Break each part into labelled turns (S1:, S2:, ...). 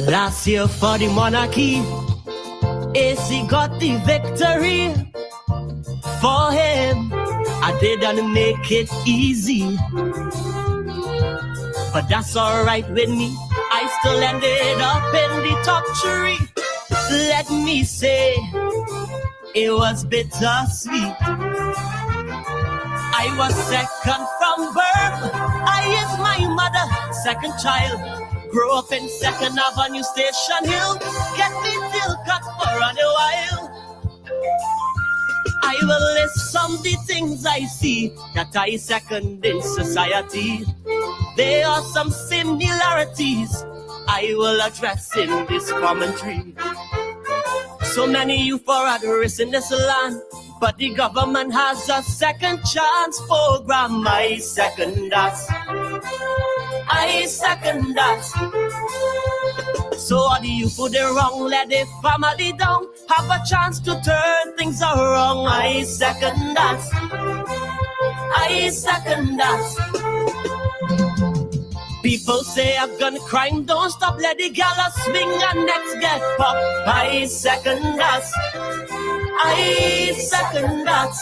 S1: Last year for the monarchy, AC got the victory. For him, I didn't make it easy, but that's alright with me. I still ended up in the top 3. Let me say, it was bittersweet. I was second from birth. I is my mother, second child. Grew up in 2nd Avenue, Station Hill. Get me till cut for a while. I will list some of the things I see that I second in society. There are some similarities I will address in this commentary. So many youth are at risk in this land, but the government has a second chance program. I second that. I second that. So all the youth who they wrong, let their family down, have a chance to turn things around. I second that. I second that. People say a gun crime don't stop, let the gala swing and next get pop. I second that. I second that.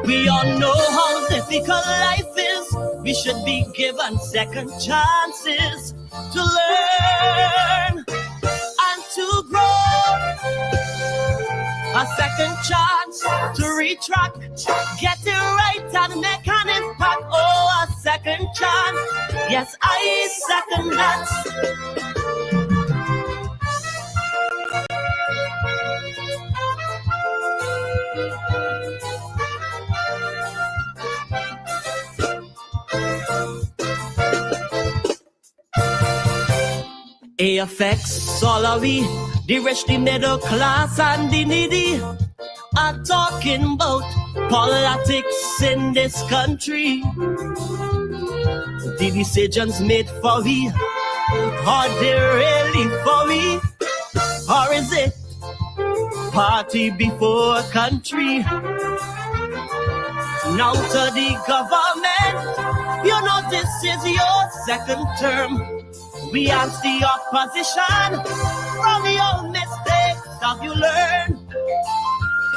S1: We all know how difficult life is. We should be given second chances to learn and to grow. A second chance to retract, get it right and make an impact. Oh, a second chance. Yes, I second that. It affects all of we, the rich, the middle class, and the needy. I'm talking about politics in this country. The decisions made for we, are they really for we? Or is it party before country? Now to the government, you know this is your second term. We ask the opposition, from your mistakes have you learned?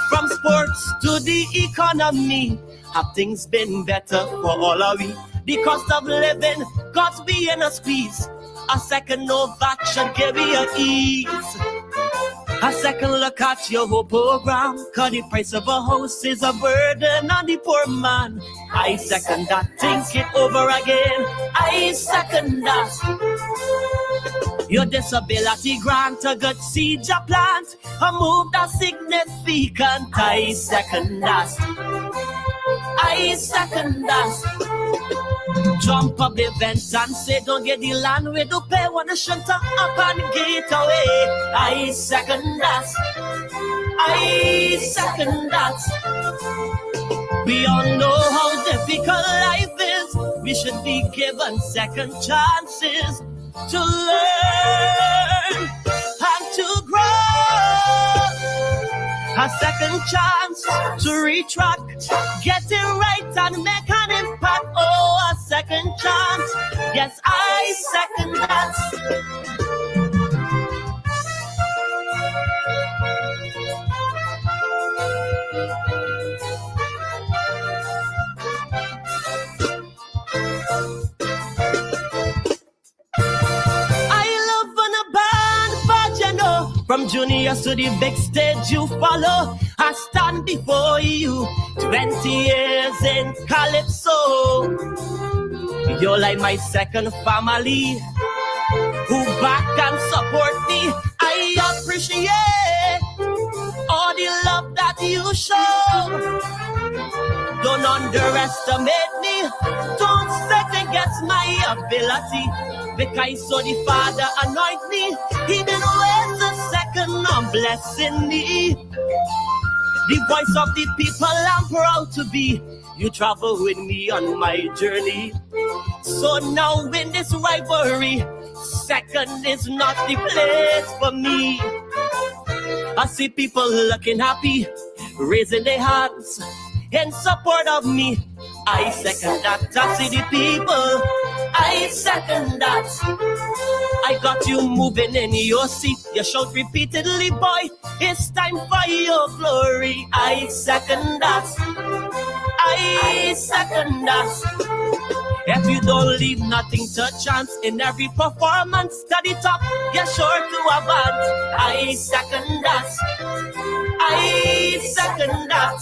S1: From sports to the economy, have things been better for all of we? The cost of living got be in a squeeze. A second of action give you a ease. A second look at your whole program, cause the price of a house is a burden on the poor man. I second that, think it over again. I second that. Your disability grant, a good seed you plant, a move that's significant. I second that. I second that. Jump up the fence and say don't get the land we do pay, wanna shut up and get away. I second that. I second that. We all know how difficult life is. We should be given second chances to learn and to grow. A second chance to retract, get it right and make an impact. Oh, a second chance. Yes, I second that. From juniors to the big stage you follow, I stand before you, 20 years in Calypso. You're like my second family, who back and support me. I appreciate all the love that you show. Don't underestimate me, don't second guess my ability. Because so the Father anoint me, He didn't waste a second on blessing me. The voice of the people I'm proud to be. You travel with me on my journey. So now in this rivalry, second is not the place for me. I see people looking happy, raising their hands in support of me. I second that. I see the people, I second that. I got you moving in your seat. You shout repeatedly, boy, it's time for your glory. I second that. I second that. If you don't leave nothing to chance in every performance, study top, you're sure to advance. I second that. I second that.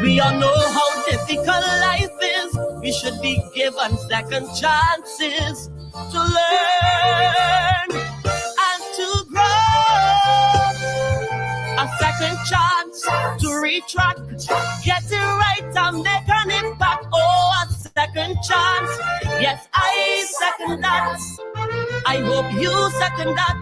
S1: We all know how difficult life is. We should be given second chances to learn and to grow. A second chance to retract, get it right and make an impact. Oh, a second chance. Yes, I second that. I hope you second that.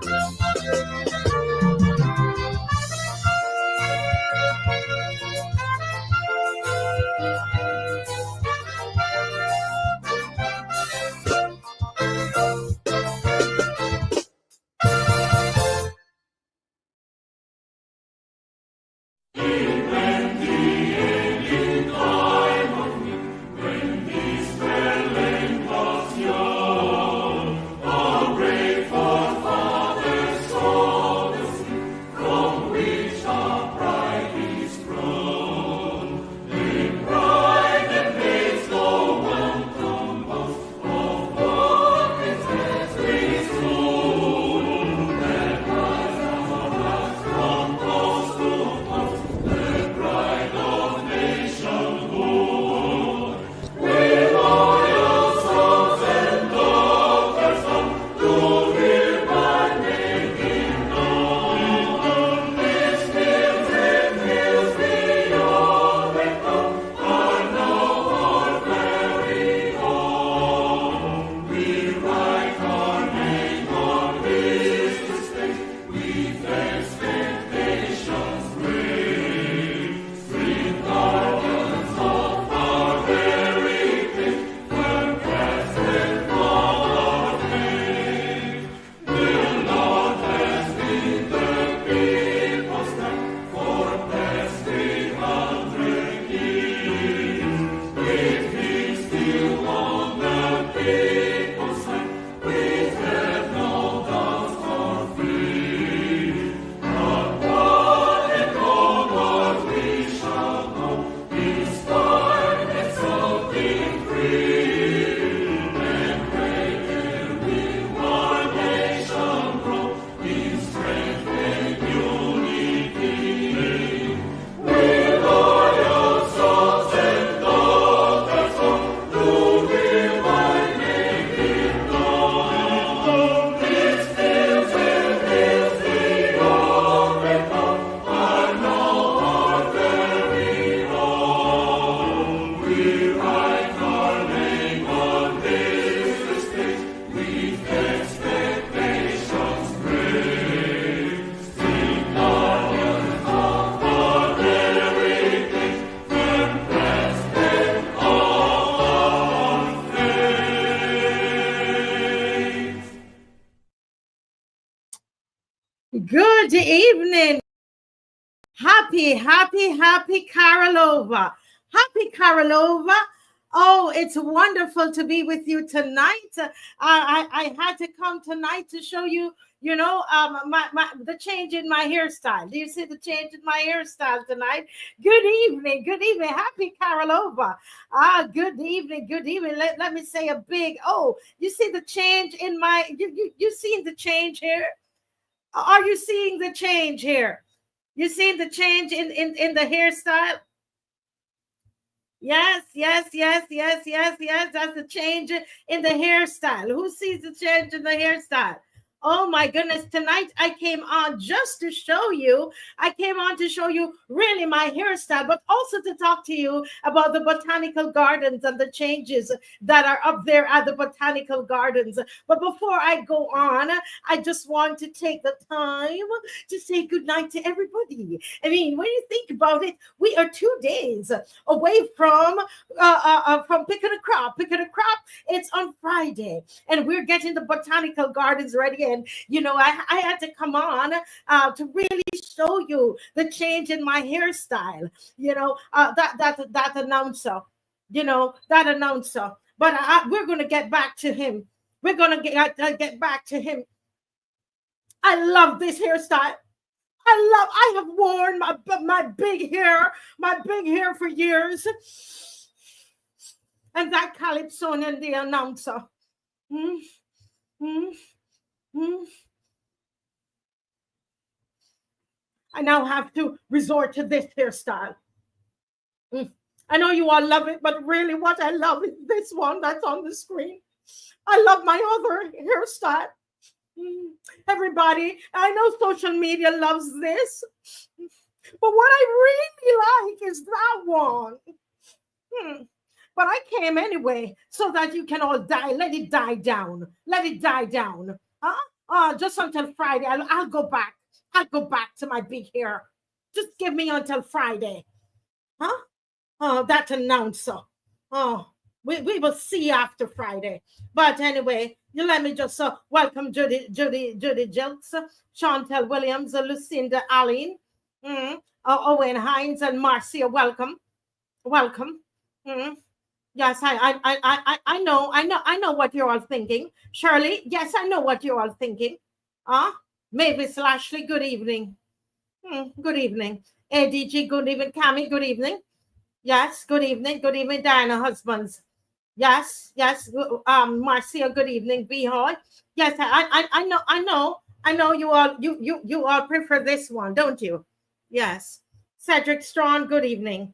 S2: Good evening. Happy Karolova. Happy Karolova. Oh, it's wonderful to be with you tonight. I had to come tonight to show you, the change in my hairstyle. Do you see the change in my hairstyle tonight? Good evening. Happy Karolova. Good evening. Let me say a big, you see the change in my, you seeing the change here? Are you seeing the change here? You seeing the change in the hairstyle? Yes. That's the change in the hairstyle. Who sees the change in the hairstyle? Oh my goodness, tonight I came on just to show you, really my hairstyle, but also to talk to you about the botanical gardens and the changes that are up there at the botanical gardens. But before I go on, I just want to take the time to say good night to everybody. I mean, when you think about it, we are 2 days away from picking a crop. It's on Friday, and we're getting the botanical gardens ready. And I had to come on to really show you the change in my hairstyle. That announcer. But we're going to get back to him. We're going to get back to him. I love this hairstyle. I have worn my big hair for years. And that Calypsonian, the announcer. I now have to resort to this hairstyle. I know you all love it, but really what I love is this one that's on the screen. I love my other hairstyle. Everybody, I know social media loves this, but what I really like is that one. But I came anyway so that you can all die. Let it die down. Let it die down. Just until Friday. I'll go back. I'll go back to my big hair. Just give me until Friday. That announcer. We will see after Friday. But anyway, you let me just welcome Judy Jelks, Chantel Williams, Lucinda Allen, Owen Hines, and Marcia. Welcome. Yes, I know what you're all thinking. Shirley, yes, I know what you're all thinking. Mavis Lashley, good evening. Good evening. ADG, good evening. Cami, good evening. Yes, good evening. Good evening, Diana Husbands. Yes. Marcia, good evening. Behoy. Yes, I know you all prefer this one, don't you? Yes. Cedric Strong, good evening.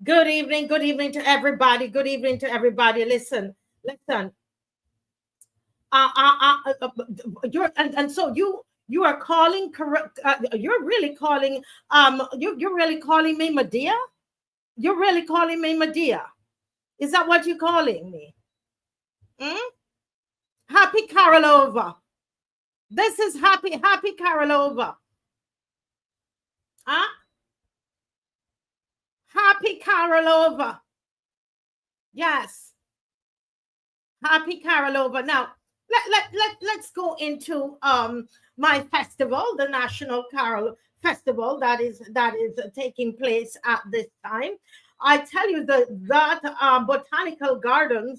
S2: Good evening to everybody. Good evening to everybody. Listen. You are calling correct. You're really calling. You're really calling me Medea. You're really calling me Medea. Is that what you're calling me? Happy Karolova. This is happy Karolova. Happy Karolova. Yes. Happy Karolova. Now, let's go into my festival, the National Carol Festival that is taking place at this time. I tell you that Botanical Gardens,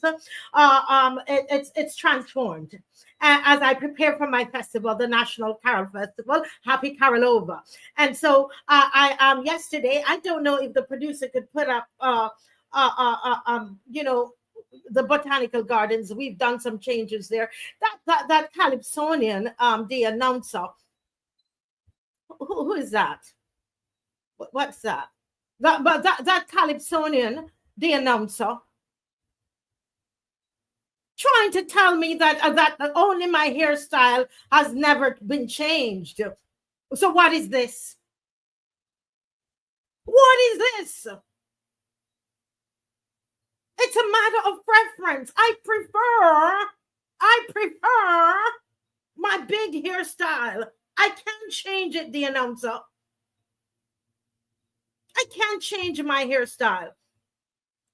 S2: it's transformed. As I prepare for my festival, the National Carol Festival, Happy Karolova. And so yesterday, I don't know if the producer could put up, the Botanical Gardens. We've done some changes there. That Calypsonian, the announcer. Who is that? What's that? That Calypsonian, the announcer, trying to tell me that only my hairstyle has never been changed. So what is this? What is this? It's a matter of preference. I prefer my big hairstyle. I can't change it, the announcer. I can't change my hairstyle.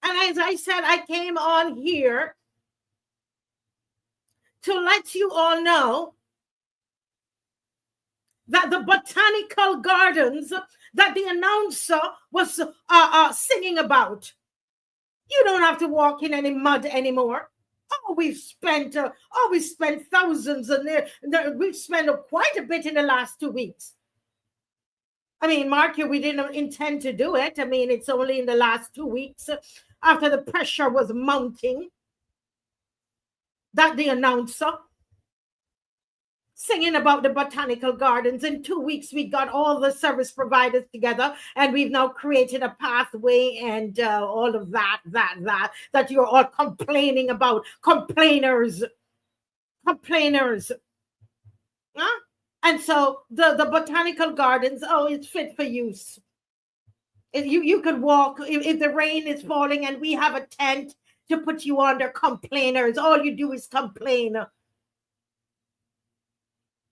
S2: And as I said, I came on here to let you all know that the Botanical Gardens that the announcer was singing about, you don't have to walk in any mud anymore. We've spent thousands, and we've spent quite a bit in the last 2 weeks. I mean, MARCIA, we didn't intend to do it. I mean, it's only in the last 2 weeks, after the pressure was mounting, that the announcer singing about the Botanical Gardens. In 2 weeks, we got all the service providers together, and we've now created a pathway and all of that you're all complaining about. Complainers. Huh? And so the Botanical Gardens, it's fit for use. You could walk if the rain is falling and we have a tent to put you under. Complainers. All you do is complain.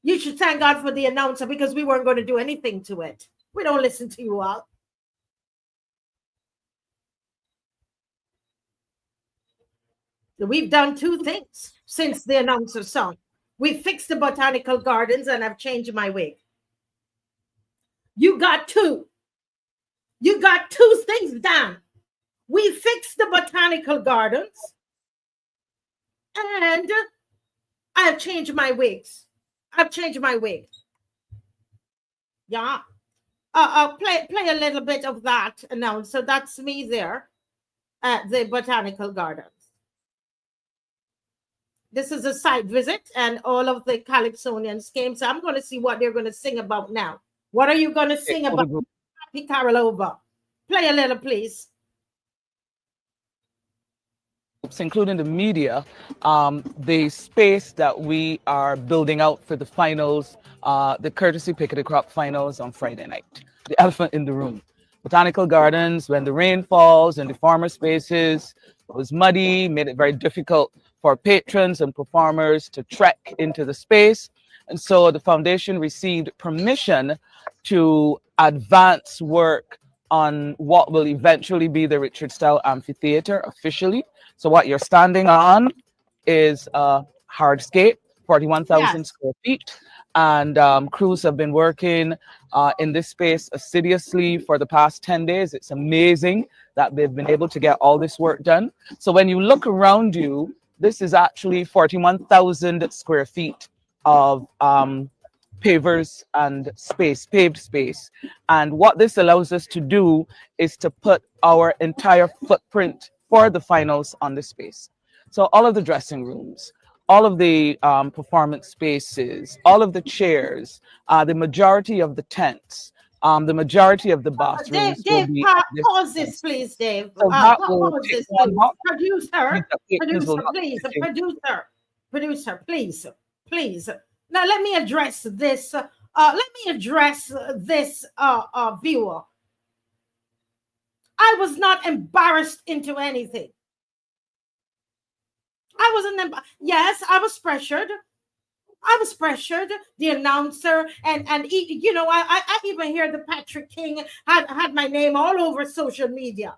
S2: You should thank God for the announcer, because we weren't going to do anything to it. We don't listen to you all. We've done 2 things since the announcer song. We fixed the Botanical Gardens, and I've changed my wig. You got 2 things done. We fixed the Botanical Gardens, And I've changed my wigs. I've changed my wig. Yeah. Play a little bit of that now. So that's me there at the Botanical Gardens. This is a site visit, and all of the Calypsonians came. So I'm going to see what they're going to sing about now. What are you going to sing about? Happy Carol over. Play a little, please.
S3: Including the media, the space that we are building out for the finals, the Courtesy Pick of the Crop finals on Friday night. The elephant in the room. Botanical Gardens, when the rain falls and the farmer spaces, it was muddy, made it very difficult for patrons and performers to trek into the space. And so the foundation received permission to advance work on what will eventually be the Richard Style Amphitheater officially. So what you're standing on is a hardscape, 41,000 square feet. And crews have been working in this space assiduously for the past 10 days. It's amazing that they've been able to get all this work done. So when you look around you, this is actually 41,000 square feet of pavers and space, paved space. And what this allows us to do is to put our entire footprint for the finals on the space. So all of the dressing rooms, all of the performance spaces, all of the chairs, the majority of the tents, the majority of the bathrooms.
S2: Dave, pause this, please, Dave.
S3: So
S2: pause this, please. Producer, please, please. Now let me address this. Viewer. I was not embarrassed into anything. I wasn't. Yes, I was pressured. The announcer and you know, I even hear the Patrick King had my name all over social media.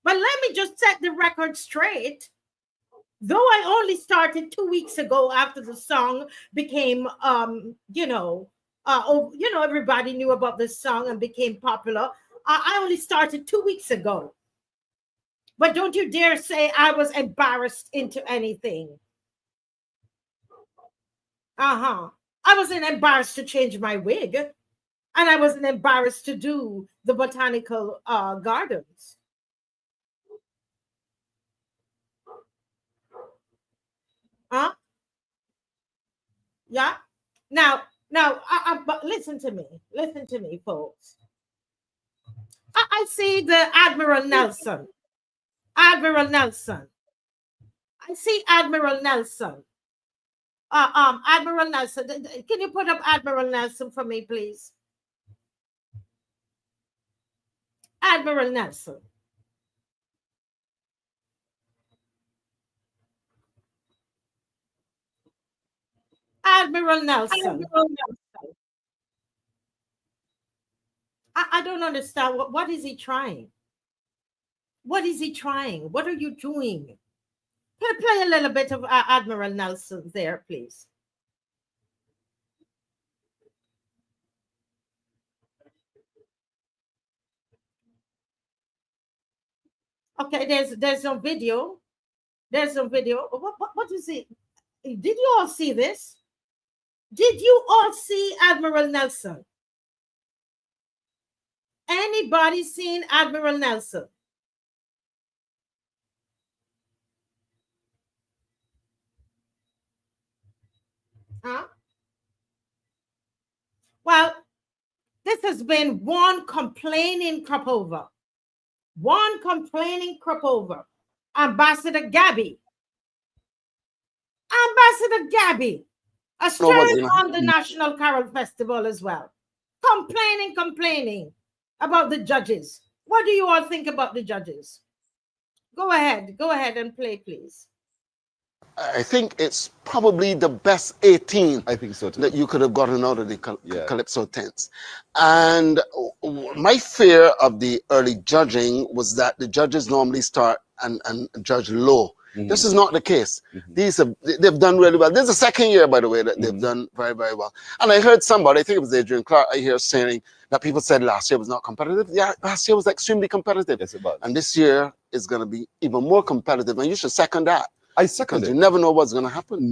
S2: But let me just set the record straight. Though I only started 2 weeks ago after the song became, everybody knew about this song and became popular. I only started 2 weeks ago. But don't you dare say I was embarrassed into anything. I wasn't embarrassed to change my wig. And I wasn't embarrassed to do the Botanical Gardens. Yeah. Now, but listen to me, folks. I see the Admiral Nelson. I see Admiral Nelson. Admiral Nelson. Can you put up Admiral Nelson for me, please? Admiral Nelson. Admiral Nelson. I don't understand. What is he trying? What is he trying? What are you doing? Play a little bit of Admiral Nelson there, please. Okay, there's no video. There's no video. What is it? Did you all see this? Did you all see Admiral Nelson? Anybody seen Admiral Nelson? Well, this has been one complaining crop over. Ambassador Gabby, a stern on the National Carol Festival as well. Complaining about the judges. What do you all think about the judges? Go ahead and play, please.
S4: I think it's probably the best 18
S5: I think so too.
S4: that you could have gotten out of the Calypso tents. And my fear of the early judging was that the judges normally start and judge low. This is not the case. They've done really well. This is the second year, by the way, that they've done very, very well. And I heard somebody, I think it was Adrian Clark, I hear saying that people said last year was not competitive. Yeah, last year was extremely competitive.
S5: Yes, it was.
S4: And this year is going to be even more competitive. And you should second that.
S5: I second
S4: because
S5: it.
S4: you never know what's going to happen.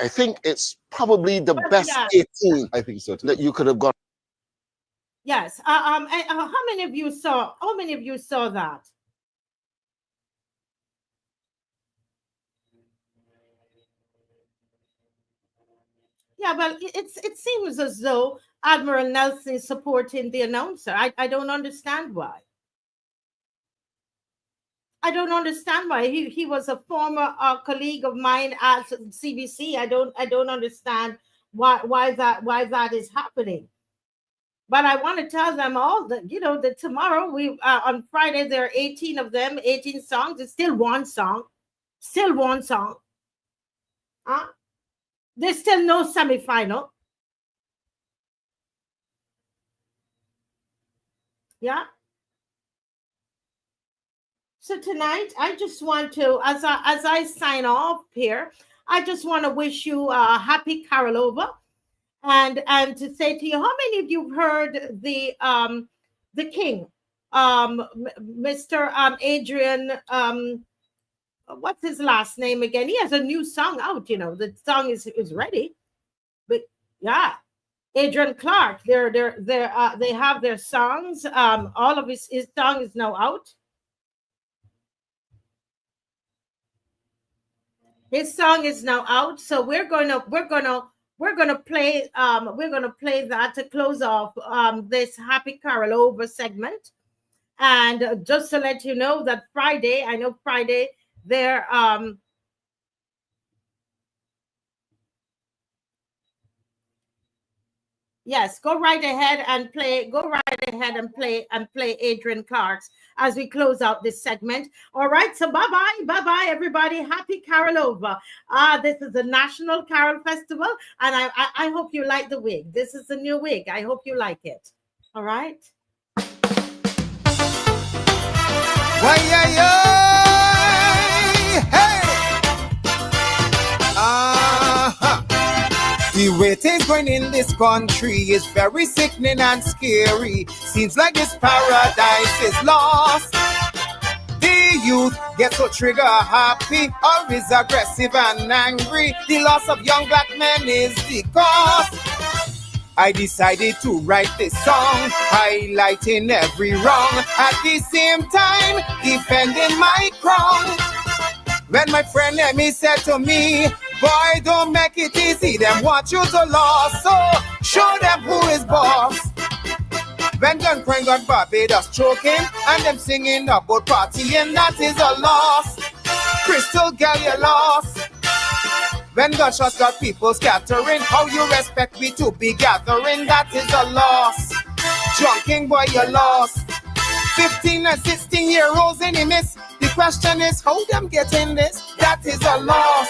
S4: I think it's probably the best 18
S5: I think so too.
S4: that you could have got.
S2: Yes. How many of you saw? How many of you saw that? Yeah, well, it seems as though Admiral Nelson is supporting the announcer. I don't understand why. I don't understand why. He was a former colleague of mine at CBC. I don't understand why that is happening. But I want to tell them all that, you know, that tomorrow on Friday there are 18 of them, 18 songs. It's still one song. Still one song. There's still no semifinal. Yeah. So tonight, I just want to, as I sign off here, I just want to wish you a happy Carol over, and to say to you, how many of you heard the King, Mr. Adrian, what's his last name again? He has a new song out. You know, the song is ready, but yeah. Adrian Clark, they have their songs. All of his song is now out. His song is now out, so we're gonna play that to close off this Happy Carol Over segment. And just to let you know that Friday, I know Friday there yes, go right ahead and play. Go right ahead and play Adrian Clark's as we close out this segment. All right, so bye-bye, everybody. Happy Carol Over. This is the National Carol Festival, and I hope you like the wig. This is the new wig. I hope you like it. All right.
S6: Hey! The way things going in this country is very sickening and scary. Seems like this paradise is lost. The youth get so trigger happy, always aggressive and angry. The loss of young black men is the cost. I decided to write this song, highlighting every wrong, at the same time defending my crown. When my friend Emmy said to me, boy, don't make it easy, them want you to lose, so show them who is boss. When gun crime got Barbados choking, and them singing about partying, that is a loss. Crystal girl, you lost. When gunshots got people scattering, how you expect me to be gathering, that is a loss. Drunking boy, you lost. 15 and 16-year-olds in the midst. The question is, how them getting this? That is a loss.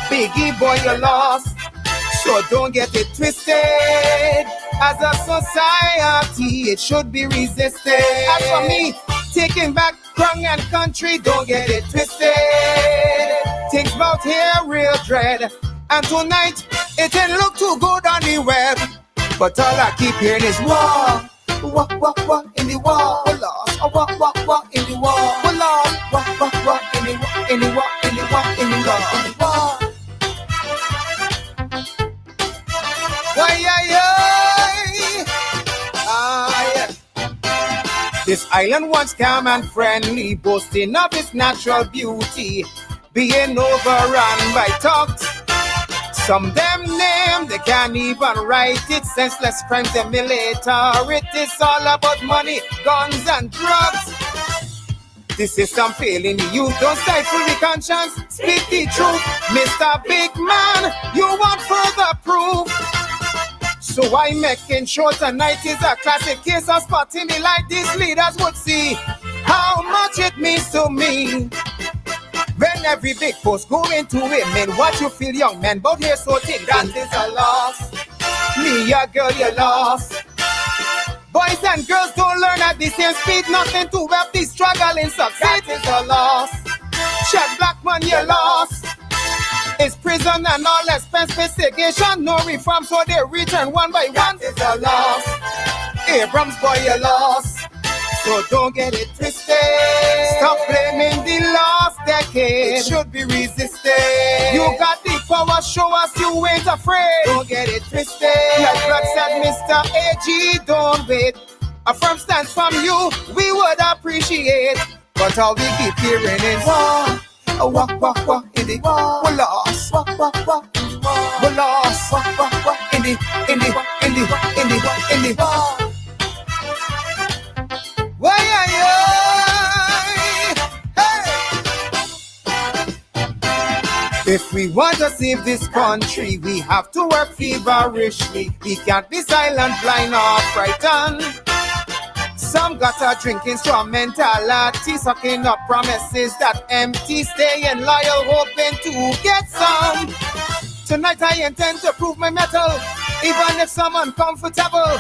S6: Biggie boy, you lost. So don't get it twisted. As a society, it should be resisted. As for me, taking back crown and country, don't get it twisted. Things about here real dread. And tonight, it didn't look too good on the web. But all I keep hearing is war. What in the war? We lost. What in the war? We lost. What in the war? In the war? In the war? In the war? In the war? This island once calm and friendly, boasting of its natural beauty, being overrun by thugs. Some them name, they can't even write it. Senseless crimes and military. It's all about money, guns and drugs. The system failing the youth. Don't stifle the conscience, speak the truth. Mr. Big Man, you want further proof. So I'm making sure tonight is a classic case of spotting me like these leaders would see how much it means to me. When every big post go into women, what you feel, young men, but here so think that is a loss. Me, your girl, you lost. Boys and girls don't learn at the same speed, nothing to help the struggling succeed. That is a loss. Shed black man, you lost. It's prison and all expense investigation, no reform, so they return one by one. That is a loss. Abrams, boy, you lost. So don't get it twisted. Stop blaming the last decade. It should be resisted. You got the power, show us you ain't afraid. Don't get it twisted. Like Blood said, Mr. AG, don't wait. A firm stance from you, we would appreciate. But all we keep hearing is war, in the war, we're lost, we're lost, in the war. Why hey. If we want to save this country, we have to work feverishly. We can't be silent, blind or frightened. Some got a drinking instrumentality, sucking up promises that empty, staying loyal, hoping to get some. Tonight I intend to prove my mettle, even if some uncomfortable.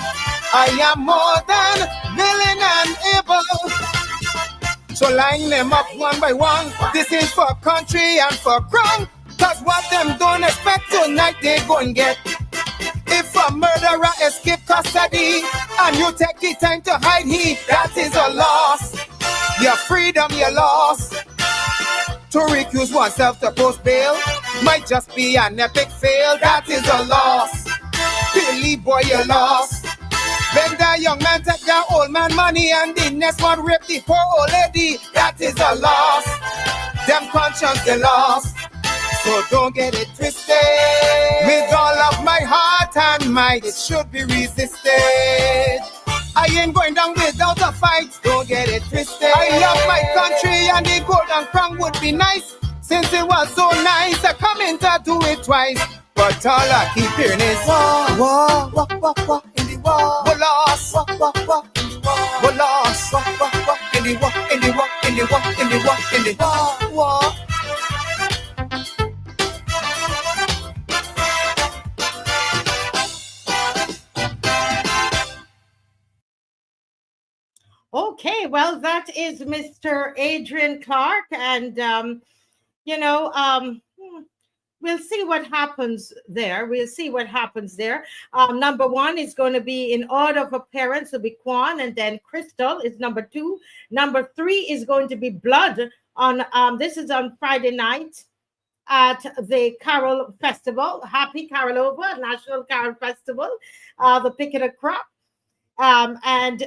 S6: I am more than willing and able. So line them up one by one. This is for country and for crown. Cause what them don't expect tonight they go and get. If a murderer escape custody and you take the time to hide he, that is a loss. Your freedom you lost. To recuse oneself to post bail might just be an epic fail. That is a loss. Billy boy you lost. When the young man take the old man money and the next one rape the poor old lady, that is a loss. Them conscience they lost. So don't get it twisted. With all of my heart and might, it should be resisted. I ain't going down without a fight. Don't get it twisted. I love my country and the golden crown would be nice. Since it was so nice, I come in to do it twice. But all I keep hearing is war, in the war. We're lost, we're lost, in the war, in the war, in the war, in the war, in the war.
S2: Okay, well, that is Mr. Adrian Clark, and we'll see what happens there. We'll see what happens there. Number one is going to be in order of appearance, will be Quan, and then Crystal is number two. Number three is going to be Blood. On this is on Friday night at the Carol Festival. Happy Carolova, National Carol Festival, the Pick of the Crop. And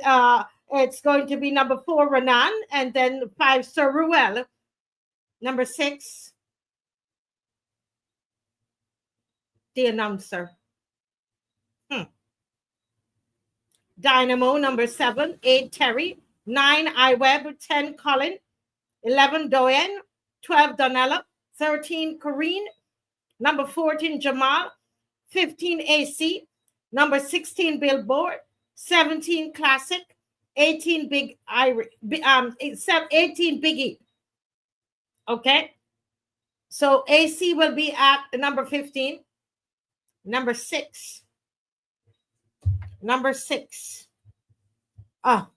S2: it's going to be number 4, Renan, and then 5, Sir Ruel. Number 6, the announcer. Dynamo, number 7, 8, Terry, 9, iWeb, 10, Colin, 11, Doyen, 12, Donella, 13, Corrine, number 14, Jamal, 15, AC, number 16, Billboard, 17, Classic, 18, 18, Biggie. Okay, so AC will be at number 15. Number 6. That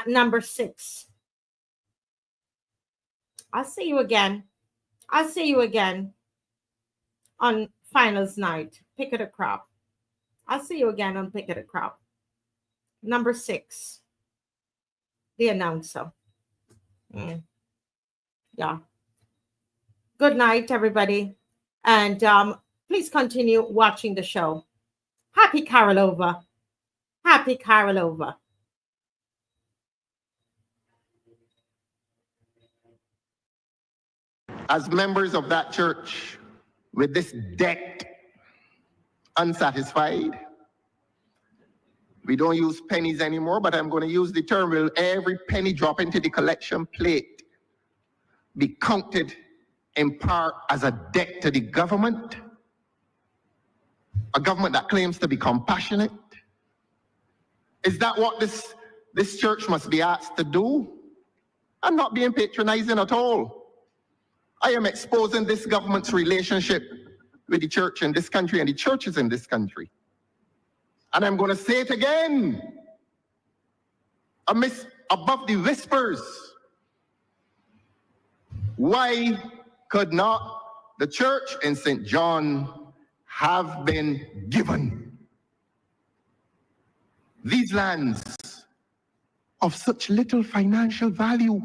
S2: number 6. I'll see you again on finals night. Pick of the crop. I'll see you again on Pick of the Crop. Number 6, the announcer. Yeah. Good night, everybody. And please continue watching the show. Happy Carolova. Happy Carolova.
S5: As members of that church, with this debt unsatisfied, we don't use pennies anymore, but I'm going to use the term, will every penny drop into the collection plate be counted in part as a debt to the government? A government that claims to be compassionate? Is that what this church must be asked to do? I'm not being patronizing at all. I am exposing this government's relationship with the church in this country and the churches in this country. And I'm going to say it again, above the whispers. Why could not the church in St. John have been given these lands of such little financial value?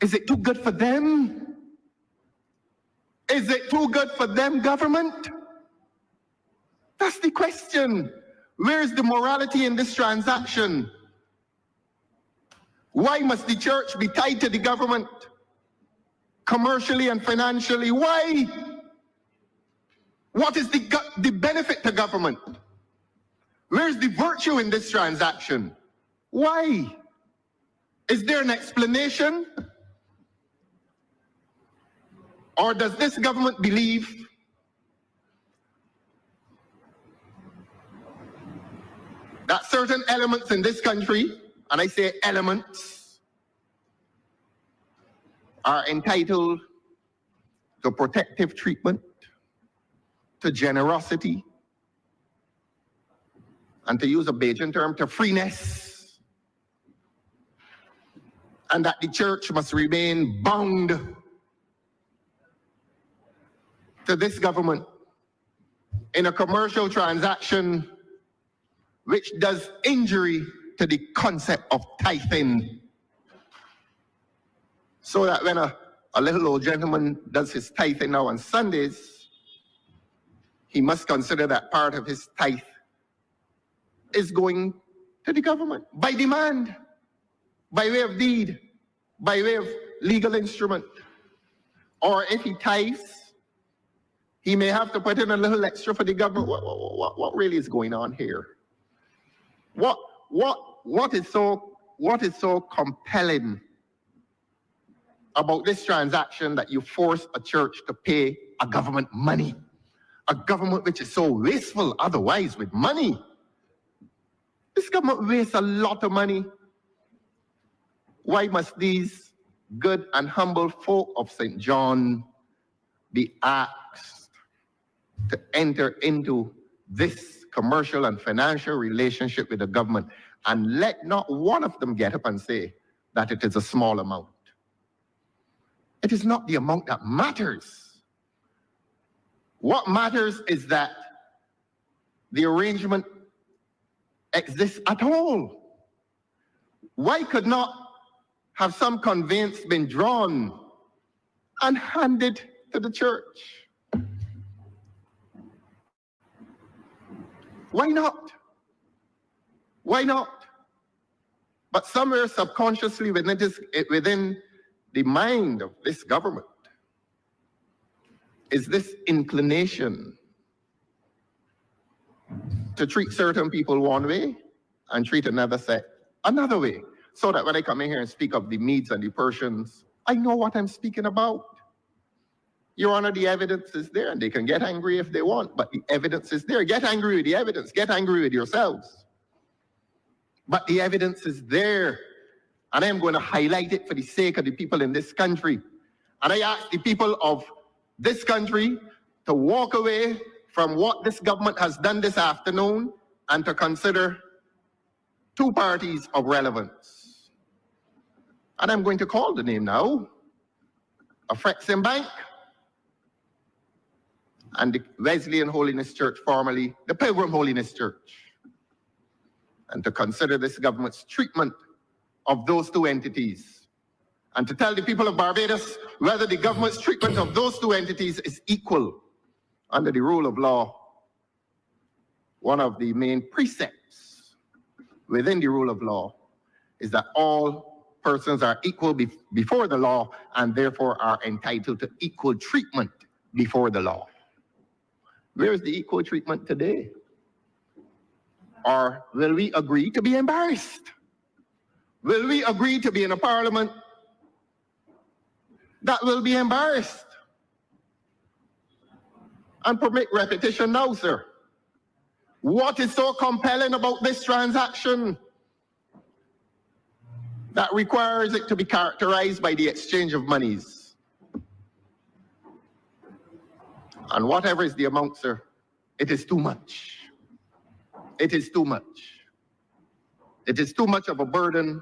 S5: Is it too good for them? Is it too good for them, government? That's the question. Where's the morality in this transaction? Why must the church be tied to the government? Commercially and financially, why? What is the benefit to government? Where's the virtue in this transaction? Why? Is there an explanation? Or does this government believe that certain elements in this country, and I say elements, are entitled to protective treatment, to generosity, and to use a Bajan term, to freeness, and that the church must remain bound to this government in a commercial transaction which does injury to the concept of tithing? So that when a little old gentleman does his tithing now on Sundays, he must consider that part of his tithe is going to the government by demand, by way of deed, by way of legal instrument. Or if he tithes, he may have to put in a little extra for the government. What really is going on here? What is so compelling about this transaction that you force a church to pay a government money? A government which is so wasteful otherwise with money. This government wastes a lot of money. Why must these good and humble folk of St. John be asked to enter into this commercial and financial relationship with the government, and let not one of them get up and say that it is a small amount? It is not the amount that matters. What matters is that the arrangement exists at all. Why could not have some conveyance been drawn and handed to the church? Why not? Why not? But somewhere subconsciously within the mind of this government is this inclination to treat certain people one way and treat another set another way, so that when I come in here and speak of the Medes and the Persians, I know what I'm speaking about. Your Honor, the evidence is there, and they can get angry if they want, but the evidence is there. Get angry with the evidence. Get angry with yourselves. But the evidence is there, and I am going to highlight it for the sake of the people in this country. And I ask the people of this country to walk away from what this government has done this afternoon and to consider two parties of relevance. And I'm going to call the name now of Frexham Bank and the Wesleyan Holiness Church, formerly the Pilgrim Holiness Church, and to consider this government's treatment of those two entities, and to tell the people of Barbados whether the government's treatment of those two entities is equal under the rule of law. One of the main precepts within the rule of law is that all persons are equal before the law, and therefore are entitled to equal treatment before the law. Where is the equal treatment today? Or will we agree to be embarrassed? Will we agree to be in a parliament that will be embarrassed? And permit repetition now, sir. What is so compelling about this transaction that requires it to be characterized by the exchange of monies? And whatever is the amount, sir, it is too much. It is too much. It is too much of a burden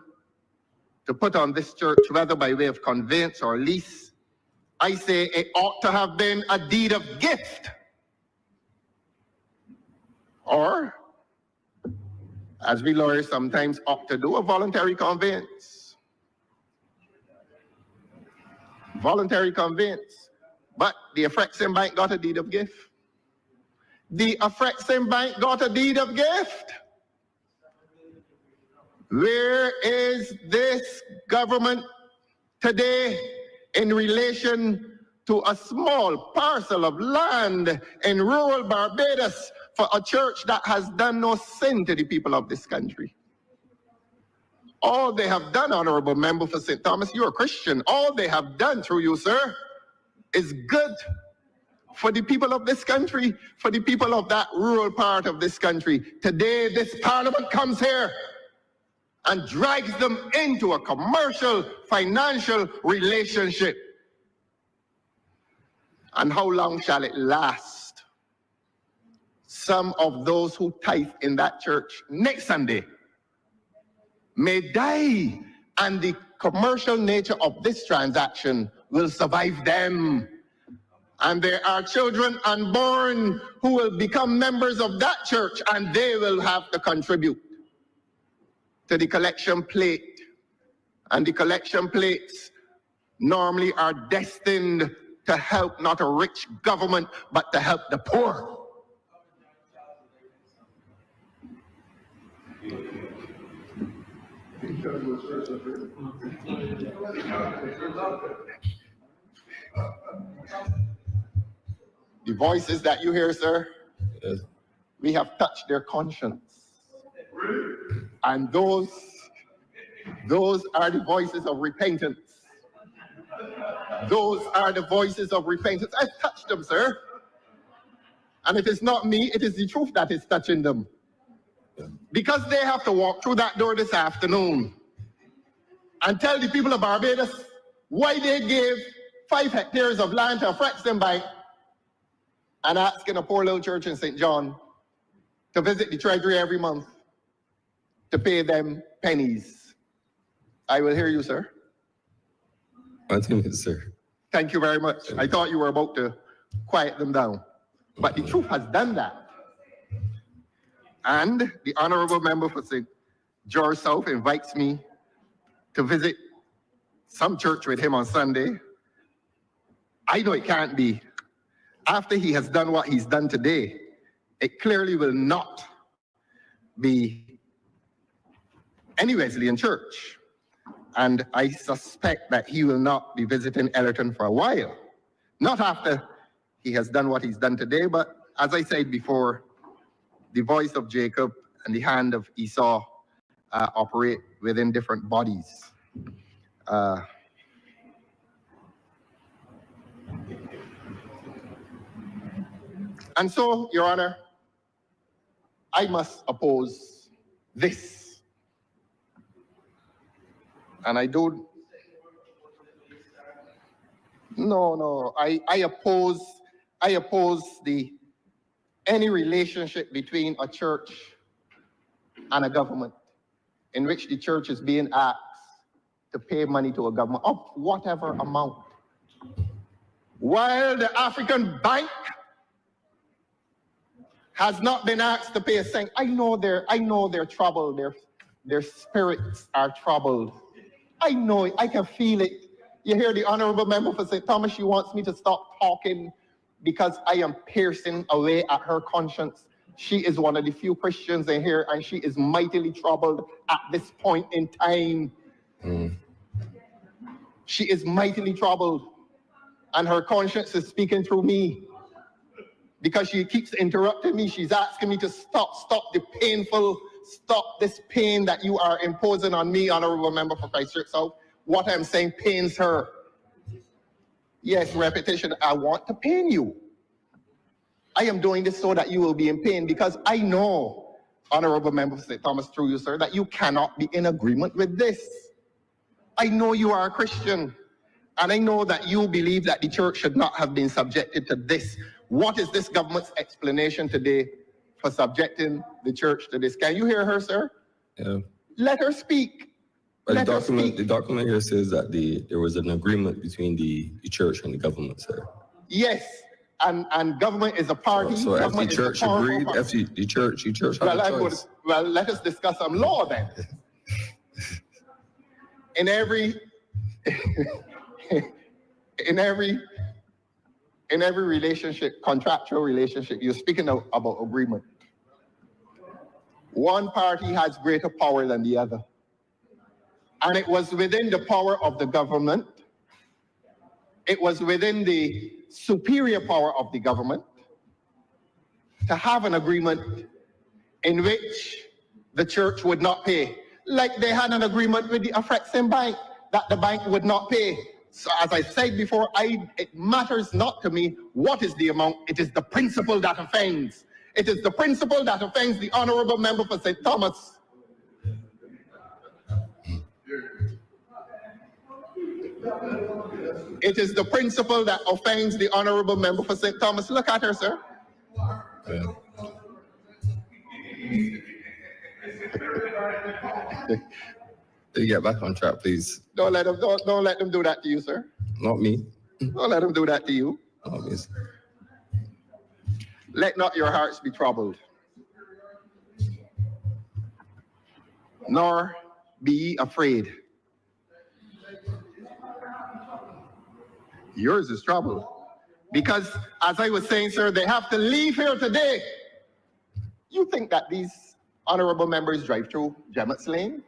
S5: to put on this church, whether by way of conveyance or lease. I say it ought to have been a deed of gift, or as we lawyers sometimes opt to do, a voluntary conveyance. Voluntary conveyance. But the Acquistion Bank got a deed of gift. The Acquistion Bank got a deed of gift. Where is this government today in relation to a small parcel of land in rural Barbados for a church that has done no sin to the people of this country? All they have done, Honorable Member for St. Thomas, you're a Christian. All they have done through you, sir, is good for the people of this country, for the people of that rural part of this country. Today, this parliament comes here and drags them into a commercial, financial relationship. And how long shall it last? Some of those who tithe in that church next Sunday may die, and the commercial nature of this transaction will survive them. And there are children unborn who will become members of that church, and they will have to contribute to the collection plate. And the collection plates normally are destined to help not a rich government, but to help the poor. The voices that you hear, sir, we have touched their conscience. And those are the voices of repentance. Those are the voices of repentance. I've touched them, sir. And it is not me, it is the truth that is touching them. Because they have to walk through that door this afternoon and tell the people of Barbados why they gave 5 hectares of land to Acquistion Bank and asking a poor little church in St. John to visit the treasury every month to pay them pennies. I will hear you, sir.
S7: Sir.
S5: Thank you very much. I thought you were about to quiet them down. But the truth has done that. And the Honorable Member for St. George South invites me to visit some church with him on Sunday. I know it can't be. After he has done what he's done today, it clearly will not be any Wesleyan church. And I suspect that he will not be visiting Ellerton for a while. Not after he has done what he's done today, but as I said before, the voice of Jacob and the hand of Esau operate within different bodies. And so, Your Honor, I must oppose this. And I don't, no, I oppose any relationship between a church and a government in which the church is being asked to pay money to a government of whatever amount. While the African Bank has not been asked to pay a cent. I know they're troubled. Their spirits are troubled. I know it. I can feel it. You hear the Honorable Member for St. Thomas, she wants me to stop talking because I am piercing away at her conscience. She is one of the few Christians in here, and she is mightily troubled at this point in time. She is mightily troubled, and her conscience is speaking through me. Because she keeps interrupting me. She's asking me to stop this pain that you are imposing on me, Honorable Member for Christchurch South. What I'm saying pains her. Yes, repetition, I want to pain you. I am doing this so that you will be in pain because I know, Honorable Member for St. Thomas, through you, sir, that you cannot be in agreement with this. I know you are a Christian, and I know that you believe that the church should not have been subjected to this. What is this government's explanation today for subjecting the church to this? Can you hear her, sir?
S7: Yeah.
S5: Let her speak.
S7: But the document here says that there was an agreement between the church and the government, sir.
S5: Yes, and government is a party.
S7: So if the church agreed, if the church had a choice.
S5: Well, let us discuss some law then. In every relationship, contractual relationship, you're speaking about agreement. One party has greater power than the other. And it was within the power of the government, it was within the superior power of the government to have an agreement in which the church would not pay. Like they had an agreement with the Acquistion bank that the bank would not pay. So as I said before, it matters not to me what is the amount, it is the principle that offends. It is the principle that offends the honorable member for St. Thomas. It is the principle that offends the honorable member for St. Thomas. Look at her, sir.
S7: Get back on track, please.
S5: Don't let them do that to you, sir.
S7: Not me.
S5: Don't let them do that to you.
S7: Not me.
S5: Let not your hearts be troubled, nor be ye afraid. Yours is trouble. Because, as I was saying, sir, they have to leave here today. You think that these honorable members drive through Gemmett's Lane?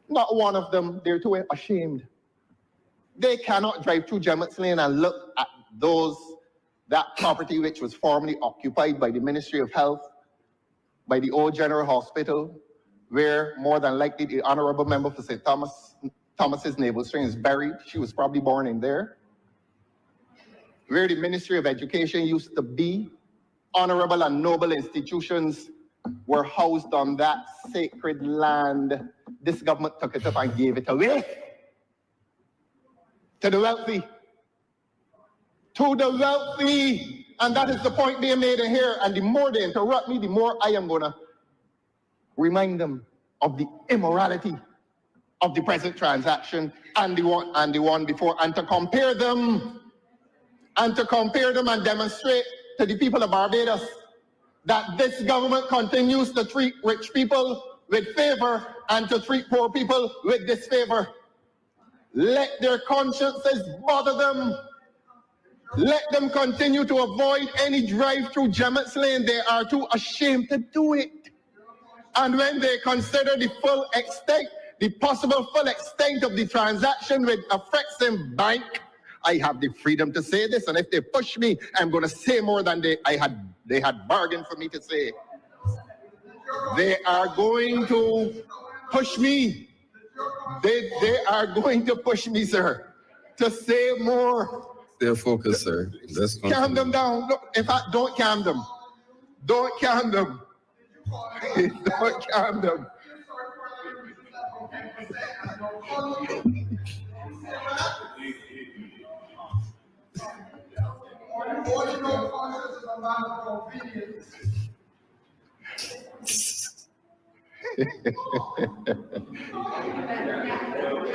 S5: Not one of them, they're too ashamed. They cannot drive through Gemmett's Lane and look at that property which was formerly occupied by the Ministry of Health, by the old General Hospital, where more than likely the honorable member for St. Thomas's navel string is buried. She was probably born in there. Where the Ministry of Education used to be, honorable and noble institutions were housed on that sacred land. This government took it up and gave it away to the wealthy. To the wealthy. And that is the point being made in here. And the more they interrupt me, the more I am going to remind them of the immorality of the present transaction and the one before, and to compare them and demonstrate to the people of Barbados that this government continues to treat rich people with favor and to treat poor people with disfavor. Let their consciences bother them. Let them continue to avoid any drive through Gemmett's Lane. They are too ashamed to do it. And when they consider the full extent, the possible full extent of the transaction with Acquistion bank, I have the freedom to say this, and if they push me, I'm going to say more than they had bargained for me to say. They are going to push me. They are going to push me, sir, to say more.
S7: Stay focused, sir.
S5: Calm them down. Look, in fact, don't calm them. Don't calm them. Don't calm them.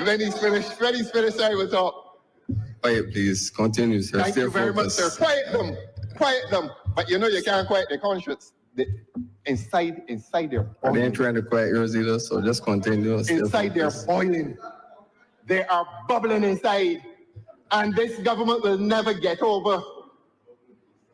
S5: When he's finished, I will talk.
S7: Quiet, please. Continue, sir.
S5: Thank you very much, sir. Quiet them. But you know you can't quiet their conscience. Inside their boiling.
S7: They ain't trying to quiet yours either, so just continue.
S5: Inside they're boiling. They are bubbling inside. And this government will never get over.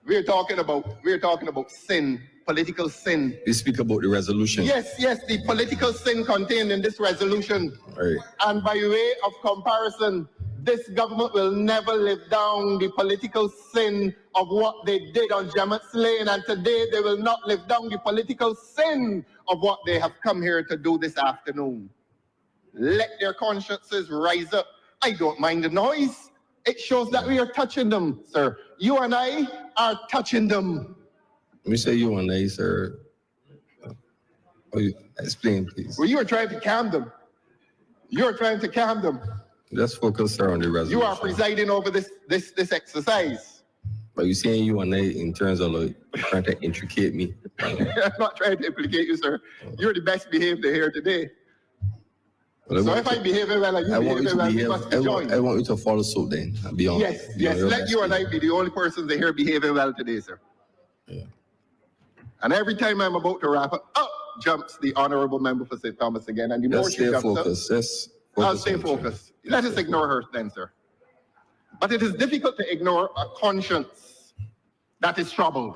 S5: We're talking about sin, political sin.
S7: We speak about the resolution.
S5: Yes, the political sin contained in this resolution.
S7: Right.
S5: And by way of comparison, this government will never live down the political sin of what they did on Gemmett's Lane, and today they will not live down the political sin of what they have come here to do this afternoon. Let their consciences rise up. I don't mind the noise. It shows that we are touching them, sir. You and I are touching them.
S7: Let me say you and I, sir. Explain, please.
S5: Well, you are trying to calm them. You're trying to calm them.
S7: Just focus, sir, on the resolution.
S5: You are presiding over this exercise.
S7: But you're saying you and I in terms of like trying to intricate me.
S5: I'm not trying to implicate you, sir. You're the best behaved here today.
S7: Well,
S5: so if I behave well and you behave well, you must be joined.
S7: I want you to follow suit then. And be on.
S5: Yes. Let you and I be the only persons here behaving well today, sir.
S7: Yeah.
S5: And every time I'm about to wrap up, jumps the honorable member for St. Thomas again, and the more she jumps up, I'll stay focused. Let us ignore her then, sir. But it is difficult to ignore a conscience that is troubled.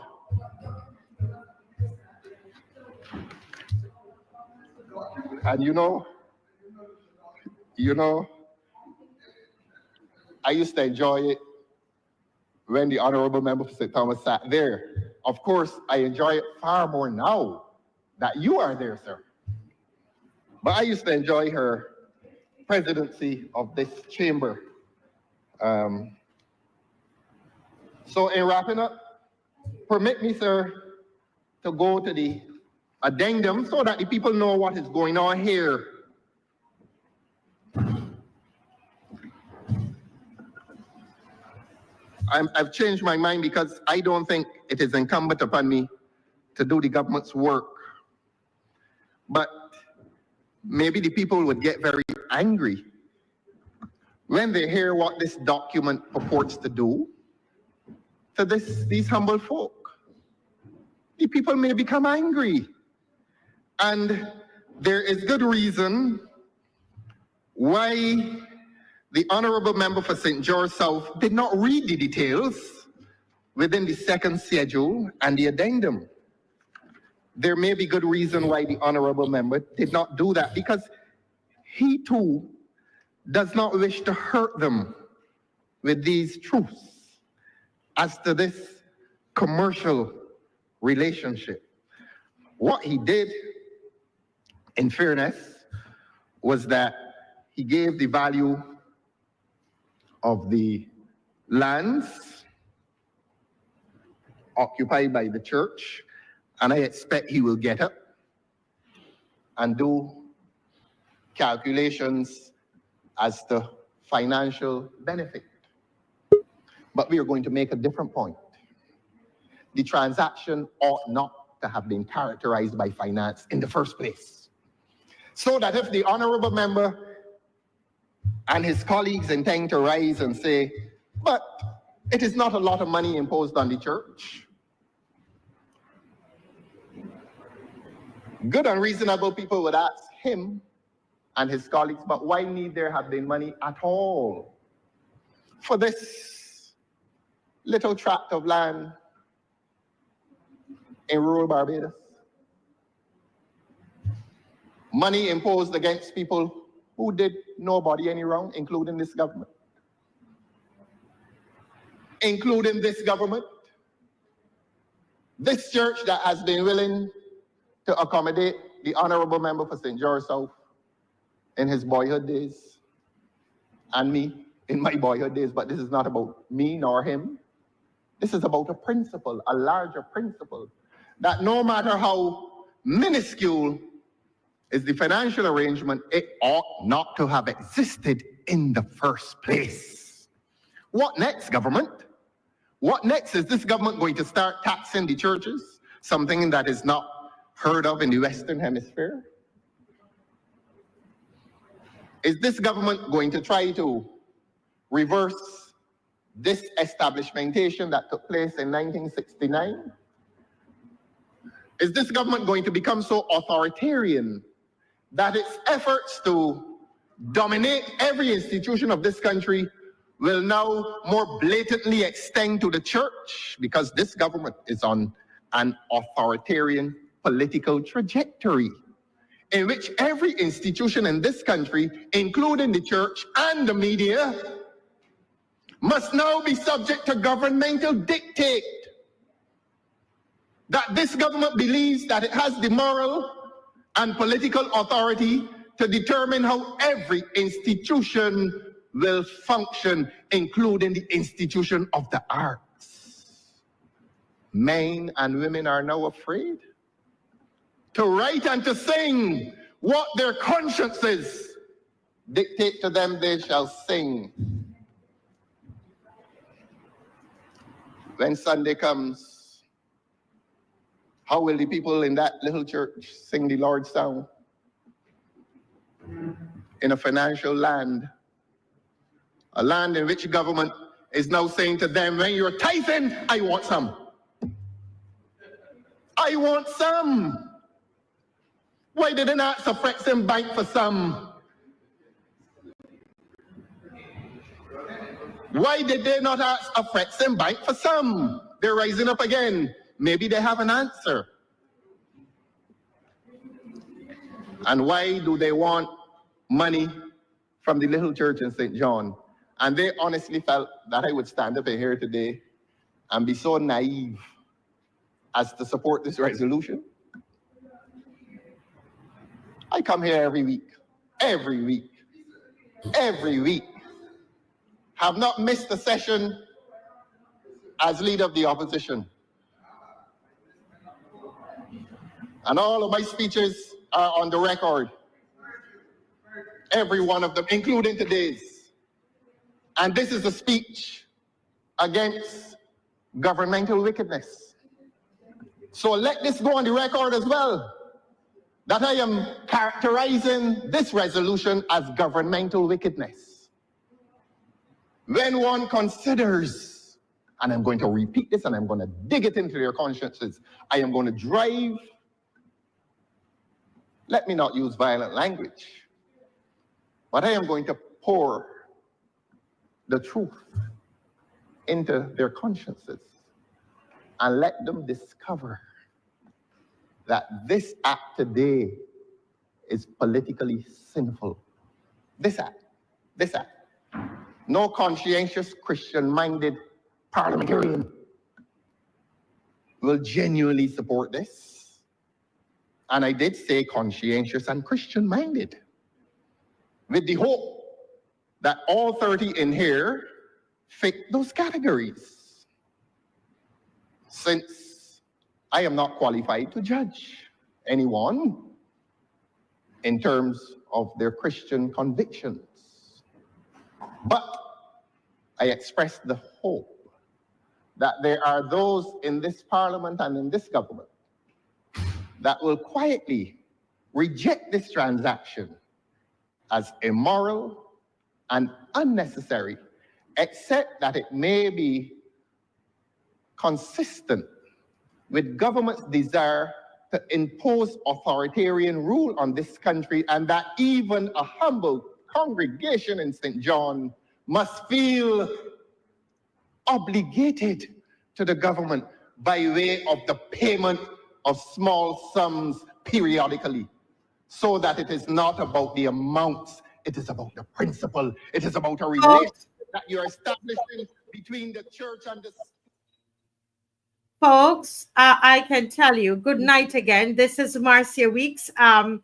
S5: And you know, I used to enjoy it when the honorable member for St. Thomas sat there. Of course, I enjoy it far more now that you are there, sir. But I used to enjoy her presidency of this chamber. So in wrapping up, permit me, sir, to go to the addendum so that the people know what is going on here. I've changed my mind because I don't think it is incumbent upon me to do the government's work. But maybe the people would get very angry when they hear what this document purports to do to these humble folk. The people may become angry. And there is good reason why the honorable member for St. George South did not read the details within the second schedule and the addendum. There may be good reason why the honorable member did not do that, because he too does not wish to hurt them with these truths as to this commercial relationship. What he did, in fairness, was that he gave the value of the lands occupied by the church, and I expect he will get up and do calculations as to financial benefit. But we are going to make a different point. The transaction ought not to have been characterized by finance in the first place. So that if the honorable member and his colleagues intend to rise and say, but it is not a lot of money imposed on the church, good and reasonable people would ask him and his colleagues, but why need there have been money at all for this little tract of land in rural Barbados? Money imposed against people who did nobody any wrong, including this government. Including this government. This church that has been willing to accommodate the honorable member for St. George South in his boyhood days, and me in my boyhood days, but this is not about me nor him. This is about a principle, a larger principle, that no matter how minuscule is the financial arrangement, it ought not to have existed in the first place. What next, government? What next? Is this government going to start taxing the churches? Something that is not heard of in the Western Hemisphere? Is this government going to try to reverse this establishmentation that took place in 1969? Is this government going to become so authoritarian that its efforts to dominate every institution of this country will now more blatantly extend to the church, because this government is on an authoritarian political trajectory in which every institution in this country, including the church and the media, must now be subject to governmental dictate. That this government believes that it has the moral and political authority to determine how every institution will function, including the institution of the arts. Men and women are now afraid to write and to sing what their consciences dictate to them they shall sing. When Sunday comes, how will the people in that little church sing the Lord's song? In a financial land, a land in which government is now saying to them, when you're tithing, I want some. I want some. Why did they not suppress them bank for some? Why did they not ask a Frexham Bank for some? They're rising up again. Maybe they have an answer. And why do they want money from the little church in St. John? And they honestly felt that I would stand up in here today and be so naive as to support this resolution. I come here every week, every week, every week. Have not missed a session as leader of the opposition. And all of my speeches are on the record. Every one of them, including today's. And this is a speech against governmental wickedness. So let this go on the record as well, that I am characterizing this resolution as governmental wickedness. When one considers, and I'm going to repeat this and I'm going to dig it into their consciences, I am going to drive, let me not use violent language, but I am going to pour the truth into their consciences and let them discover that this act today is politically sinful. This act. No conscientious, Christian-minded parliamentarian will genuinely support this. And I did say conscientious and Christian-minded, with the hope that all 30 in here fit those categories. Since I am not qualified to judge anyone in terms of their Christian convictions, but I express the hope that there are those in this parliament and in this government that will quietly reject this transaction as immoral and unnecessary, except that it may be consistent with government's desire to impose authoritarian rule on this country, and that even a humble congregation in St. John must feel obligated to the government by way of the payment of small sums periodically, so that it is not about the amounts, it is about the principle, it is about a relationship that you're establishing between the church and the...
S2: Folks, I can tell you, good night again. This is Marcia Weeks. Happy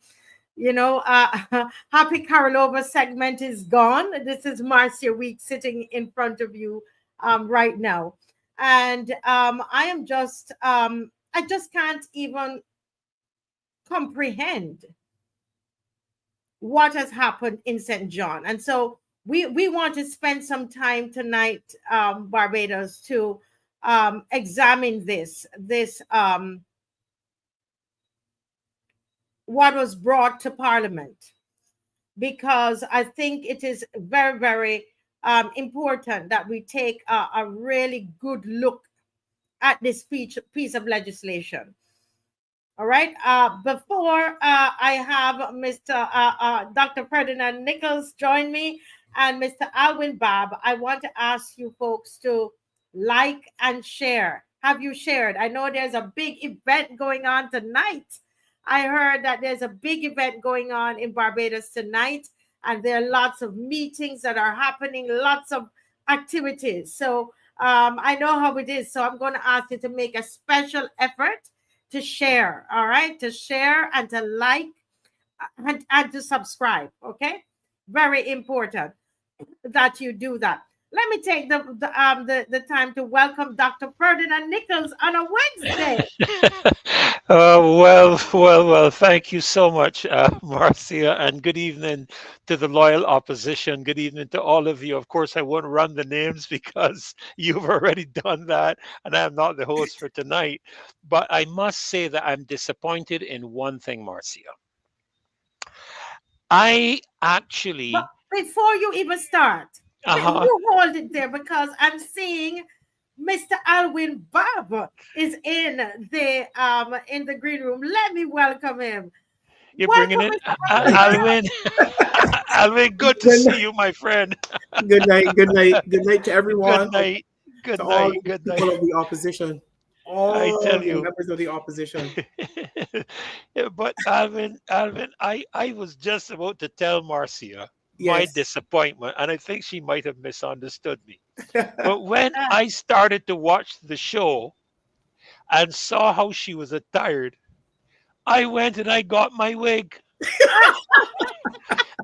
S2: Karolova segment is gone. This is Marcia Weeks sitting in front of you right now. And I just can't even comprehend what has happened in St. John. And so we want to spend some time tonight, Barbados, to examine this what was brought to Parliament, because I think it is very, very important that we take a really good look at this piece of legislation. All right. Before I have Mr. Dr. Ferdinand Nichols join me and Mr. Alwyn Babb, I want to ask you folks to like and share. Have you shared? I know there's a big event going on tonight. I heard that there's a big event going on in Barbados tonight, and there are lots of meetings that are happening, lots of activities. So I know how it is. So I'm going to ask you to make a special effort to share, all right? To share and to like and to subscribe, okay? Very important that you do that. Let me take the time to welcome Dr. Ferdinand Nichols on a Wednesday.
S8: Well, thank you so much, Marcia, and good evening to the loyal opposition. Good evening to all of you. Of course, I won't run the names because you've already done that, and I'm not the host for tonight. But I must say that I'm disappointed in one thing, Marcia. I actually...
S2: But before you even start, you hold it there, because I'm seeing Mr. Alwyn Babb is in the green room. Let me welcome him.
S8: You're bringing
S2: Welcome,
S8: in
S2: Mr. Robinson.
S8: Alvin. Alvin, good to see you, my friend.
S9: Good night. Good night. Good night to everyone.
S8: Good night. Good
S9: To all
S8: night. Good
S9: people
S8: night.
S9: of the opposition.
S8: I
S9: All
S8: tell
S9: the
S8: you.
S9: members of the opposition.
S8: Yeah, but Alvin, I was just about to tell Marcia my
S9: Yes.
S8: disappointment, and I think she might have misunderstood me. But when I started to watch the show and saw how she was attired, I went and I got my wig.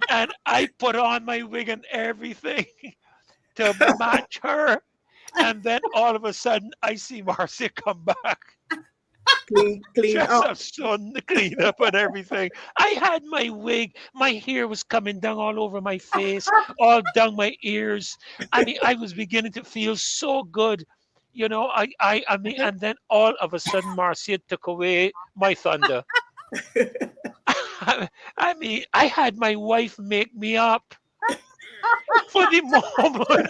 S8: And I put on my wig and everything to match her. And then all of a sudden, I see Marcia come back.
S9: Clean
S8: Just
S9: up.
S8: have sun to clean up and everything. I had my wig, my hair was coming down all over my face, all down my ears. I mean, I was beginning to feel so good. You know, I mean, and then all of a sudden, Marcia took away my thunder. I mean, I had my wife make me up for the moment.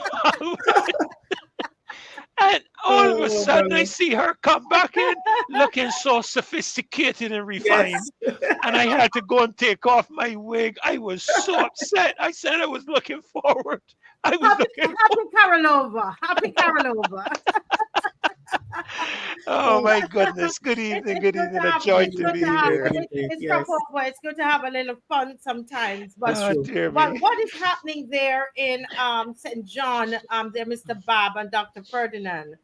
S8: And all of a sudden, I see her come back in looking so sophisticated and refined.
S9: Yes.
S8: And I had to go and take off my wig. I was so upset. I said I was looking forward. I was looking
S2: Karolova. Happy Karolova.
S8: Oh my goodness. Good evening. Good evening. A joy to be here.
S2: It's
S9: Yes.
S2: it's good to have a little fun sometimes. But,
S8: Oh, dear
S2: but
S8: me.
S2: what is happening there in St. John, there, Mr. Bob and Dr. Ferdinand?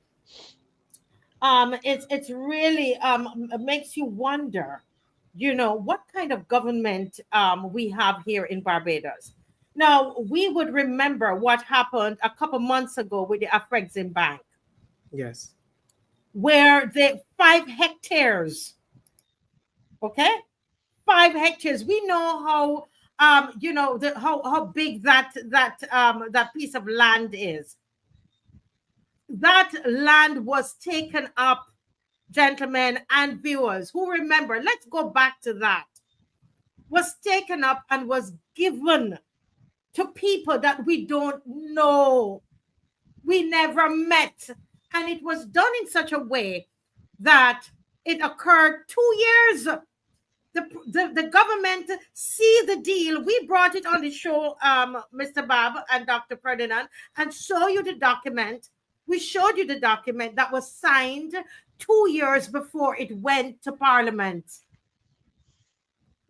S2: It's really makes you wonder, you know, what kind of government we have here in Barbados. Now, we would remember what happened a couple months ago with the Afrexim Bank,
S9: Yes.
S2: where the 5 hectares, okay, 5 hectares. We know how you know how big that piece of land is. That land was taken up, gentlemen and viewers who remember. Let's go back to that. Was taken up and was given to people that we don't know, we never met. And it was done in such a way that it occurred 2 years. The government see the deal. We brought it on the show, Mr. Bob and Dr. Ferdinand, and show you the document. We showed you the document that was signed 2 years before it went to Parliament.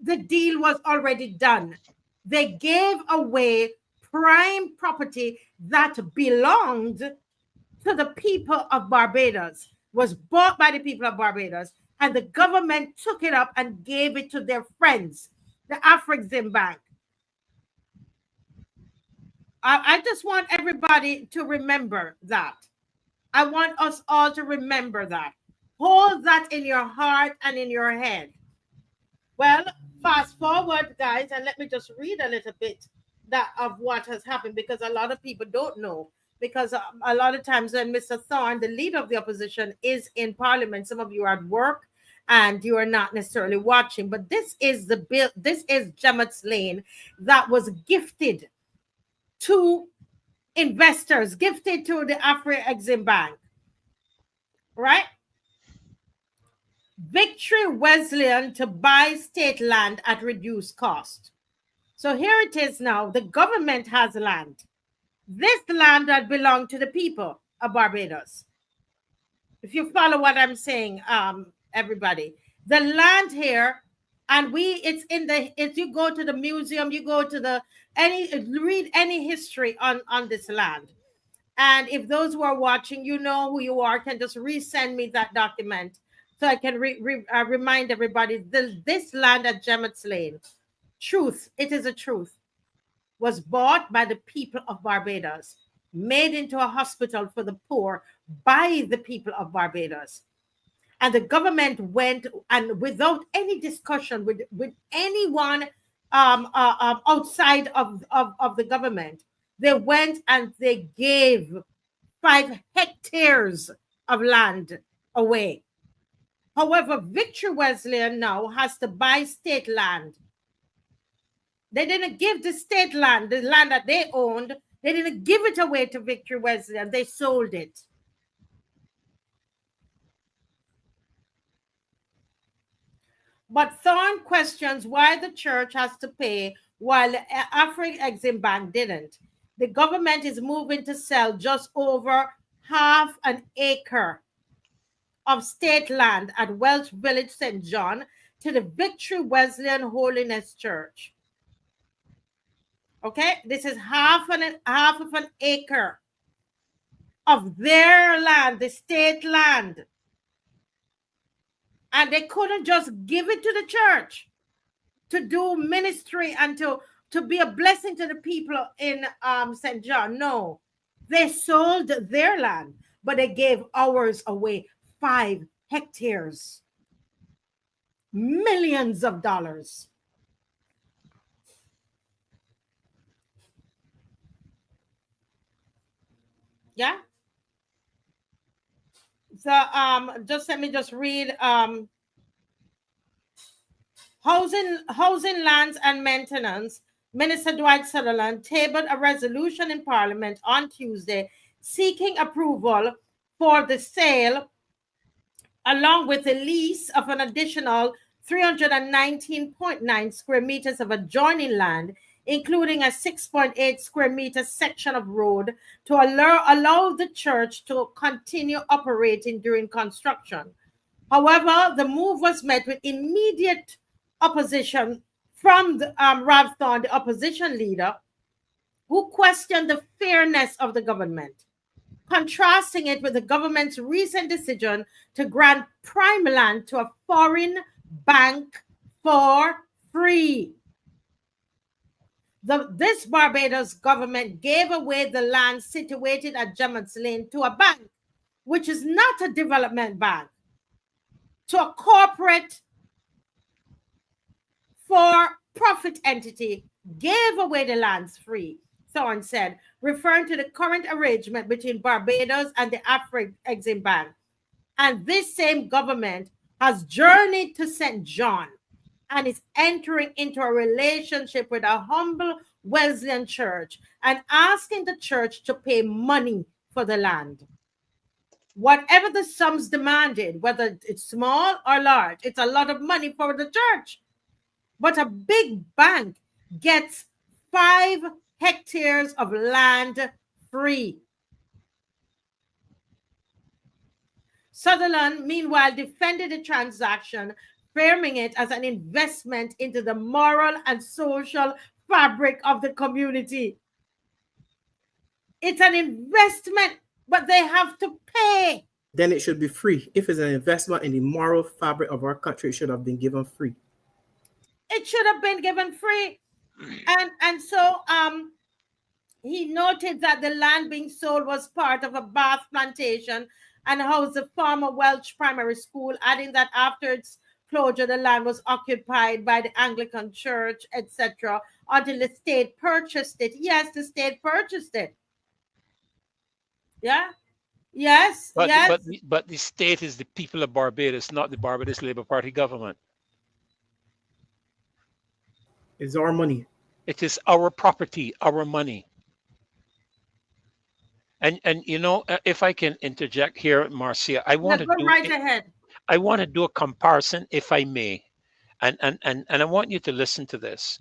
S2: The deal was already done. They gave away prime property that belonged to the people of Barbados, was bought by the people of Barbados, and the government took it up and gave it to their friends, the Afrexim Bank. I just want everybody to remember that. I want us all to remember that. Hold that in your heart and in your head. Well, fast forward, guys, and let me just read a little bit of what has happened, because a lot of people don't know. Because a lot of times when Mr. Thorne, the leader of the opposition, is in Parliament, some of you are at work and you are not necessarily watching. But this is the bill. This is Gemmett's Lane that was gifted to investors, gifted to the Afrexim Bank, right? Victory Wesleyan to buy state land at reduced cost. So here it is now. The government has land. This land that belonged to the people of Barbados. If you follow what I'm saying, everybody, the land here, and it's in the, if you go to the museum, you go to read any history on this land. And if those who are watching, you know who you are, can just resend me that document so I can remind everybody this land at Gemmett's Lane, truth, it is a truth, was bought by the people of Barbados, made into a hospital for the poor by the people of Barbados. And the government went, and without any discussion with anyone outside of the government, they went and they gave 5 hectares of land away. However, Victory Wesleyan now has to buy state land. They didn't give the state land, the land that they owned, they didn't give it away to Victory Wesleyan. They sold it. But Thorne questions why the church has to pay while the Afri-Exim Bank didn't. The government is moving to sell just over half an acre of state land at Welsh Village, St. John, to the Victory Wesleyan Holiness Church. Okay, this is half of an acre of their land, the state land. And they couldn't just give it to the church to do ministry and to be a blessing to the people in St. John. No, they sold their land, but they gave ours away. 5 hectares, millions of dollars. Yeah. So let me just read Housing, Lands and Maintenance. Minister Dwight Sutherland tabled a resolution in Parliament on Tuesday seeking approval for the sale along with the lease of an additional 319.9 square meters of adjoining land, including a 6.8 square meter section of road, to allow the church to continue operating during construction. However, the move was met with immediate opposition from Rob Thorne, the opposition leader, who questioned the fairness of the government, contrasting it with the government's recent decision to grant prime land to a foreign bank for free. This Barbados government gave away the land situated at Gemma's Lane to a bank, which is not a development bank, to a corporate for-profit entity, gave away the lands free, Thorne said, referring to the current arrangement between Barbados and the Afri-Exim Bank. And this same government has journeyed to St. John and is entering into a relationship with a humble Wesleyan church and asking the church to pay money for the land. Whatever the sums demanded, whether it's small or large, it's a lot of money for the church. But a big bank gets 5 hectares of land free. Sutherland, meanwhile, defended the transaction, framing it as an investment into the moral and social fabric of the community. It's an investment, but they have to pay.
S9: Then it should be free. If it's an investment in the moral fabric of our country, it should have been given free.
S2: It should have been given free. And so he noted that the land being sold was part of a Bath plantation and housed the former Welsh primary school, adding that after its closure, the land was occupied by the Anglican Church, etc., until the state purchased it. Yes, the state purchased it. Yeah. Yes.
S8: But,
S2: yes.
S8: but the state is the people of Barbados, not the Barbados Labour Party government.
S9: It's our money.
S8: It is our property, our money. And you know, if I can interject here, Marcia, I want to
S2: go right ahead.
S8: I want to do a comparison, if I may, and I want you to listen to this.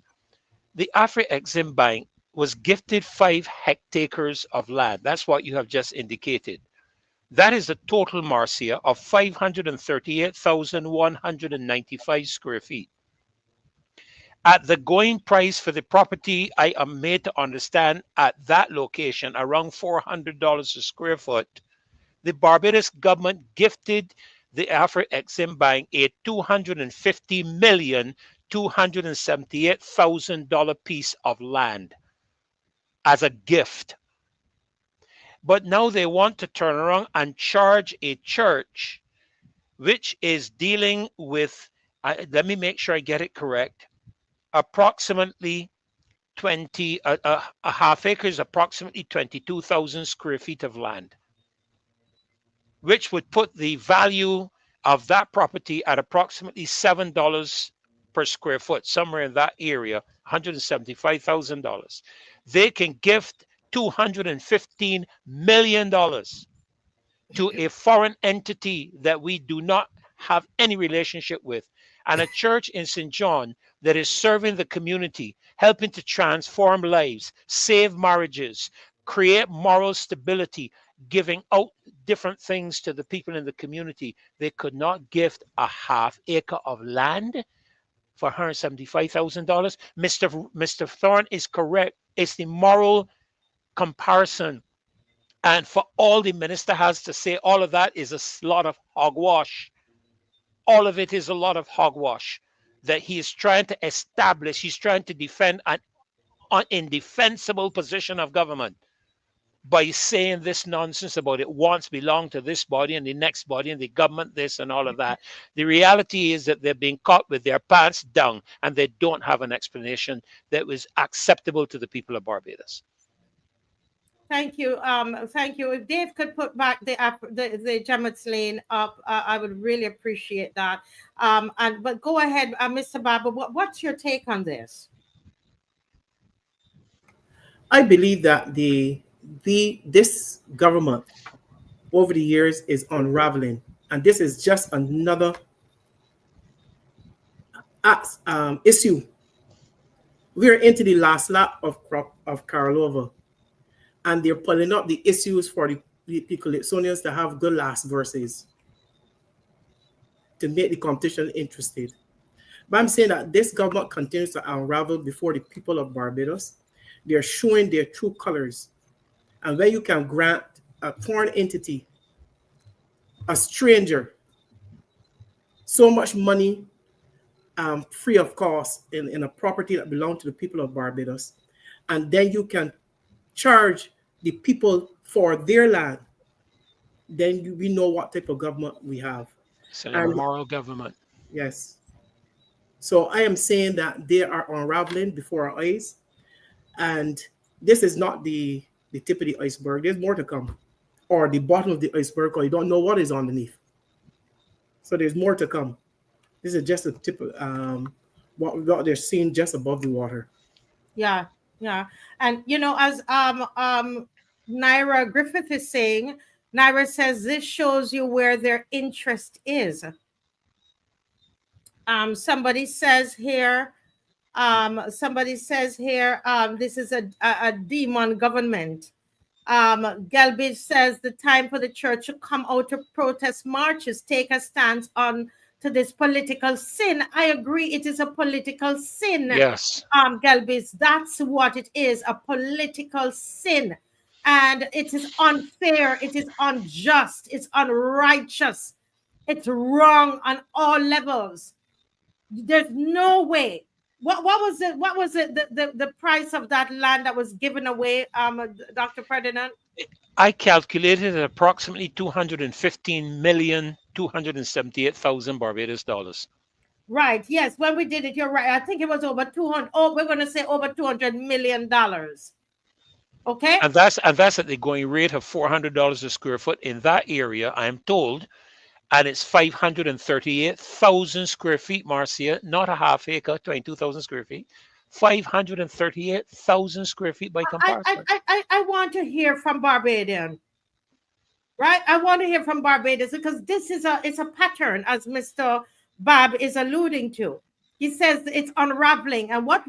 S8: The Afri-Exim Bank was gifted 5 hectares of land. That's what you have just indicated. That is a total, Marcia, of 538,195 square feet. At the going price for the property, I am made to understand at that location, around $400 a square foot, the Barbados government gifted the Afri-Exim Bank a $250,278,000 piece of land as a gift. But now they want to turn around and charge a church which is dealing with, let me make sure I get it correct, approximately a half acre is approximately 22,000 square feet of land, which would put the value of that property at approximately $7 per square foot, somewhere in that area, $175,000. They can gift $215 million to a foreign entity that we do not have any relationship with. and a church in St. John that is serving the community, helping to transform lives, save marriages, create moral stability, giving out different things to the people in the community, they could not gift a half acre of land for $175,000. Mr. Thorne is correct. It's the moral comparison. And for all the minister has to say, all of that is a lot of hogwash. All of it is a lot of hogwash that he is trying to establish. He's trying to defend an indefensible position of government by saying this nonsense about it once belonged to this body and the next body and the government this and all of that. The reality is that they're being caught with their pants down and they don't have an explanation that was acceptable to the people of Barbados.
S2: Thank you. Thank you. If Dave could put back the Jammett's Lane up, I would really appreciate that. But go ahead, Mr. Baba. What's your take on this?
S9: I believe that this government over the years is unraveling, and this is just another issue. We're into the last lap of Karlova, and they're pulling up the issues for the Calypsonians to have good last verses to make the competition interested. But I'm saying that this government continues to unravel before the people of Barbados. They're showing their true colors. And when you can grant a foreign entity, a stranger, so much money free of cost in a property that belongs to the people of Barbados, and then you can charge the people for their land, then we know what type of government we have.
S8: So a moral government.
S9: Yes. So I am saying that they are unraveling before our eyes, and this is not the tip of the iceberg. There's more to come, or the bottom of the iceberg, or you don't know what is underneath. So there's more to come. This is just a tip of what they're seeing just above the water.
S2: Yeah, yeah. And you know, as Naira Griffith is saying, Naira says this shows you where their interest is. Somebody says here, this is a demon government. Galbage says the time for the church to come out to protest marches, take a stance on to this political sin. I agree, it is a political sin.
S8: Yes.
S2: Galbage, that's what it is, a political sin. And it is unfair, it is unjust, it's unrighteous, it's wrong on all levels. There's no way. What was it? What was it? The price of that land that was given away, Dr. Ferdinand?
S8: I calculated at approximately 215,278,000 Barbados dollars.
S2: Right. Yes. When we did it, you're right. I think it was over 200. Oh, we're going to say over $200 million. Okay.
S8: And that's at the going rate of $400 a square foot in that area, I am told. And it's 538,000 square feet, Marcia, not a half acre, 22,000 square feet. 538,000 square feet by comparison.
S2: I want to hear from Barbadian, right? I want to hear from Barbados, because this is it's a pattern, as Mr. Bob is alluding to. He says it's unraveling, and what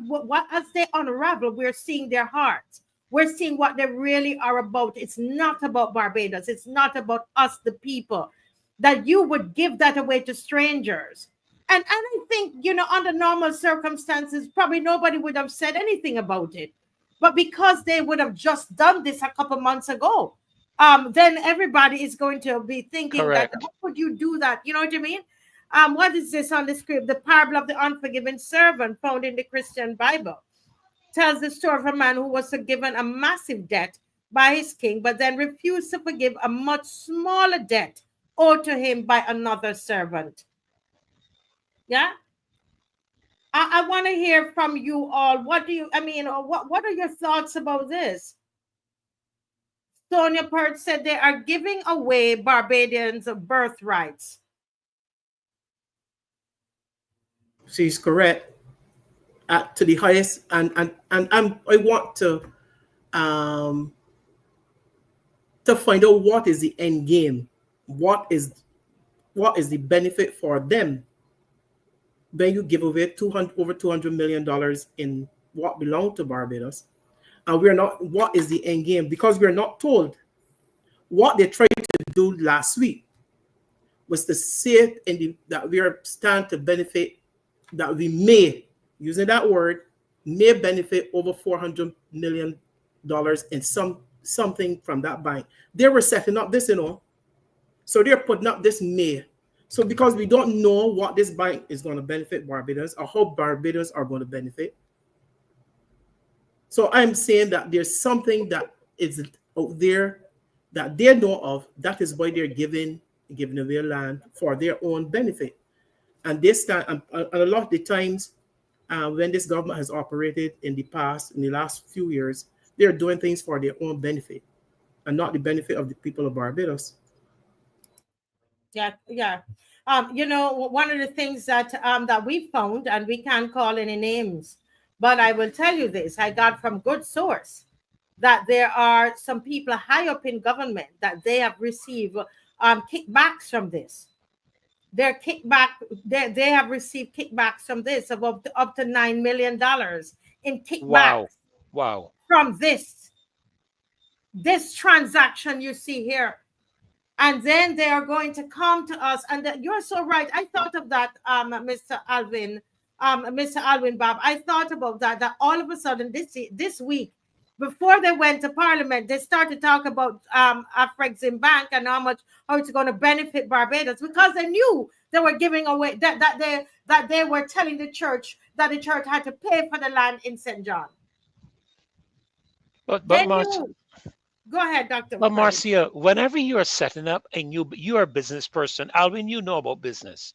S2: as they unravel, we're seeing their hearts. We're seeing what they really are about. It's not about Barbados. It's not about us, the people, that you would give that away to strangers. And I think, you know, under normal circumstances, probably nobody would have said anything about it. But because they would have just done this a couple months ago, then everybody is going to be thinking
S8: Correct.
S2: that, how could you do that? You know what I mean? What is this on the script? The parable of the unforgiven servant found in the Christian Bible tells the story of a man who was given a massive debt by his king, but then refused to forgive a much smaller debt owed to him by another servant. Yeah. I want to hear from you all. What are your thoughts about this? Sonia Pert said they are giving away Barbadians' birthrights.
S9: She's correct. To the highest, and I want to find out what is the end game. What is the benefit for them? when you give away over $200 million in what belonged to Barbados, and we're not, what is the end game? Because we're not told. What they tried to do last week was to say that we are stand to benefit, that we may, using that word, may benefit over $400 million in something from that bank. They were setting up this, so they're putting up this may. So because we don't know what this bank is going to benefit Barbados or how Barbados are going to benefit. So I'm saying that there's something that is out there that they know of. That is why they're giving away land for their own benefit. And this time, and a lot of the times when this government has operated in the past, in the last few years, they're doing things for their own benefit and not the benefit of the people of Barbados.
S2: Yeah. One of the things that that we found, and we can't call any names, but I will tell you this, I got from good source that there are some people high up in government that they have received kickbacks from this. They have received kickbacks from this of up to $9 million in kickbacks.
S8: Wow.
S2: From this transaction you see here. And then they are going to come to us. And you're so right. I thought of that, Mr. Alvin Bob. I thought about that all of a sudden this week, before they went to Parliament, they started to talk about Afrexim Bank and how it's going to benefit Barbados, because they knew they were giving away that they were telling the church that the church had to pay for the land in St. John.
S8: But
S2: go ahead, Dr.
S8: But Marcia, whenever you are setting up and you are a business person, Alvin, you know about business.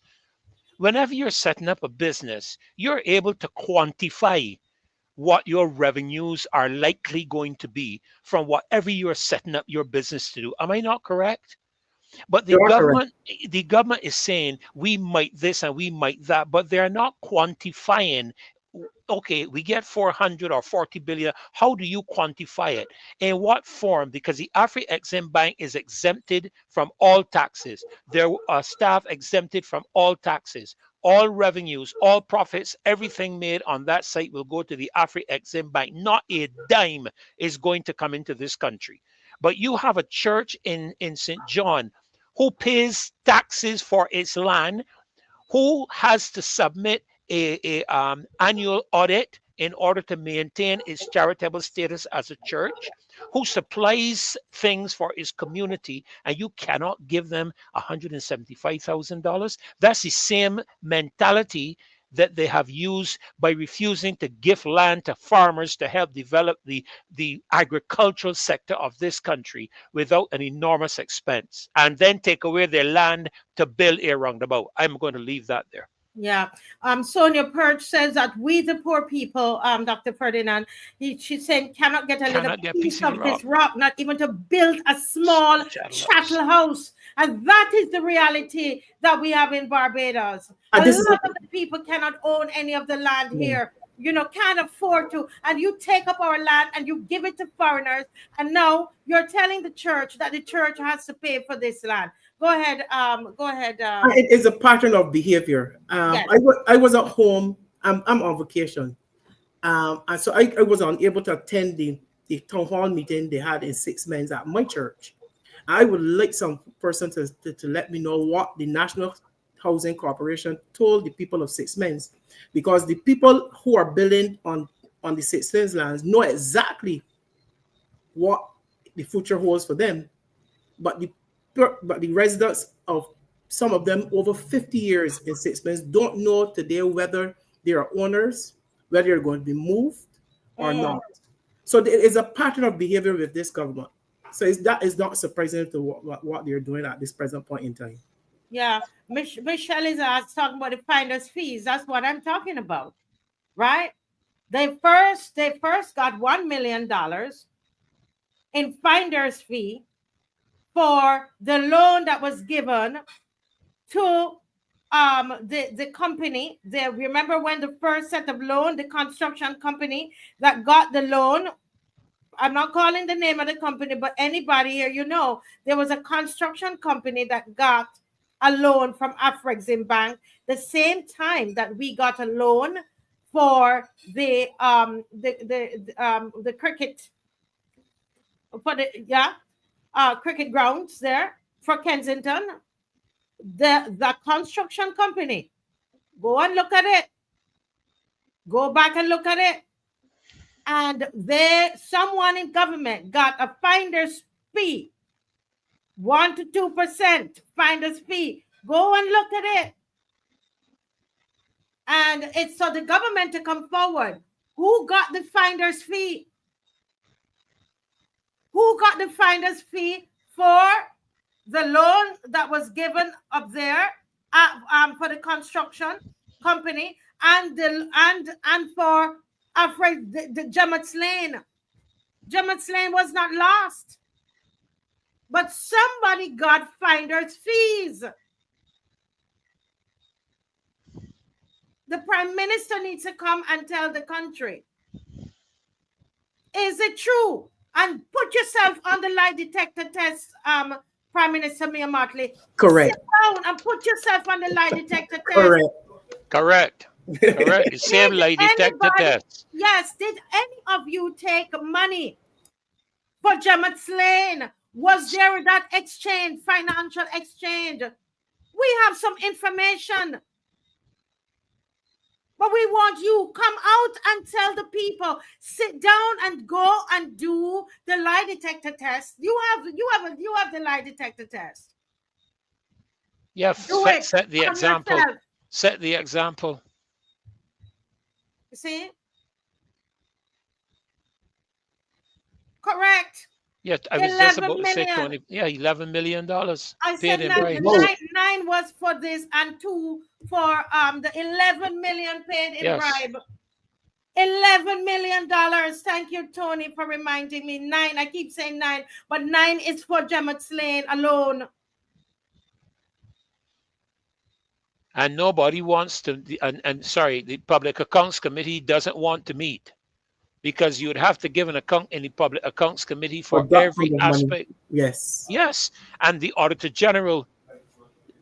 S8: Whenever you're setting up a business, you're able to quantify what your revenues are likely going to be from whatever you're setting up your business to do. Am I not correct? But the government is saying we might this and we might that, but they're not quantifying. Okay, we get 400 or 40 billion. How do you quantify it? In what form? Because the Afri-Exim Bank is exempted from all taxes. Their staff exempted from all taxes. All revenues, all profits, everything made on that site will go to the Afri-Exim Bank. Not a dime is going to come into this country. But you have a church in St. John who pays taxes for its land, who has to submit a annual audit in order to maintain its charitable status as a church, who supplies things for its community, and you cannot give them $175,000. That's the same mentality that they have used by refusing to give land to farmers to help develop the agricultural sector of this country without an enormous expense, and then take away their land to build a roundabout. I'm going to leave that there.
S2: Yeah. Sonia Perch says that we, the poor people, Dr. Ferdinand, she's saying cannot get a little piece of this rock, not even to build a small chattel house. And that is the reality that we have in Barbados. A lot of the people cannot own any of the land here. Can't afford to. And you take up our land and you give it to foreigners. And now you're telling the church that the church has to pay for this land. Go ahead.
S9: It is a pattern of behavior. Yes. I was at home. I'm on vacation. And so I was unable to attend the town hall meeting they had in 6 months at my church. I would like some person to let me know what the National Housing Corporation told the people of 6 months, because the people who are building on the 6 months lands know exactly what the future holds for them, but the residents of some of them over 50 years in 6 months don't know today whether they are owners, whether they're going to be moved or not. So there is a pattern of behavior with this government. So that is not surprising to what they're doing at this present point in time.
S2: Yeah, Michelle is talking about the finder's fees. That's what I'm talking about, right? They first got $1 million in finder's fee for the loan that was given to the company. Remember when the first set of loan, the construction company that got the loan, I'm not calling the name of the company, but anybody here, there was a construction company that got a loan from Afrexim Bank, the same time that we got a loan for the cricket, for the cricket grounds there for Kensington. The construction company, go and look at it. Go back and look at it. And someone in government got a finder's fee, 1 to 2% finder's fee. Go and look at it. And it's for the government to come forward. Who got the finder's fee? Who got the finder's fee for the loan that was given up there for the construction company and for the Gemmett's Lane? Gemmett's Lane was not lost, but somebody got finder's fees. The Prime Minister needs to come and tell the country, is it true? And put yourself on the lie detector test, Prime Minister Mia Mottley.
S9: Correct.
S2: Sit down and put yourself on the lie detector test.
S9: Correct.
S8: Correct. Correct. The same lie detector test.
S2: Yes. Did any of you take money for Gemmett's Lane? Was there that exchange, financial exchange? We have some information. But we want you come out and tell the people, sit down and go and do the lie detector test. You have the lie detector test.
S8: Yeah, set the example.
S2: Yourself.
S8: Set the example.
S2: You see? Correct.
S8: Yeah, I was just about to say 20. Yeah, $11 million.
S2: I said nine was for this and 2 for the 11 million paid in bribe. $11 million. Thank you, Tony, for reminding me. 9. I keep saying 9, but 9 is for Gemmett's Lane alone.
S8: And nobody wants to. And sorry, the Public Accounts Committee doesn't want to meet. Because you would have to give an account in the Public Accounts Committee for every aspect.
S9: Yes.
S8: Yes. And the Auditor General,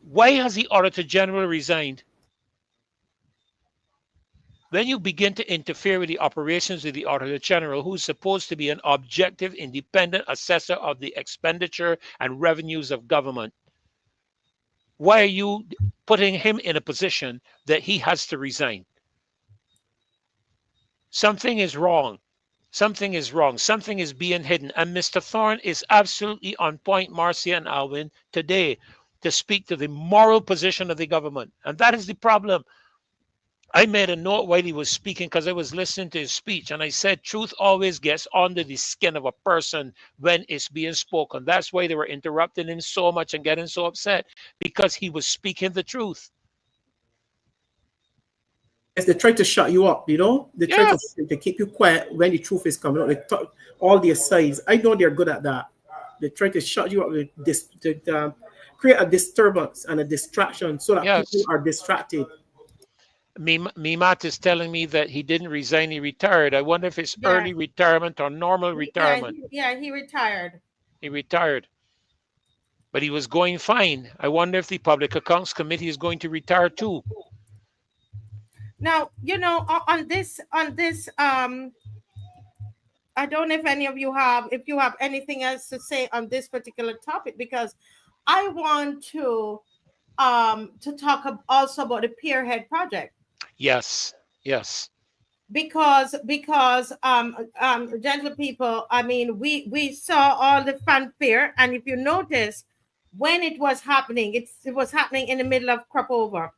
S8: why has the Auditor General resigned? When you begin to interfere with the operations of the Auditor General, who's supposed to be an objective, independent assessor of the expenditure and revenues of government, why are you putting him in a position that he has to resign? Something is wrong. Something is wrong. Something is being hidden. And Mr. Thorne is absolutely on point, Marcia and Alwyn, today to speak to the moral position of the government. And that is the problem. I made a note while he was speaking because I was listening to his speech. And I said, truth always gets under the skin of a person when it's being spoken. That's why they were interrupting him so much and getting so upset, because he was speaking the truth.
S9: Yes, they try to shut you up, you know? They try to keep you quiet when the truth is coming out. They talk all their sides. I know they're good at that. They try to shut you up with this, create a disturbance and a distraction so that people are distracted.
S8: Mimat is telling me that he didn't resign, he retired. I wonder if it's early retirement or normal retirement.
S2: Yeah, he retired.
S8: He retired. But he was going fine. I wonder if the Public Accounts Committee is going to retire too.
S2: Now, you know, on this, I don't know if any of you have, if you have anything else to say on this particular topic, because I want to talk also about the Pierhead project.
S8: Yes, yes.
S2: Because gentle people, I mean, we saw all the fanfare, and if you notice, when it was happening, it was happening in the middle of crop over.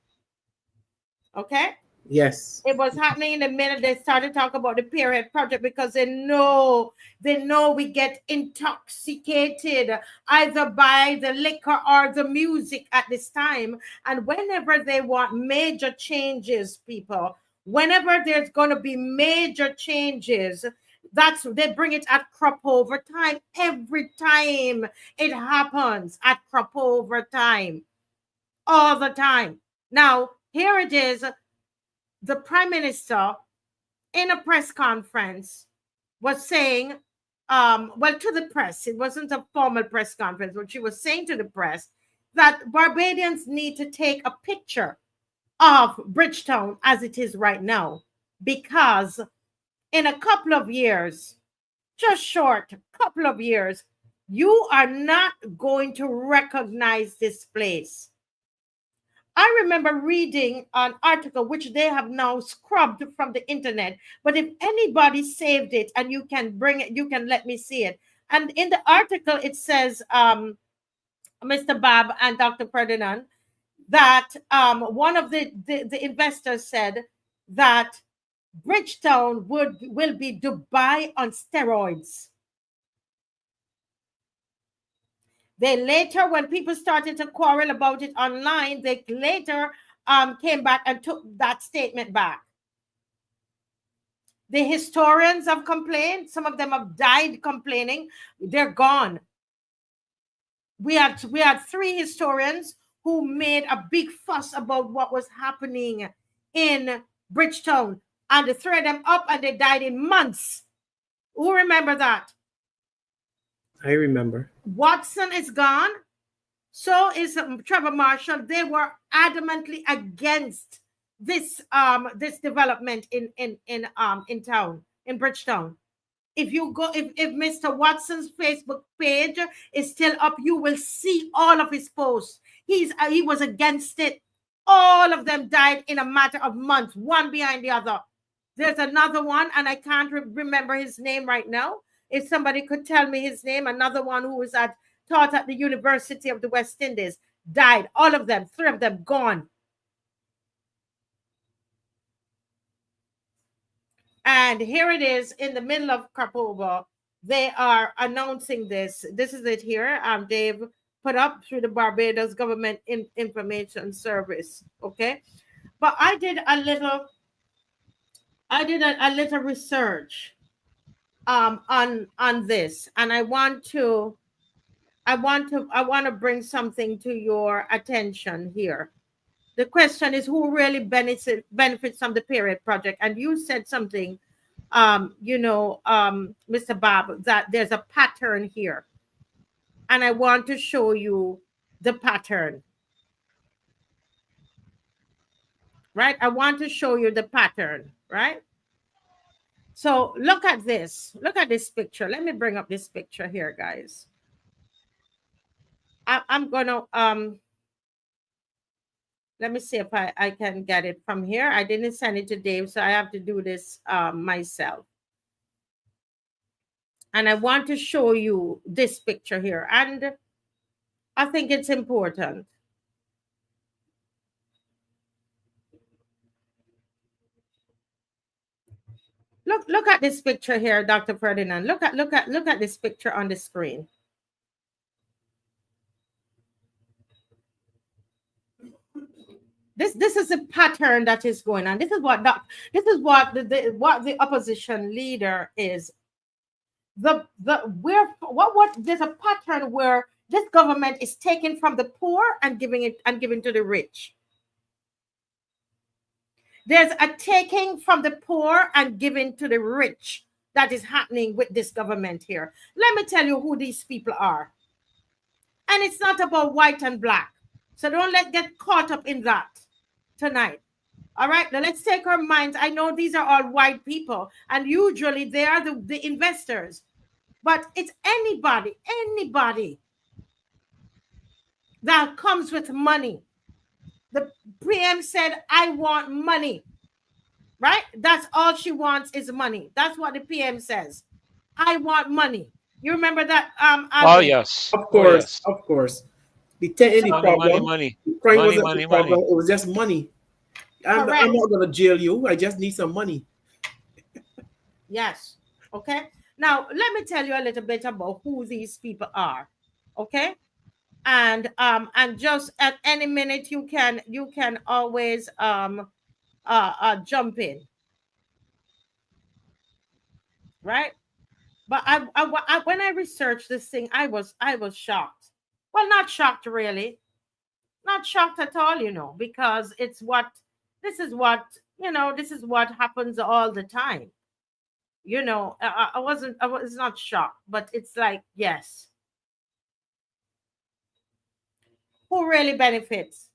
S2: Okay.
S9: Yes.
S2: It was happening in the minute they started talking about the Pierhead project, because they know we get intoxicated either by the liquor or the music at this time. And whenever they want major changes, people, whenever there's going to be major changes, they bring it at crop over time. Every time it happens at crop over time, all the time. Now, here it is. The Prime Minister in a press conference was saying, well, to the press, it wasn't a formal press conference, but she was saying to the press that Barbadians need to take a picture of Bridgetown as it is right now, because in a couple of years, just short couple of years, you are not going to recognize this place. I remember reading an article which they have now scrubbed from the internet, but if anybody saved it and you can bring it, you can let me see it. And in the article, it says, Mr. Bob and Dr. Ferdinand, that one of the investors said that Bridgetown will be Dubai on steroids. They later, when people started to quarrel about it online, they later came back and took that statement back. The historians have complained. Some of them have died complaining. They're gone. We had 3 historians who made a big fuss about what was happening in Bridgetown, and they threw them up and they died in months. Who remember that?
S9: I remember.
S2: Watson is gone. So is Trevor Marshall. They were adamantly against this this development in town, in Bridgetown. If you go, if Mr. Watson's Facebook page is still up, you will see all of his posts. He was against it. All of them died in a matter of months, one behind the other. There's another one, and I can't remember his name right now. If somebody could tell me his name, another one who was taught at the University of the West Indies, died. All of them, 3 of them gone. And here it is in the middle of Karpova. They are announcing this. This is it here. They've put up through the Barbados Government Information Service. Okay, but I did a little research on this, and I want to bring something to your attention here. The question is, who really benefits from the Pierhead project? And you said something, Mr. Bob, that there's a pattern here. And I want to show you the pattern. Right? I want to show you the pattern, right? So look at this. Look at this picture. Let me bring up this picture here, guys. I'm going to... let me see if I can get it from here. I didn't send it to Dave, so I have to do this myself. And I want to show you this picture here. And I think it's important. Look at this picture here, Dr. Ferdinand. Look at this picture on the screen. This is a pattern that is going on. This is what the opposition leader is. There's a pattern where this government is taking from the poor and giving to the rich. There's a taking from the poor and giving to the rich that is happening with this government here. Let me tell you who these people are. And it's not about white and black. So don't get caught up in that tonight. All right, now let's take our minds. I know these are all white people, and usually they are the investors, but it's anybody that comes with money. The PM said, I want money, right? That's all she wants is money. That's what the PM says. I want money. You remember that?
S8: Oh, yes.
S9: Of course,
S8: oh, yes.
S9: of course. The problem.
S8: Money.
S9: The crime wasn't the problem. It was just money. I'm not going to jail you. I just need some money.
S2: Yes. Okay. Now, let me tell you a little bit about who these people are. Okay. And just at any minute you can always jump in. Right. But I when I researched this thing, I was shocked. Well, not shocked really. Not shocked at all, because this is what happens all the time. I was not shocked, but it's like, yes. who really benefits?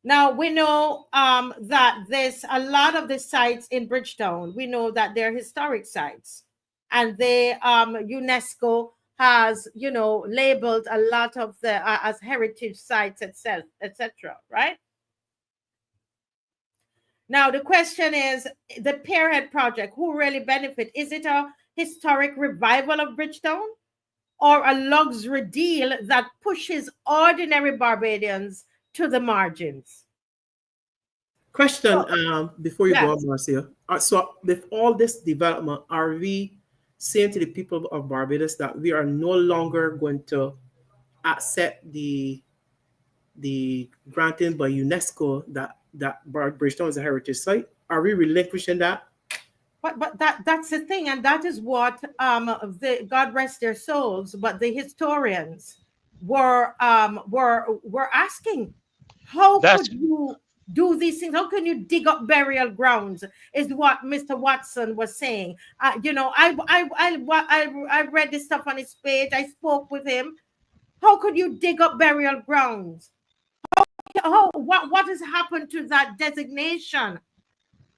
S2: Now, we know that there's a lot of the sites in Bridgetown. We know that they're historic sites, and they UNESCO has, you know, labeled a lot of the as heritage sites, etc. Right? Now, the question is, the Pierhead project, who really benefit? Is it a historic revival of Bridgetown, or a luxury deal that pushes ordinary Barbadians to the margins?
S9: Question before you go on,
S2: Yes.
S9: Marcia. So with all this development, are we saying to the people of Barbados that we are no longer going to accept the granting by UNESCO that Bridgetown is a heritage site? Are we relinquishing that?
S2: But that's the thing, and that is what the God rest their souls, but the historians were asking, how could you do these things? How can you dig up burial grounds? Is what Mr. Watson was saying. You know, I read this stuff on his page. I spoke with him. How could you dig up burial grounds? What has happened to that designation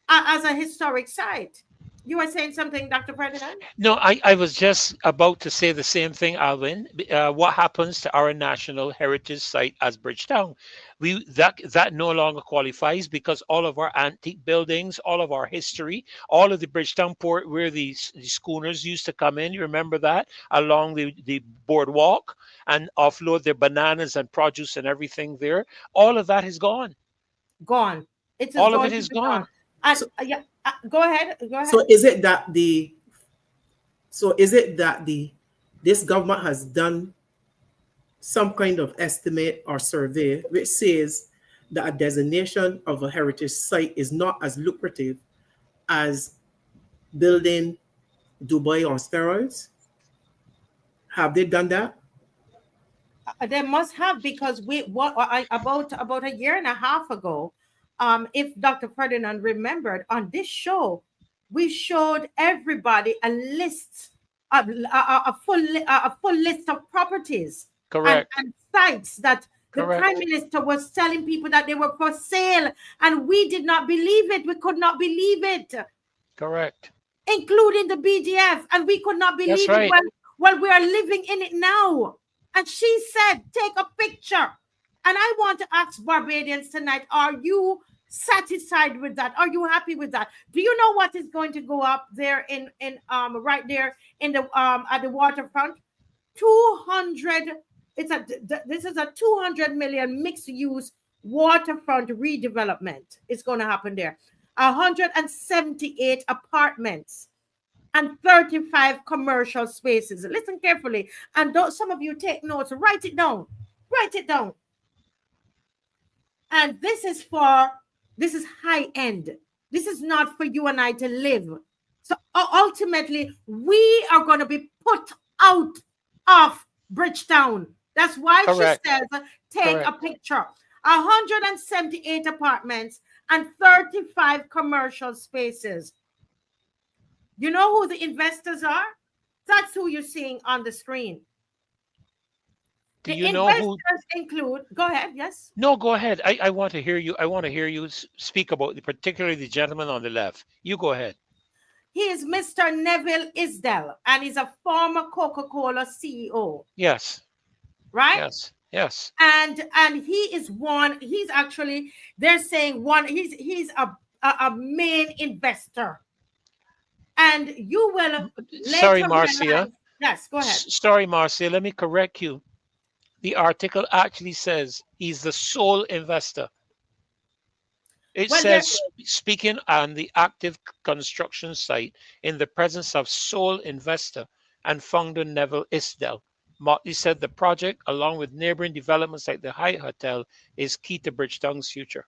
S2: as a historic site? You were saying something, Dr. Ferdinand?
S8: No, I was just about to say the same thing, Alvin. What happens to our national heritage site as Bridgetown? That no longer qualifies, because all of our antique buildings, all of our history, all of the Bridgetown port where the schooners used to come in, you remember that, along the boardwalk and offload their bananas and produce and everything there, all of that is gone.
S2: Gone.
S8: All of it is gone.
S2: And, yeah, go ahead.
S9: So is it that this government has done some kind of estimate or survey which says that a designation of a heritage site is not as lucrative as building Dubai on steroids? Have they done that?
S2: They must have, because about a year and a half ago, if Dr. Ferdinand remembered, on this show, we showed everybody a list, a full list of properties,
S8: correct,
S2: and sites that the
S8: correct.
S2: Prime Minister was telling people that they were for sale, and we did not believe it. We could not believe it.
S8: Correct.
S2: Including the BDF, and we could not believe it while we are living in it now. And she said, take a picture. And I want to ask Barbadians tonight, are you satisfied with that? Are you happy with that? Do you know what is going to go up there in right there in the at the waterfront? 200. This is a 200 million mixed use waterfront redevelopment. It's going to happen there. 178 apartments and 35 commercial spaces. Listen carefully, and some of you take notes. Write it down. Write it down. And this is high end. This is not for you and I to live. So ultimately, we are going to be put out of Bridgetown. That's why
S8: correct.
S2: She says, take
S8: correct.
S2: a picture. 178 apartments and 35 commercial spaces. You know who the investors are? That's who you're seeing on the screen.
S8: Do
S2: the
S8: you know
S2: investors
S8: who?
S2: include. Go ahead. Yes.
S8: No, go ahead. I want to hear you. I want to hear you speak about particularly the gentleman on the left. You go ahead.
S2: He is Mr. Neville Isdell, and he's a former Coca-Cola CEO.
S8: Yes.
S2: Right.
S8: Yes. Yes.
S2: And he is one. He's actually, they're saying one. He's a main investor. And you will.
S8: Sorry, Marcia.
S2: Yes, go ahead.
S8: Sorry, Marcia. Let me correct you. The article actually says he's the sole investor. It says, speaking on the active construction site in the presence of sole investor and founder Neville Isdell. Motley said the project, along with neighboring developments like the Hyatt Hotel, is key to Bridgetown's future.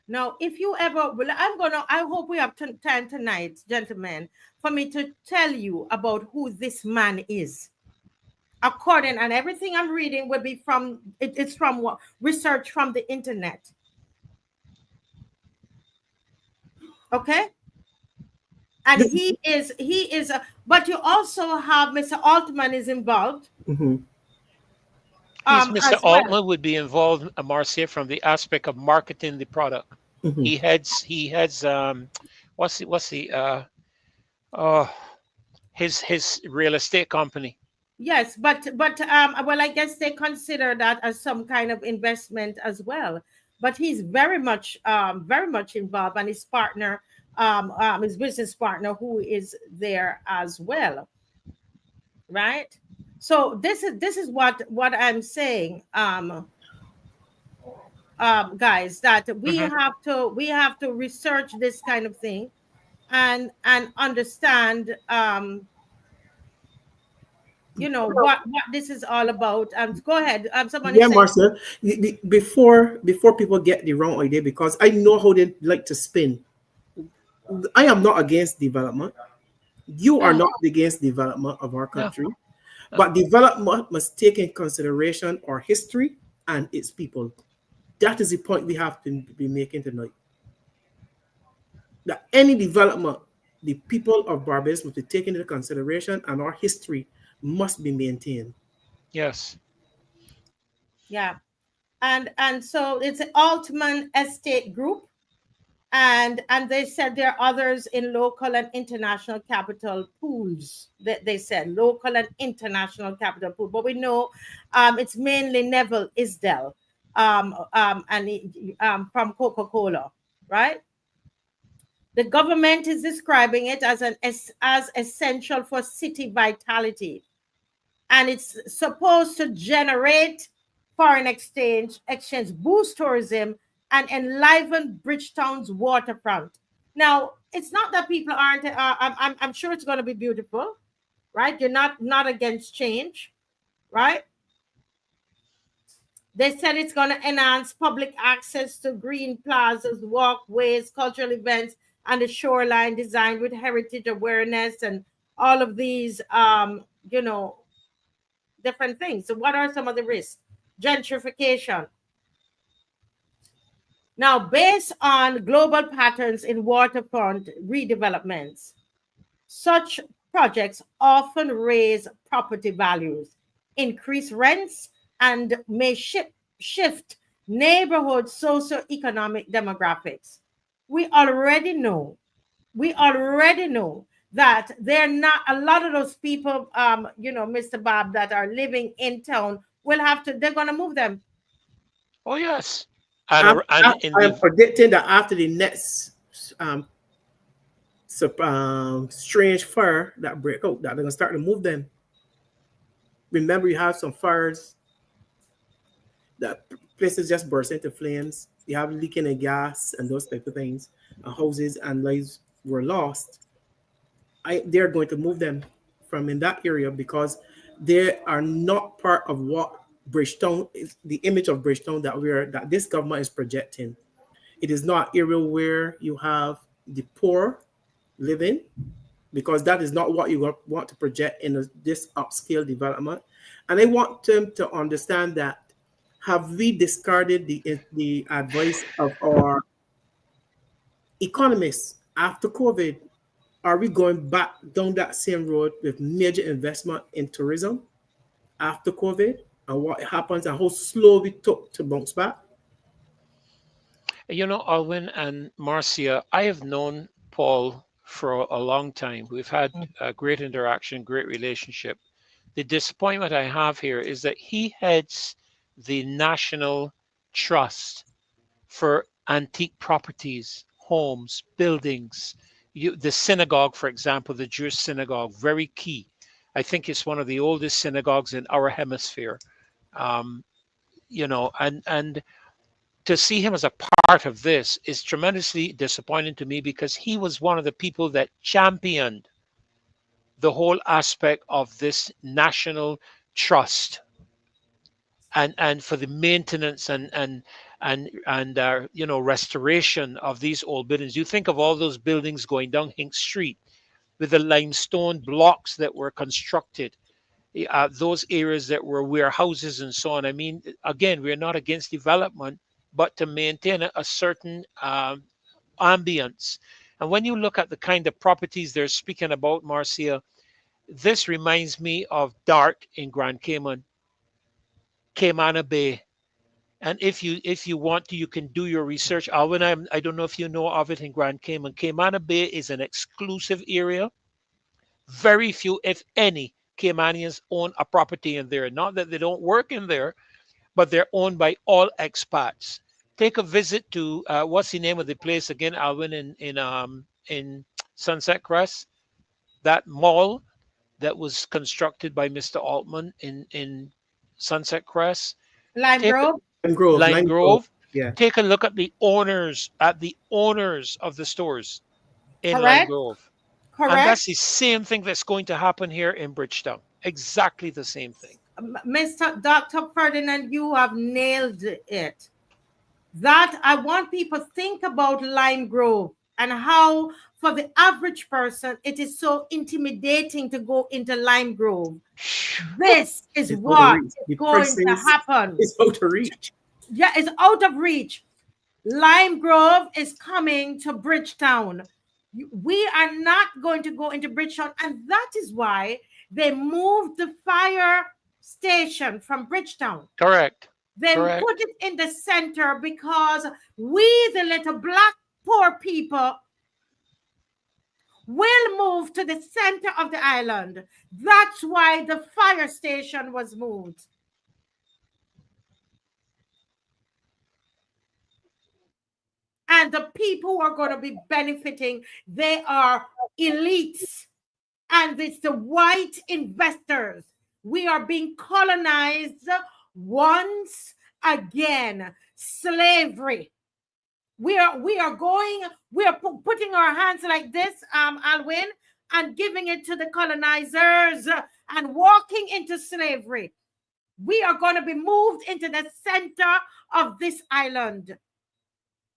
S2: Now, if you ever, I hope we have time tonight, gentlemen, for me to tell you about who this man is. According, and everything I'm reading will be from, it's from what research from the internet. Okay. And he is, but you also have Mr. Altman is involved.
S9: Mm-hmm.
S8: Mr.
S2: as well.
S8: Altman would be involved, Marcia, from the aspect of marketing the product. He heads what's the his real estate company.
S2: Yes, but well, I guess they consider that as some kind of investment as well. But he's very much involved, and his partner, his business partner, who is there as well, right? So this is what I'm saying, guys, that we have to research this kind of thing, and understand, you know, what this is all about. Go ahead. Somebody
S9: Yeah,
S2: say.
S9: Marcia, before people get the wrong idea, because I know how they like to spin. I am not against development. You are not against development of our country, but development must take in consideration our history and its people. That is the point we have to be making tonight. That any development, the people of Barbados must be taken into consideration, and our history must be maintained.
S8: Yes.
S2: Yeah. And so it's an Altman Estate Group, and they said there are others in local and international capital pools. They said local and international capital pool, but we know it's mainly Neville Isdell, and from Coca-Cola, right? The government is describing it as essential for city vitality, and it's supposed to generate foreign exchange, boost tourism, and enliven Bridgetown's waterfront. Now, it's not that people aren't. I'm sure it's going to be beautiful, right? You're not against change, right? They said it's going to enhance public access to green plazas, walkways, cultural events, and the shoreline designed with heritage awareness and all of these, you know, different things. So what are some of the risks? Gentrification. Now, based on global patterns in waterfront redevelopments, such projects often raise property values, increase rents, and may shift neighborhood socioeconomic demographics. We already know that they're not, a lot of those people, you know, Mr. Bob, that are living in town they're going to move them.
S8: Oh, yes.
S9: I'm predicting that after the next strange fire that break out, that they're going to start to move them. Remember, you have some fires that places just burst into flames. You have leaking of gas and those type of things. Houses and lives were lost. They're going to move them from in that area because they are not part of what Bridgetown is, the image of Bridgetown that this government is projecting. It is not an area where you have the poor living, because that is not what you want to project in this upscale development. And I want them to understand that, have we discarded the advice of our economists after COVID? Are we going back down that same road with major investment in tourism after COVID, and what happens and how slow we took to bounce back?
S8: You know, Alwyn and Marcia, I have known Paul for a long time. We've had a great interaction, great relationship. The disappointment I have here is that he heads the National Trust for Antique Properties, Homes, Buildings. The synagogue, for example, the Jewish synagogue, very key. I think it's one of the oldest synagogues in our hemisphere. You know, and to see him as a part of this is tremendously disappointing to me, because he was one of the people that championed the whole aspect of this national trust and for the maintenance and you know, restoration of these old buildings. You think of all those buildings going down Hink Street with the limestone blocks that were constructed, those areas that were warehouses and so on. I mean, again, we're not against development, but to maintain a certain ambience. And when you look at the kind of properties they're speaking about, Marcia, this reminds me of Dart in Grand Cayman. Cayman Bay. And if you want to, you can do your research. Alvin, I don't know if you know of it in Grand Cayman. Cayman Bay is an exclusive area. Very few, if any, Caymanians own a property in there. Not that they don't work in there, but they're owned by all expats. Take a visit to what's the name of the place again, Alvin, in Sunset Crest, that mall that was constructed by Mr. Altman in Sunset Crest.
S2: Lime
S8: Take
S2: Grove.
S8: Lime Grove.
S9: Yeah.
S8: Take a look at the owners of the stores in Lime
S2: Correct.
S8: Grove.
S2: Correct.
S8: And that's the same thing that's going to happen here in Bridgetown. Exactly the same thing.
S2: Mr. Dr. Ferdinand, you have nailed it. That I want people to think about Lime Grove and how for the average person it is so intimidating to go into Lime Grove. This is what is going to happen.
S9: It's out of reach.
S2: Yeah, it's out of reach. Lime Grove is coming to Bridgetown. We are not going to go into Bridgetown, and that is why they moved the fire station from Bridgetown.
S8: Correct.
S2: They put it in the center because we, the little black poor people, will move to the center of the island. That's why the fire station was moved. And the people who are going to be benefiting, they are elites. And it's the white investors. We are being colonized once again. Slavery. We are putting our hands like this, Alwyn, and giving it to the colonizers and walking into slavery. We are going to be moved into the center of this island.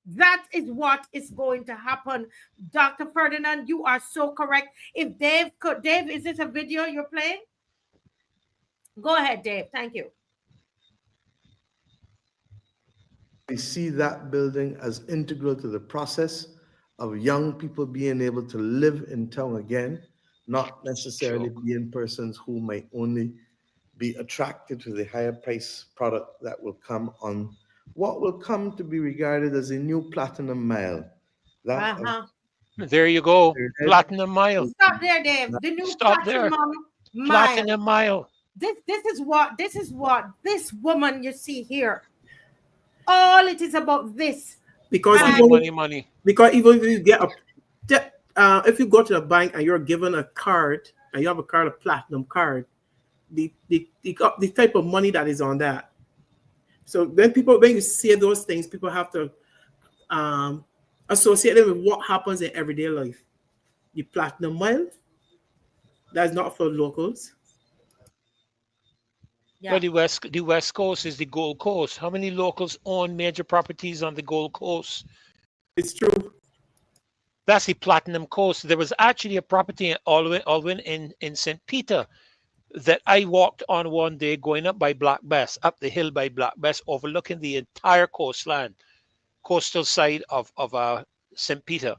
S2: That is what is going to happen. Dr. Ferdinand, you are so correct. If Dave, is this a video you're playing? Go ahead, Dave. Thank you.
S10: We see that building as integral to the process of young people being able to live in town again, not necessarily being persons who might only be attracted to the higher price product that will come on what will come to be regarded as a new platinum mile.
S8: There you go. Platinum mile.
S2: Stop there, Dave. The new platinum mile.
S8: Platinum mile.
S2: This is what this woman you see here. All it is about this.
S9: Because
S8: money.
S9: Because even if you get if you go to the bank and you're given a card and you have a platinum card, the type of money that is on that. So when you say those things, people have to associate them with what happens in everyday life. The platinum mile, that's not for locals.
S2: Yeah.
S8: Well, the West Coast is the Gold Coast. How many locals own major properties on the Gold Coast?
S9: It's true.
S8: That's the Platinum Coast. There was actually a property in Alwyn in St. Peter that I walked on one day going up by Black Bass, up the hill by Black Bass, overlooking the entire coastal side of St. Peter.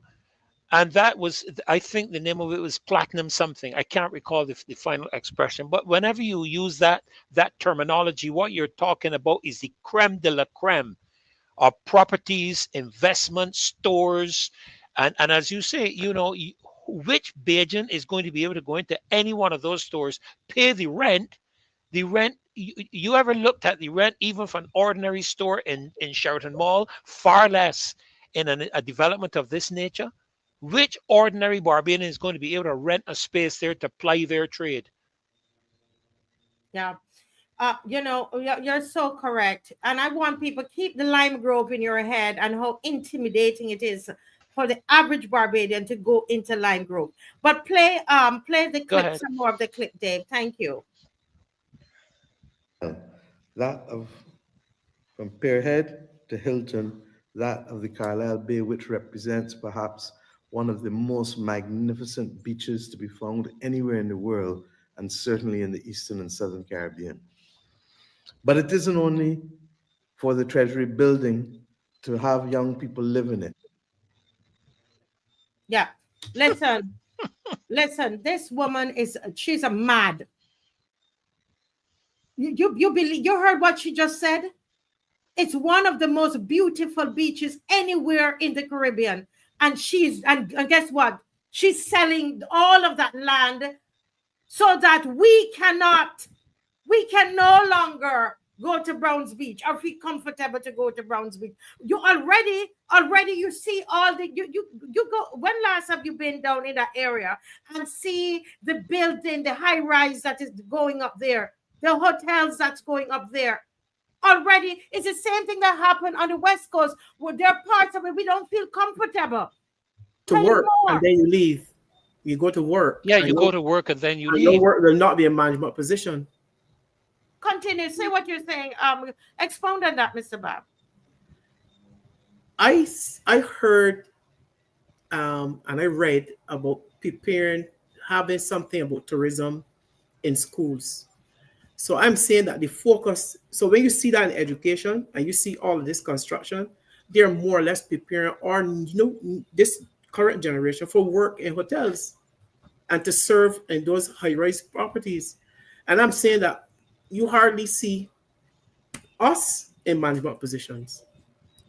S8: And that was, I think the name of it was Platinum something. I can't recall the final expression. But whenever you use that terminology, what you're talking about is the creme de la creme of properties, investments, stores. And as you say, which Bajan is going to be able to go into any one of those stores, pay the rent? The rent, you ever looked at the rent even for an ordinary store in Sheraton Mall? Far less in a development of this nature. Which ordinary Barbadian is going to be able to rent a space there to ply their trade?
S2: Yeah. You're so correct. And I want people to keep the Lime Grove in your head and how intimidating it is for the average Barbadian to go into Lime Grove. But play the clip, some more of the clip, Dave. Thank you.
S10: That from Pierhead to Hilton, that of the Carlisle Bay, which represents perhaps one of the most magnificent beaches to be found anywhere in the world, and certainly in the Eastern and Southern Caribbean. But it isn't only for the Treasury building to have young people live in it.
S2: Yeah, listen, this woman she's a mad. You believe you heard what she just said? It's one of the most beautiful beaches anywhere in the Caribbean. And and guess what? She's selling all of that land so that we can no longer go to Browns Beach or feel comfortable to go to Browns Beach. You already you see all the you go. When last have you been down in that area and see the building, the high rise that is going up there, the hotels that's going up there? Already, it's the same thing that happened on the West Coast, where there are parts of it we don't feel comfortable
S9: to work, and then you leave. You go to work.
S8: Yeah, you go to work and then you leave.
S9: Your work will not be a management position.
S2: Continue. Say what you're saying. Expound on that, Mr. Bob.
S9: I heard and I read about having something about tourism in schools. So I'm saying that the focus, so when you see that in education and you see all of this construction, they're more or less preparing this current generation for work in hotels and to serve in those high-rise properties. And I'm saying that you hardly see us in management positions.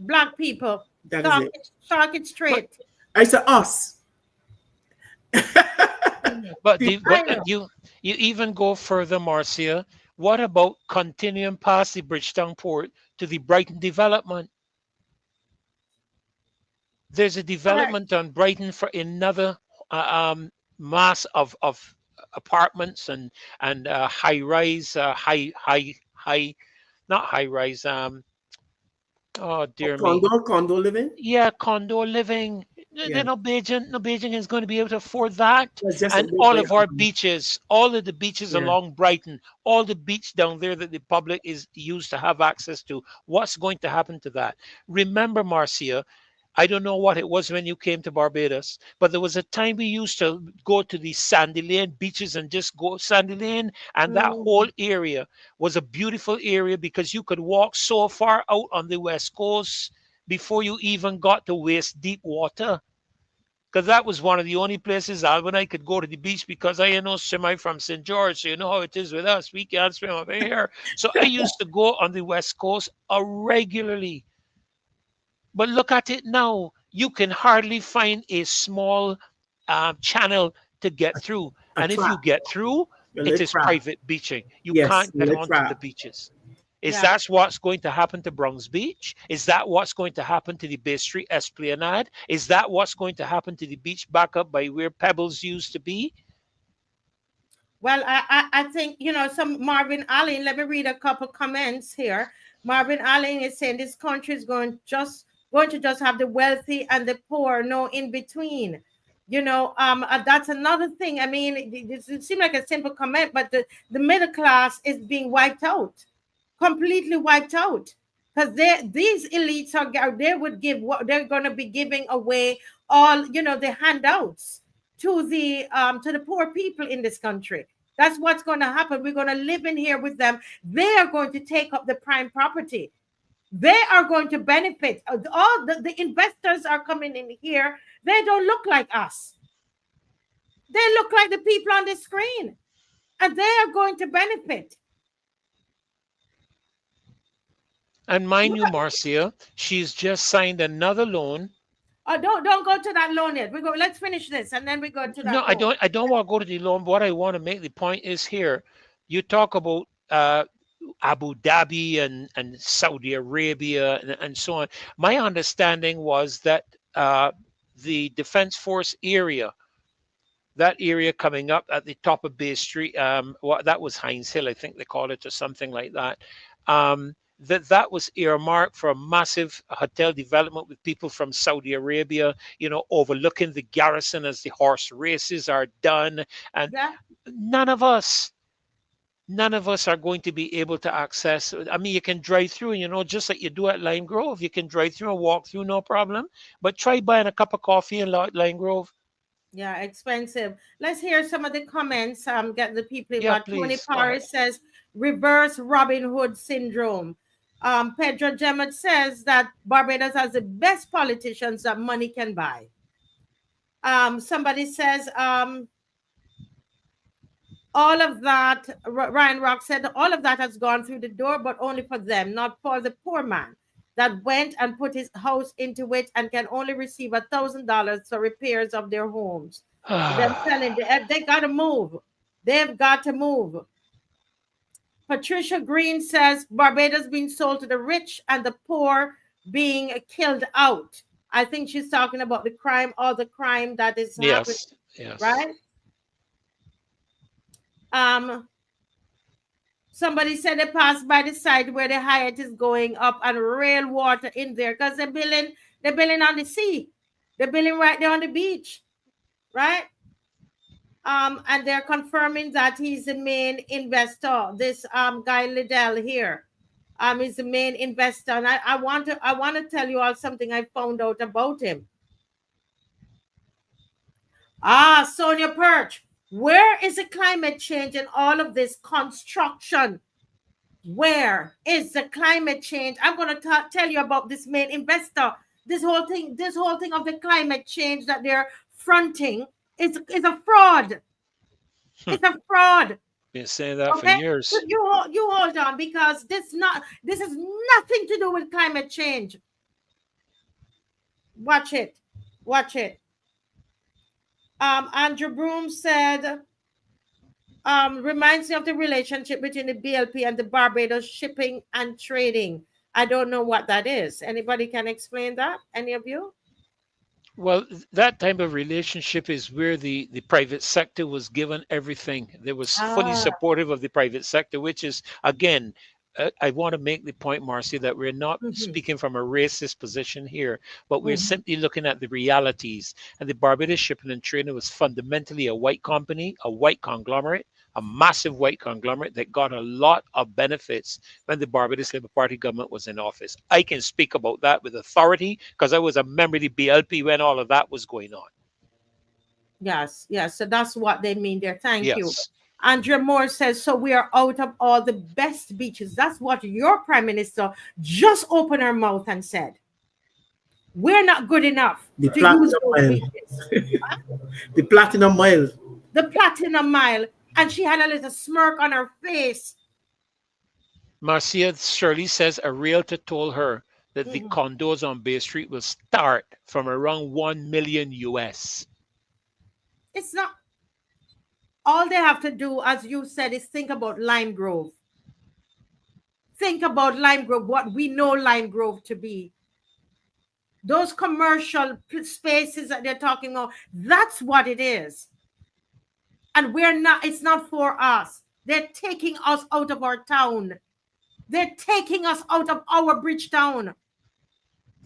S2: Black people. Talk it straight.
S9: I said us.
S8: But you even go further, Marcia. What about continuing past the Bridgetown port to the Brighton development? There's a development on Brighton for another mass of apartments and high rise, not high rise. Oh dear me.
S9: Condo living.
S8: Yeah, condo living.
S9: Yeah.
S8: No Beijing is going to be able to afford that. And
S9: all
S8: all of our beaches, all of the beaches along Brighton, all the beach down there that the public is used to have access to. What's going to happen to that? Remember, Marcia, I don't know what it was when you came to Barbados, but there was a time we used to go to the Sandy Lane beaches and just go Sandy Lane, and that whole area was a beautiful area because you could walk so far out on the West Coast before you even got to waist deep water. Because that was one of the only places Alvin and I could go to the beach because I know swim from St. George. So you know how it is with us. We can't swim over here. So I used to go on the West Coast regularly. But look at it now. You can hardly find a small channel to get through. And if you get through, it is private beaching. You can't get onto the beaches. Is that what's going to happen to Browns Beach? Is that what's going to happen to the Bay Street Esplanade? Is that what's going to happen to the beach back up by where Pebbles used to be?
S2: Well, I think, some Marvin Allen, let me read a couple comments here. Marvin Allen is saying this country is going to just have the wealthy and the poor, no in between. That's another thing. I mean, it seems like a simple comment, but the middle class is being wiped out. Completely wiped out, because these elites they're going to be giving away all the handouts to the poor people in this country. That's what's going to happen. We're going to live in here with them. They are going to take up the prime property. They are going to benefit. All the investors are coming in here. They don't look like us. They look like the people on the screen, and they are going to benefit.
S8: And mind you, Marcia, she's just signed another loan.
S2: Oh, don't go to that loan yet. Let's finish this, and then we go to that.
S8: No, loan. I don't want to go to the loan. What I want to make the point is here. You talk about Abu Dhabi and Saudi Arabia and so on. My understanding was that the Defense Force area, that area coming up at the top of Bay Street, that was Heinz Hill, I think they call it, or something like that. That was earmarked for a massive hotel development with people from Saudi Arabia, overlooking the garrison as the horse races are done. And none of us are going to be able to access. I mean, you can drive through, just like you do at Lime Grove. You can drive through and walk through, no problem. But try buying a cup of coffee in Lime Grove.
S2: Yeah, expensive. Let's hear some of the comments. Get the people. Tony
S8: please.
S2: Paris says, reverse Robin Hood syndrome. Pedro Gemmet says that Barbados has the best politicians that money can buy. Somebody says, all of that, Ryan Rock said, all of that has gone through the door, but only for them, not for the poor man that went and put his house into it and can only receive $1,000 for repairs of their homes. Them telling they got to move. They've got to move. Patricia Green says Barbados being sold to the rich and the poor being killed out. I think she's talking about the crime, all the crime that is happening.
S8: Yes.
S2: Right? Somebody said they passed by the site where the Hyatt is going up and rail water in there because they're building on the sea. They're building right there on the beach, right? And they're confirming that he's the main investor. This guy Liddell here, is the main investor. And I want to tell you all something I found out about him. Sonia Perch. Where is the climate change in all of this construction? Where is the climate change? I'm going to tell you about this main investor. This whole thing of the climate change that they're fronting is a fraud. It's a fraud.
S8: Been saying that for years.
S2: You hold on, because this is nothing to do with climate change. Watch it. Andrew Broom said, reminds me of the relationship between the BLP and the Barbados shipping and trading. I don't know what that is. Anybody can explain that? Any of you?
S8: Well, that type of relationship is where the private sector was given everything. They was fully supportive of the private sector, which is, again, I want to make the point, Marcia, that we're not speaking from a racist position here, but we're simply looking at the realities. And the Barbados Shipping and Trading was fundamentally a white company, a white conglomerate, a massive white conglomerate that got a lot of benefits when the Barbados Labour Party government was in office. I can speak about that with authority because I was a member of the BLP when all of that was going on.
S2: Yes. So that's what they mean there. Thank you. Andrea Moore says, so we are out of all the best beaches. That's what your prime minister just opened her mouth and said. We're not good enough
S9: the
S2: to
S9: Platinum
S2: use those
S9: Mile.
S2: beaches.
S9: The Platinum Mile.
S2: The Platinum Mile. And she had a little smirk on her face.
S8: Marcia Shirley says a realtor told her that the condos on Bay Street will start from around 1 million US.
S2: It's not. All they have to do, as you said, is think about Lime Grove. Think about Lime Grove, what we know Lime Grove to be. Those commercial spaces that they're talking about, that's what it is. And it's not for us. They're taking us out of our town. They're taking us out of our Bridgetown.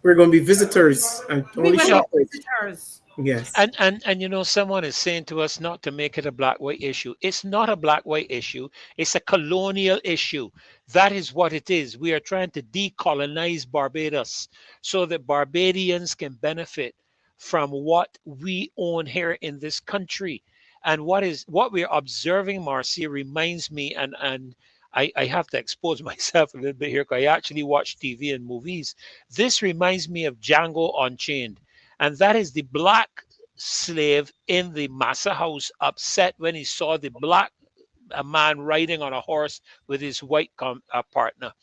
S9: We're going to be visitors and only shoppers.
S2: Visitors.
S9: Yes.
S8: And you know, someone is saying to us not to make it a black-white issue. It's not a black-white issue. It's a colonial issue. That is what it is. We are trying to decolonize Barbados so that Barbadians can benefit from what we own here in this country. And what we're observing, Marcia, reminds me, and I have to expose myself a little bit here because I actually watch TV and movies. This reminds me of Django Unchained. And that is the black slave in the Massa house upset when he saw the black man riding on a horse with his white partner.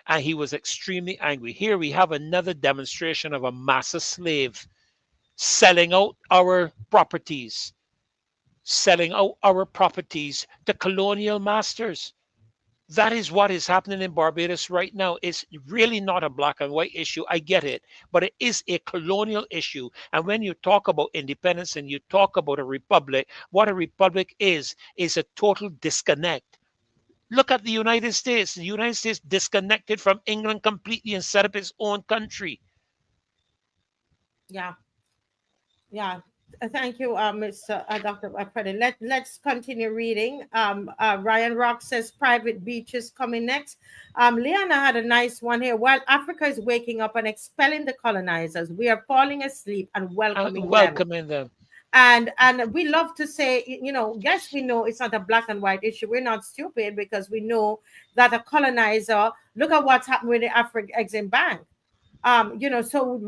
S8: And he was extremely angry. Here we have another demonstration of a Massa slave selling out our properties to colonial masters. That is what is happening in Barbados right now. It's really not a black and white issue. I get it, but it is a colonial issue. And when you talk about independence and you talk about a republic, what a republic is a total disconnect. Look at the United States. The United States disconnected from England completely and set up its own country.
S2: Yeah. Thank you, Dr. Freddie. Let's continue reading. Ryan Rock says private beaches coming next. Liana had a nice one here. While Africa is waking up and expelling the colonizers, we are falling asleep and welcoming them. And we love to say, yes, we know it's not a black and white issue. We're not stupid because we know that a colonizer, look at what's happened with the Afro-Exim Bank. So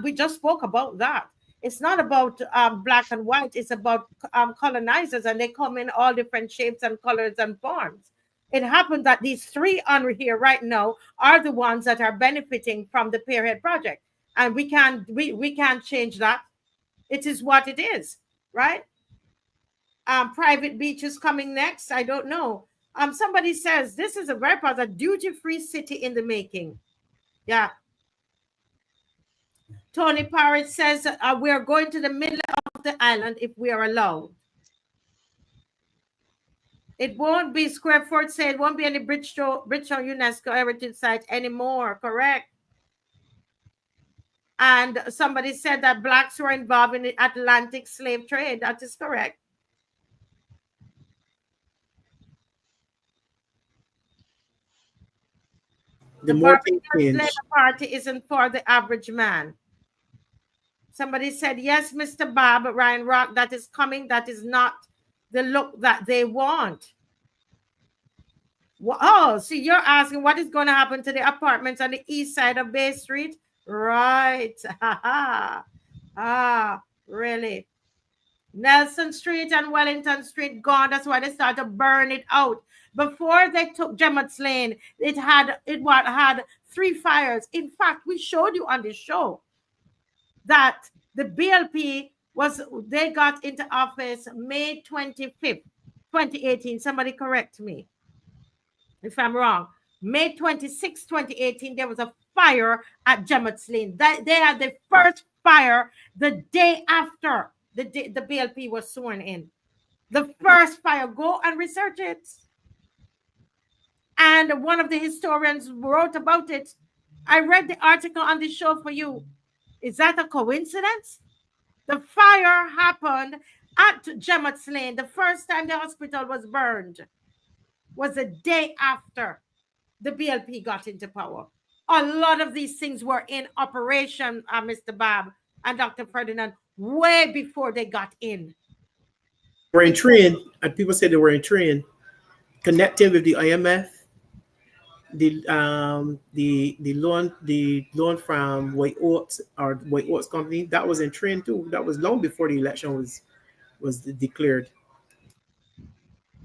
S2: we just spoke about that. It's not about black and white. It's about colonizers, and they come in all different shapes and colors and forms. It happened that these three on here right now are the ones that are benefiting from the Pierhead project, and we can't change that. It is what it is, right? Private beaches coming next. I don't know. Somebody says this is a very positive duty-free city in the making. Yeah. Tony Parrott says we are going to the middle of the island if we are allowed. It won't be, Squareford said, it won't be any Bridgetown UNESCO heritage site anymore. Correct. And somebody said that blacks were involved in the Atlantic slave trade. That is correct. The Barbados Labour Party isn't for the average man. Somebody said, yes, Mr. Bob, Ryan Rock, that is coming. That is not the look that they want. Oh, see, you're asking what is going to happen to the apartments on the east side of Bay Street? Right. Really? Nelson Street and Wellington Street gone. That's why they started to burn it out. Before they took Gemmett's Lane, it had 3 fires. In fact, we showed you on the show that the BLP they got into office May 25th, 2018. Somebody correct me if I'm wrong. May 26, 2018, there was a fire at Gemmett's Lane. They had the first fire the day after the BLP was sworn in. The first fire. Go and research it. And one of the historians wrote about it. I read the article on the show for you. Is that a coincidence? The fire happened at Gemmett's Lane. The first time the hospital was burned was the day after the BLP got into power. A lot of these things were in operation, Mr. Bob and Dr. Ferdinand, way before they got in.
S9: We're in train, and people say they were in train, connecting with the IMF, the loan from White Oaks or White Oaks Company. That was in train too. That was long before the election was declared.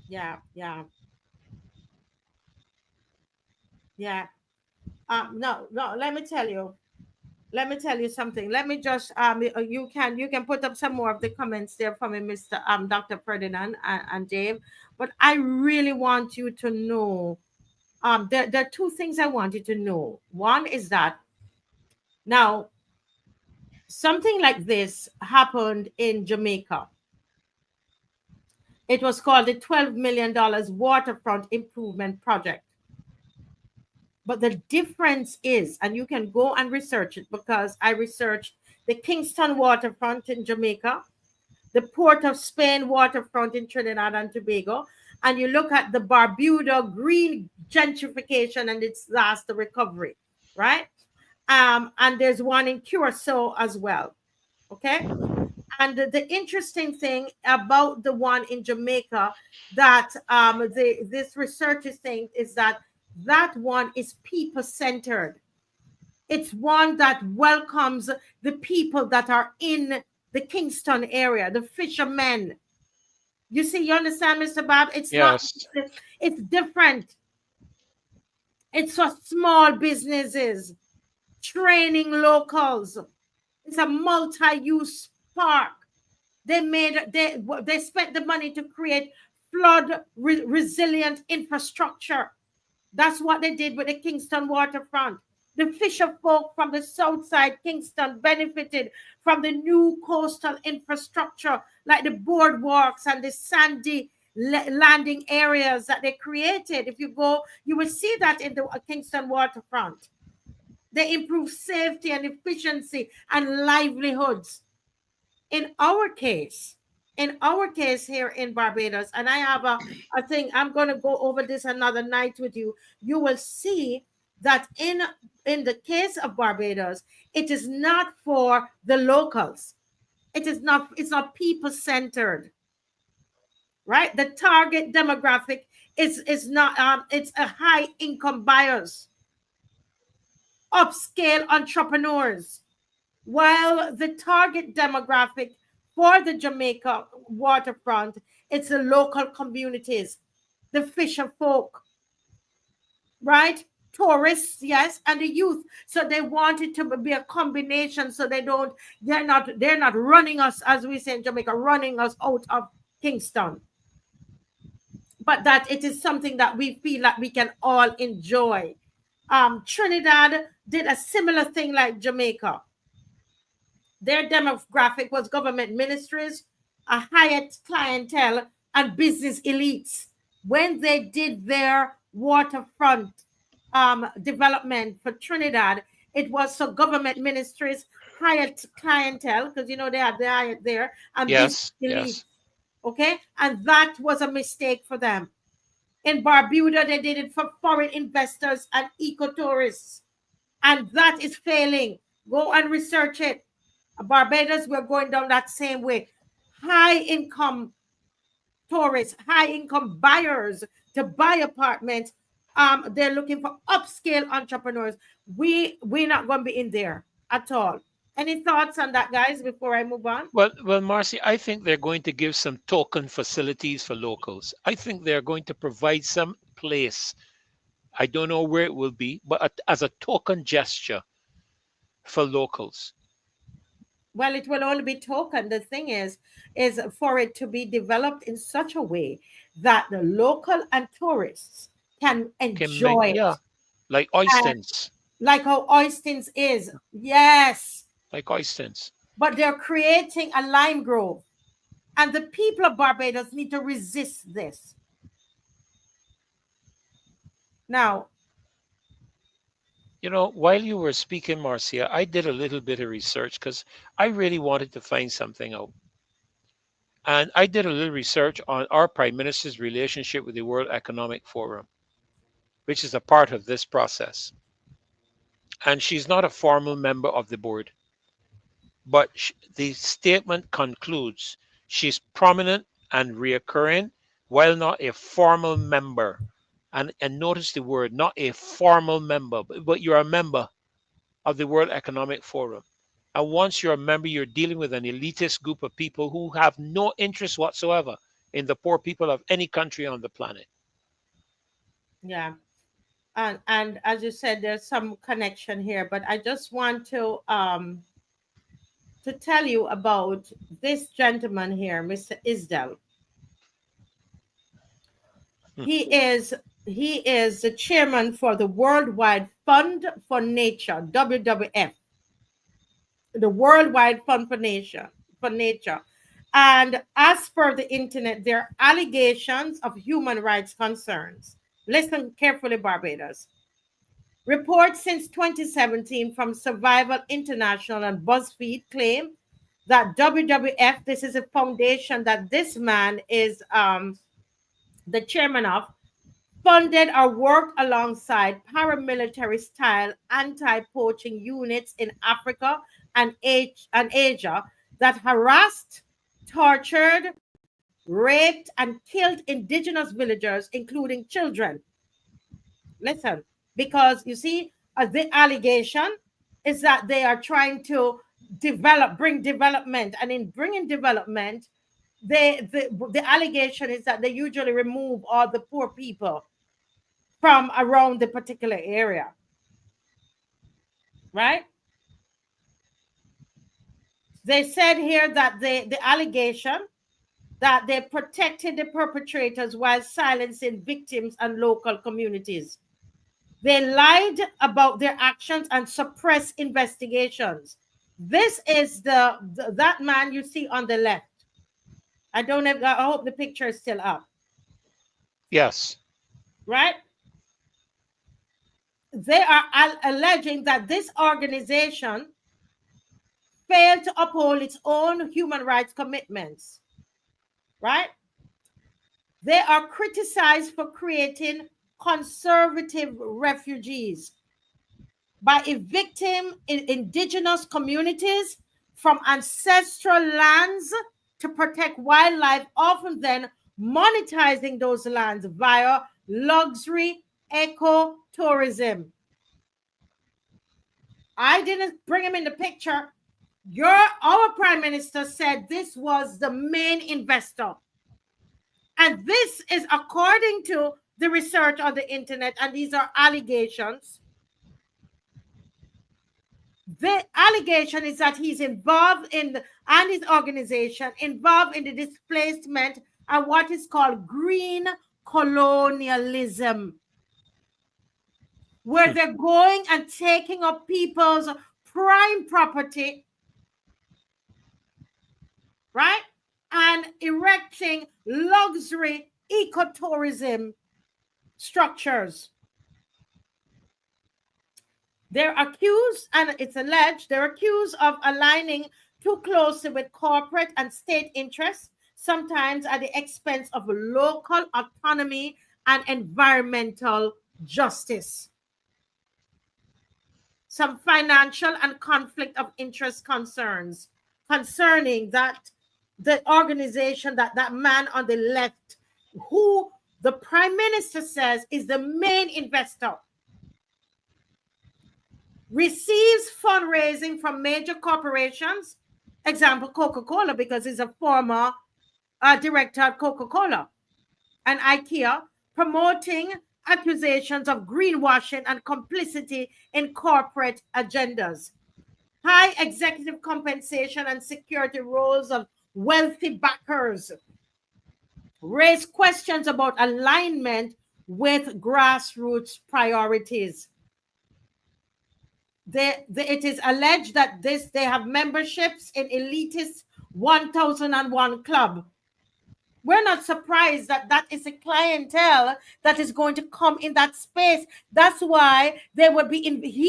S2: Yeah. No, let me tell you something. Let me just you can put up some more of the comments there for me, Mr. Dr. Ferdinand and Dave. But I really want you to know there are 2 things I want you to know. One is that now something like this happened in Jamaica. It was called the $12 million waterfront improvement project. But the difference is, and you can go and research it because I researched the Kingston waterfront in Jamaica, the Port of Spain waterfront in Trinidad and Tobago, and you look at the Barbuda green gentrification and its disaster recovery, right? And there's one in Curacao as well, okay? And the interesting thing about the one in Jamaica that this research is saying is that one is people-centered. It's one that welcomes the people that are in the Kingston area, the fishermen. You see, you understand, Mr. Bob? It's
S8: yes.
S2: It's different. It's for small businesses, training locals. It's a multi-use park. They spent the money to create flood resilient infrastructure. That's what they did with the Kingston waterfront. The fisher folk from the south side Kingston benefited from the new coastal infrastructure like the boardwalks and the sandy landing areas that they created. If you go, you will see that in the Kingston waterfront. They improve safety and efficiency and livelihoods. In our case here in Barbados, and I have a thing, I'm going to go over this another night with you, you will see that in the case of Barbados, it is not for the locals. It's not people-centered, right? The target demographic is not, it's a high-income buyers, upscale entrepreneurs, while the target demographic for the Jamaica waterfront, it's the local communities, the fisher folk, right? Tourists, yes, and the youth. So they want it to be a combination, so they're not running us, as we say in Jamaica, running us out of Kingston. But that it is something that we feel that we can all enjoy. Trinidad did a similar thing like Jamaica. Their demographic was government ministries, a Hyatt clientele, and business elites. When they did their waterfront development for Trinidad, it was so government ministries, Hyatt clientele, because you know they had the Hyatt there, and business elites. Okay, and that was a mistake for them. In Barbuda, they did it for foreign investors and eco-tourists, and that is failing. Go and research it. Barbados, we're going down that same way. High income tourists, high income buyers to buy apartments. They're looking for upscale entrepreneurs. We're not going to be in there at all. Any thoughts on that, guys, before I move on?
S8: Well, Marcy, I think they're going to give some token facilities for locals. I think they're going to provide some place. I don't know where it will be, but as a token gesture for locals.
S2: Well, it will only be token. The thing is for it to be developed in such a way that the local and tourists can enjoy it.
S8: Yeah, like Oystins.
S2: Like how Oystins is. Yes.
S8: Like Oystins.
S2: But they're creating a lime grove. And the people of Barbados need to resist this. Now,
S8: you know, while you were speaking, Marcia, I did a little bit of research because I really wanted to find something out. And I did a little research on our Prime Minister's relationship with the World Economic Forum, which is a part of this process. And she's not a formal member of the board. But the statement concludes, she's prominent and reoccurring, while not a formal member. And notice the word, not a formal member, but you're a member of the World Economic Forum. And once you're a member, you're dealing with an elitist group of people who have no interest whatsoever in the poor people of any country on the planet.
S2: Yeah. And as you said, there's some connection here, but I just want to tell you about this gentleman here, Mr. Isdell. He is the chairman for the Worldwide Fund for Nature, WWF. The Worldwide Fund for Nature. And as per the internet, there are allegations of human rights concerns. Listen carefully, Barbados. Reports since 2017 from Survival International and BuzzFeed claim that WWF, this is a foundation that this man is the chairman of, funded or worked alongside paramilitary-style anti-poaching units in Africa and Asia that harassed, tortured, raped, and killed indigenous villagers, including children. Listen, because you see, the allegation is that they are trying to bring development, and in bringing development, the allegation is that they usually remove all the poor people from around the particular area, right? They said here that the allegation that they protected the perpetrators while silencing victims and local communities. They lied about their actions and suppressed investigations. This is that man you see on the left. I hope the picture is still up.
S8: Yes.
S2: Right? They are alleging that this organization failed to uphold its own human rights commitments. Right? They are criticized for creating conservative refugees by evicting indigenous communities from ancestral lands to protect wildlife, often then monetizing those lands via luxury ecotourism. I didn't bring him in the picture. Our Prime Minister said this was the main investor. And this is according to the research on the internet, and these are allegations. The allegation is that he's involved in, and his organization involved in the displacement and what is called green colonialism, where they're going and taking up people's prime property, right? And erecting luxury ecotourism structures. They're accused, and it's alleged, they're accused of aligning too closely with corporate and state interests, sometimes at the expense of local autonomy and environmental justice. Some financial and conflict of interest concerns concerning that the organization, that man on the left, who the Prime Minister says is the main investor, receives fundraising from major corporations, example Coca-Cola, because he's a former director at Coca-Cola, and IKEA, promoting accusations of greenwashing and complicity in corporate agendas. High executive compensation and security roles of wealthy backers raise questions about alignment with grassroots priorities. It is alleged that they have memberships in elitist 1001 club. We're not surprised that that is a clientele that is going to come in that space. That's why he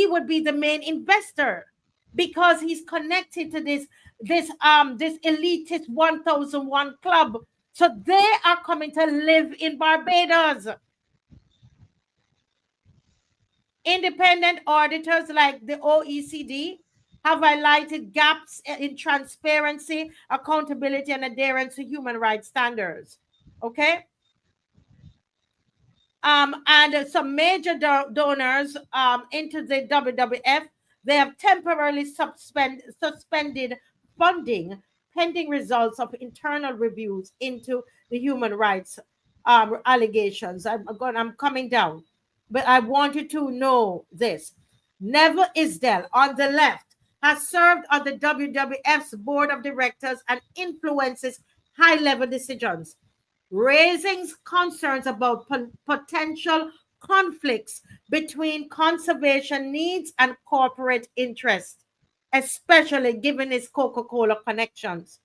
S2: would be the main investor, because he's connected to this elitist 1001 club. So they are coming to live in Barbados. Independent auditors like the OECD have highlighted gaps in transparency, accountability, and adherence to human rights standards. Okay? And some major donors into the WWF, they have temporarily suspended funding pending results of internal reviews into the human rights allegations. I'm coming down, but I want you to know this. Neville Isdell on the left has served on the WWF's board of directors and influences high-level decisions, raising concerns about potential conflicts between conservation needs and corporate interests, especially given his Coca-Cola connections.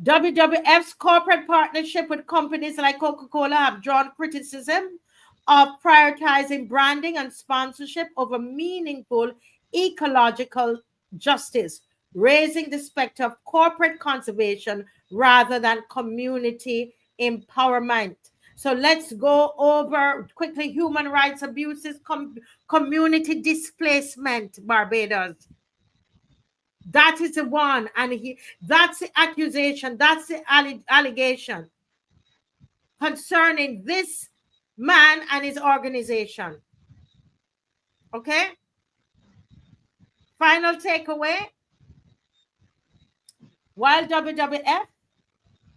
S2: WWF's corporate partnership with companies like Coca-Cola have drawn criticism of prioritizing branding and sponsorship over meaningful ecological justice, raising the specter of corporate conservation rather than community empowerment. So let's go over quickly human rights abuses, community displacement, Barbados. That is the one, and that's the accusation, that's the allegation concerning this man and his organization. Okay? Final takeaway. While WWF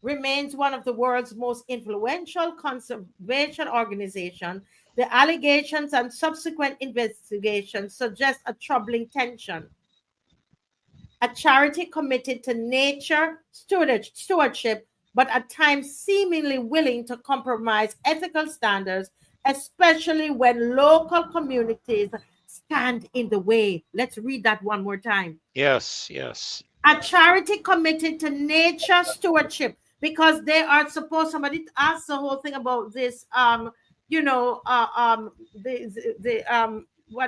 S2: remains one of the world's most influential conservation organizations, the allegations and subsequent investigations suggest a troubling tension. A charity committed to nature stewardship, but at times seemingly willing to compromise ethical standards, especially when local communities stand in the way. Let's read that one more time.
S8: Yes, yes.
S2: A charity committed to nature stewardship, because they are supposed, somebody asked the whole thing about this, what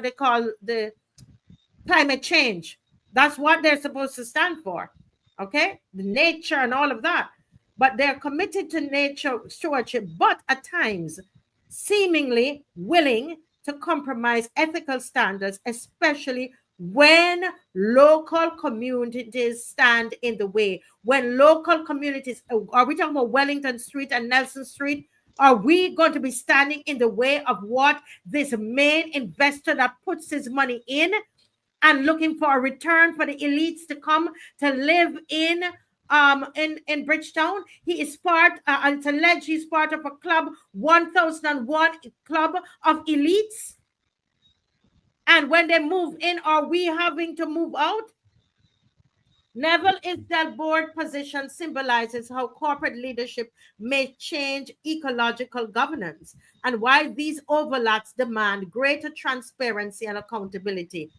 S2: they call the climate change. That's what they're supposed to stand for, okay? The nature and all of that. But they're committed to nature stewardship, but at times seemingly willing to compromise ethical standards, especially when local communities stand in the way. When local communities, are we talking about Wellington Street and Nelson Street? Are we going to be standing in the way of what this main investor that puts his money in and looking for a return for the elites to come to live in Bridgetown. He is part, it's alleged he's part of a club, 1001 club of elites. And when they move in, are we having to move out? Neville Isdell board position symbolizes how corporate leadership may change ecological governance and why these overlaps demand greater transparency and accountability,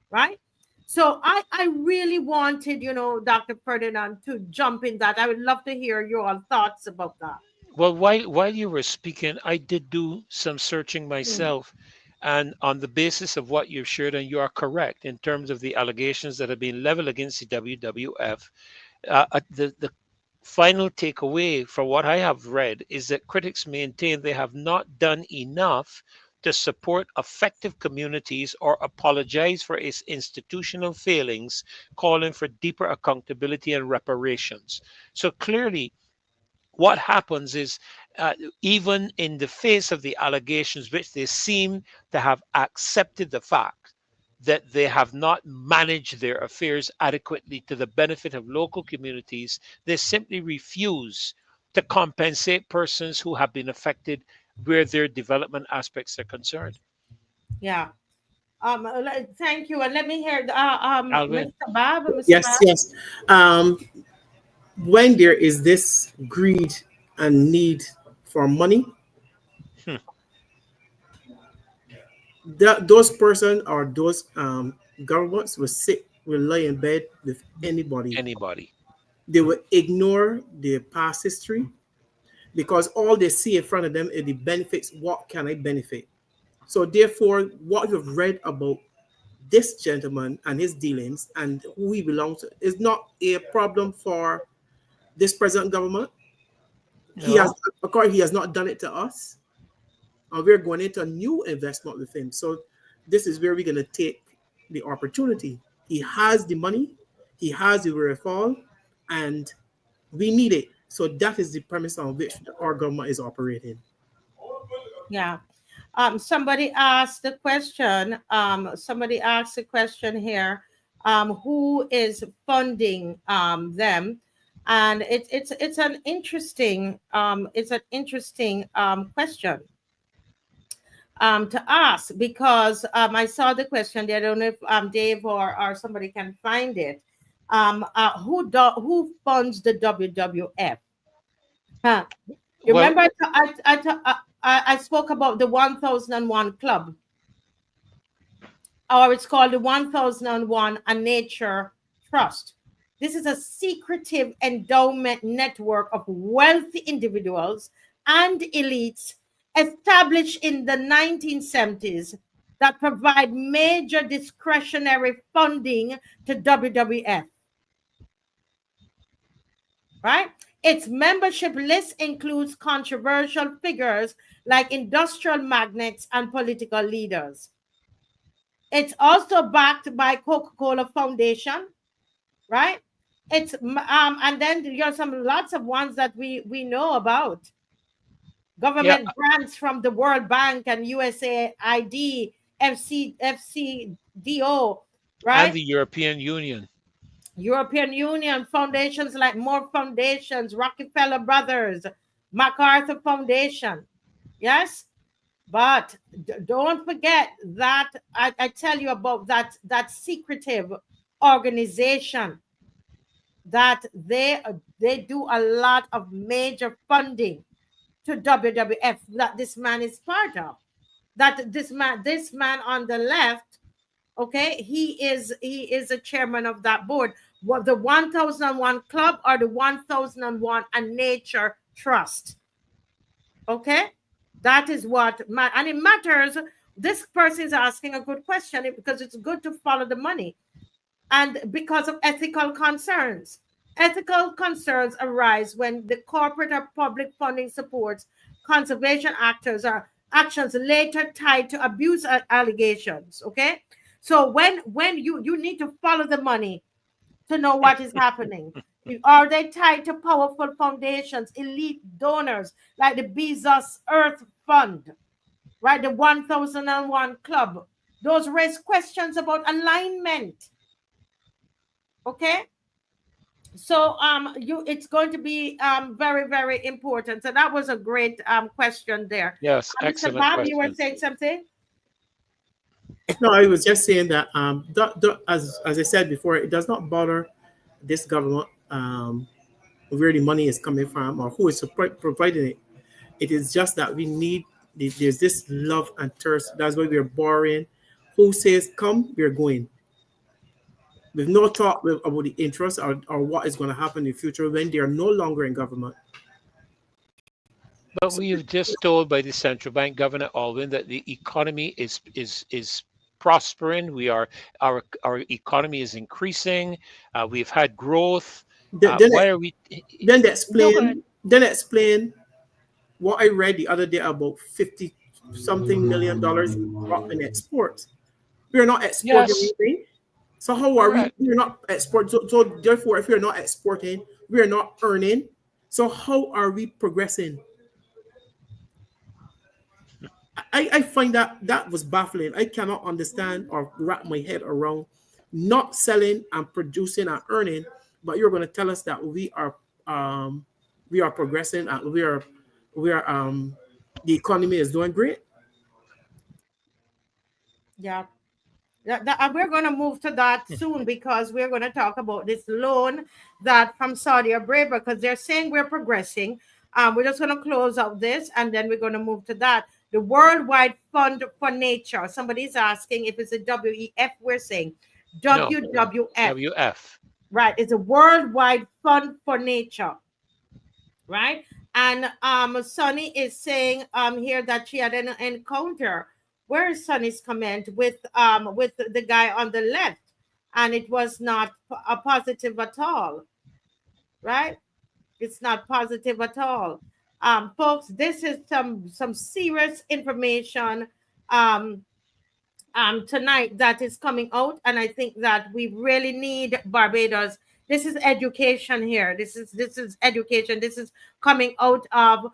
S2: right? So I really wanted, Dr. Ferdinand to jump in that. I would love to hear your thoughts about that.
S8: Well, while you were speaking, I did do some searching myself. And on the basis of what you've shared, and you are correct in terms of the allegations that have been leveled against the WWF, the final takeaway from what I have read is that critics maintain they have not done enough to support effective communities or apologize for its institutional failings, calling for deeper accountability and reparations. So clearly, what happens is, even in the face of the allegations, which they seem to have accepted the fact that they have not managed their affairs adequately to the benefit of local communities, they simply refuse to compensate persons who have been affected where their development aspects are concerned.
S2: Yeah. Thank you. And let me hear
S8: Alvin.
S2: Mr. Bob. Mr.
S9: Yes,
S2: Bob.
S9: yes. When there is this greed and need for money, those person or those governments will lie in bed with anybody. They will ignore their past history because all they see in front of them is the benefits. What can I benefit? So therefore, what you've read about this gentleman and his dealings and who he belongs to is not a problem for this present government. No. He has not done it to us. And we're going into a new investment with him. So this is where we're going to take the opportunity. He has the money, he has the wherewithal, and we need it. So that is the premise on which our government is operating.
S2: Yeah. Somebody asked the question. Here. Who is funding them? And it's an interesting question to ask, because I saw the question there. I don't know if Dave or somebody can find it. Who funds the WWF? You remember I spoke about the 1001 Club, or it's called the 1001 A Nature Trust. This is a secretive endowment network of wealthy individuals and elites established in the 1970s that provide major discretionary funding to WWF. Right? Its membership list includes controversial figures like industrial magnates and political leaders. It's also backed by Coca-Cola Foundation, right? It's and then there's lots of ones that we know about. Government grants from the World Bank and USAID, FCDO, right?
S8: And the European Union.
S2: European Union, foundations like Moore Foundations, Rockefeller Brothers, MacArthur Foundation. Yes? But don't forget that I tell you about that secretive organization that they do a lot of major funding to WWF that this man is part of. That this man on the left, okay, he is a chairman of that board. What, the 1001 Club or the 1001 A Nature Trust? Okay, that is what and it matters. This person is asking a good question because it's good to follow the money, and because of ethical concerns. Ethical concerns arise when the corporate or public funding supports conservation actors or actions later tied to abuse allegations. Okay, so when you need to follow the money to know what is happening. Are they tied to powerful foundations, elite donors like the Bezos Earth Fund, right? The 1001 Club, Those raise questions about alignment. Okay. So it's going to be very, very important. So that was a great question there.
S8: Yes,
S2: Mr.
S8: excellent
S2: Bob,
S8: question.
S2: you were saying something?
S9: No, I was just saying that as I said before, it does not bother this government where the money is coming from or who is providing it. It is just that we need, there's this love and thirst. That's why we're borrowing. Who says come, we're going. With no thought about the interest or what is going to happen in the future when they are no longer in government.
S8: But we've just told by the central bank, Governor Alwyn, that the economy is prospering. Our economy is increasing. We've had growth. Why are we?
S9: Then explain what I read the other day about $50-something million drop in exports. We are not exporting anything. So how are we? We're not exporting. So therefore, if we're not exporting, we are not earning. So how are we progressing? I find that was baffling. I cannot understand or wrap my head around not selling and producing and earning, but you're going to tell us that we are progressing and we are the economy is doing great.
S2: Yeah. We're going to move to that soon because we're going to talk about this loan that from Saudi Arabia because they're saying we're progressing. We're just going to close out this and then we're going to move to that. The Worldwide Fund for Nature. Somebody's asking if it's a WEF. We're saying WWF.
S8: No, WF.
S2: Right. It's a Worldwide Fund for Nature. Right. And Sonny is saying here that she had an encounter. Where is Sonny's comment with the guy on the left, and it was not a positive at all, right? It's not positive at all, folks. This is some serious information tonight that is coming out, and I think that we really need Barbados. This is education here. This is education. This is coming out of.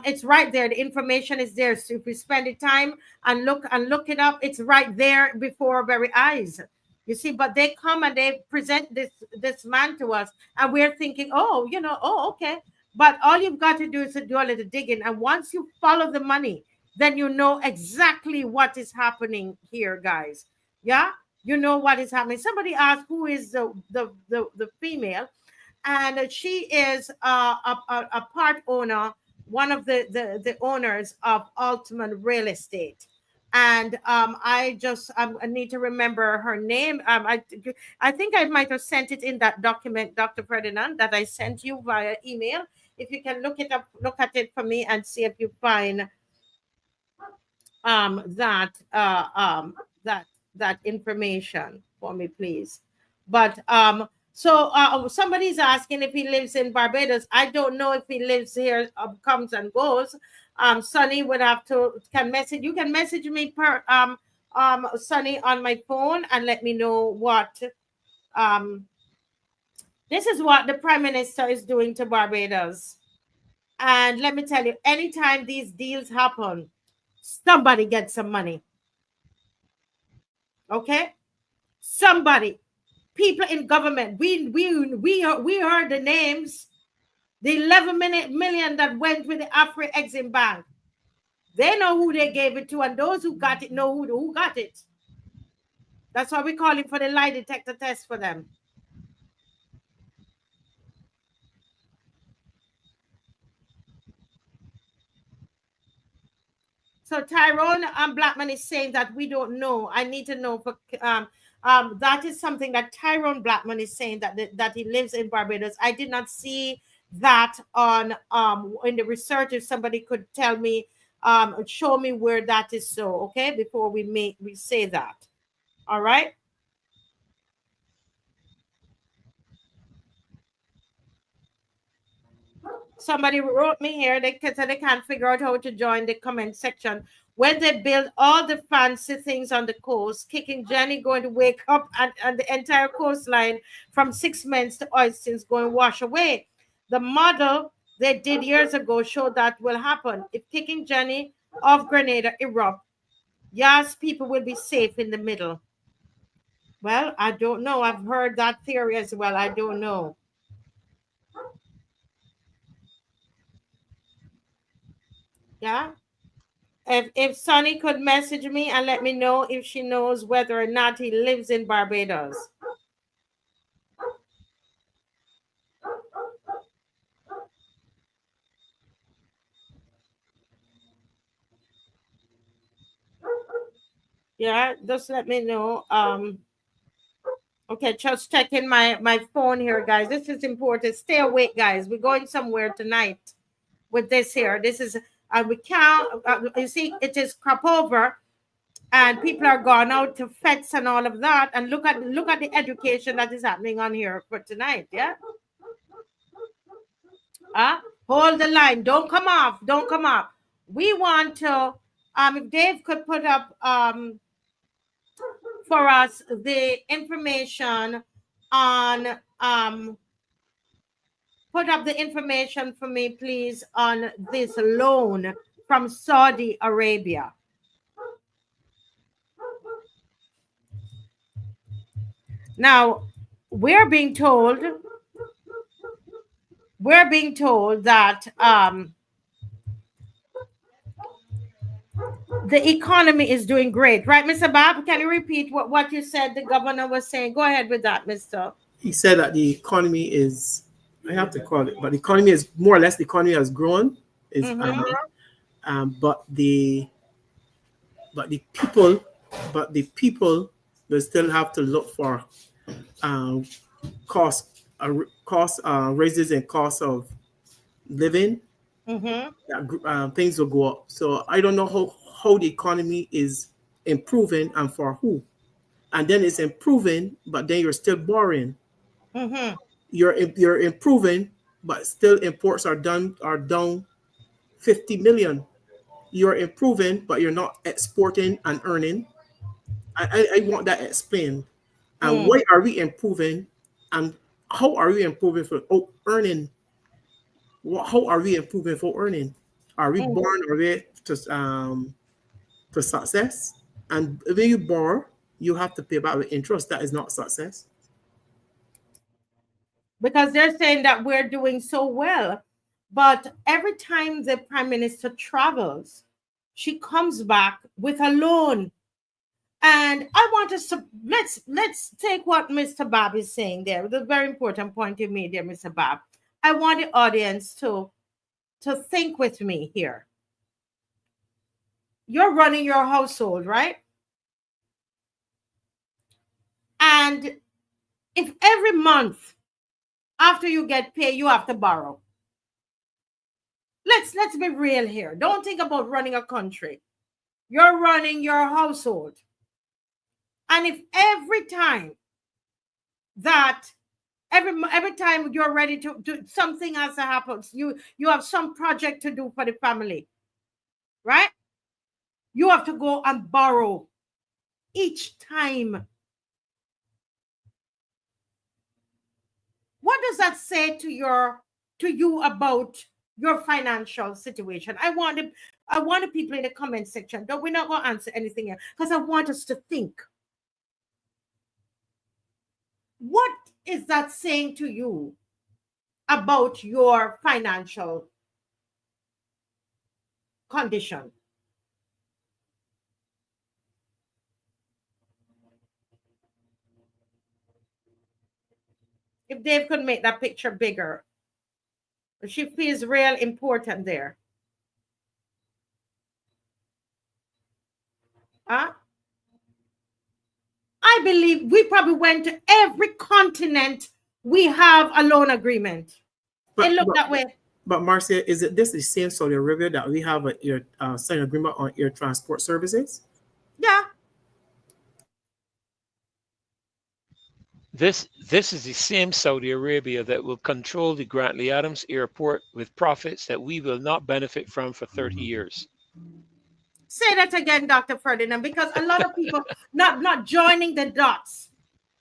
S2: It's right there. The information is there. So if we spend the time and look it up, it's right there before our very eyes. You see, but they come and they present this man to us, and we're thinking, okay. But all you've got to do is to do a little digging, and once you follow the money, then you know exactly what is happening here, guys. Yeah, you know what is happening. Somebody asked who is the female, and she is a part owner. One of the owners of Altman Real Estate. And I need to remember her name. I think I might have sent it in that document, Dr. Ferdinand, that I sent you via email. If you can look it up, look at it for me and see if you find that information for me, please. But so somebody's asking if he lives in Barbados. I don't know if he lives here, comes and goes. Sonny would have to message. You can message me per Sonny on my phone and let me know what. This is what the Prime Minister is doing to Barbados. And let me tell you, anytime these deals happen, somebody gets some money. Okay, somebody. People in government, we heard the names, the 11 million that went with the Afri-Exim Bank. They know who they gave it to, and those who got it know who got it. That's why we call it for the lie detector test for them. So Tyrone Blackman is saying that we don't know. I need to know for that is something that Tyrone Blackman is saying that he lives in Barbados. I did not see that on in the research. If somebody could tell me, show me where that is so, okay, before we say that. All right. Somebody wrote me here. They can't figure out how to join the comment section. When they build all the fancy things on the coast, Kicking Jenny going to wake up and the entire coastline from 6 months to oysters going to wash away. The model they did years ago showed that will happen. If Kicking Jenny of Grenada erupt, Yes, people will be safe in the middle. Well, I don't know. I've heard that theory as well. I don't know. Yeah. If Sonny could message me and let me know if she knows whether or not he lives in Barbados. Yeah, just let me know. Okay, just checking my phone here, guys. This is important. Stay awake, guys. We're going somewhere tonight with this here. This is we can't. You see, it is crop over, and people are gone out to fets and all of that. And look at the education that is happening on here for tonight. Yeah. Hold the line. Don't come off. Don't come off. We want to. If Dave could put up for us the information on put up the information for me, please, on this loan from Saudi Arabia. Now, we're being told that the economy is doing great, right, Mr. Bob? Can you repeat what you said the governor was saying? Go ahead with that, Mr.
S9: He said that the economy is, I have to call it, but the economy is more or less, the economy has grown. But the people will still have to look for cost raises in cost of living. Things will go up. So I don't know how the economy is improving and for who. And then it's improving, but then you're still borrowing. You're improving, but still imports are down 50 million. You're improving, but you're not exporting and earning. I want that explained. And why are we improving? And how are we improving for earning? How are we improving for earning? Are we born our way to success? And when you borrow, you have to pay back with interest. That is not success.
S2: Because they're saying that we're doing so well. But every time the prime minister travels, she comes back with a loan. And I want us to let's take what Mr. Bob is saying there. The very important point you made there, Mr. Bob. I want the audience to think with me here. You're running your household, right? And if every month after you get paid, you have to borrow. Let's be real here. Don't think about running a country. You're running your household. And if every time that every time you're ready to do something has to happen, you have some project to do for the family, right? You have to go and borrow each time. What does that say to you about your financial situation? I want the people in the comment section. We're not going to answer anything here because I want us to think. What is that saying to you about your financial condition? If Dave could make that picture bigger, she feels real important there. I believe we probably went to every continent. We have a loan agreement. It looked that way.
S9: But Marcia, is it this the same Saudi Arabia that we have a signed agreement on air transport services?
S2: Yeah.
S8: This is the same Saudi Arabia that will control the Grantley Adams Airport with profits that we will not benefit from for 30 years.
S2: Say that again, Dr. Ferdinand, because a lot of people not joining the dots.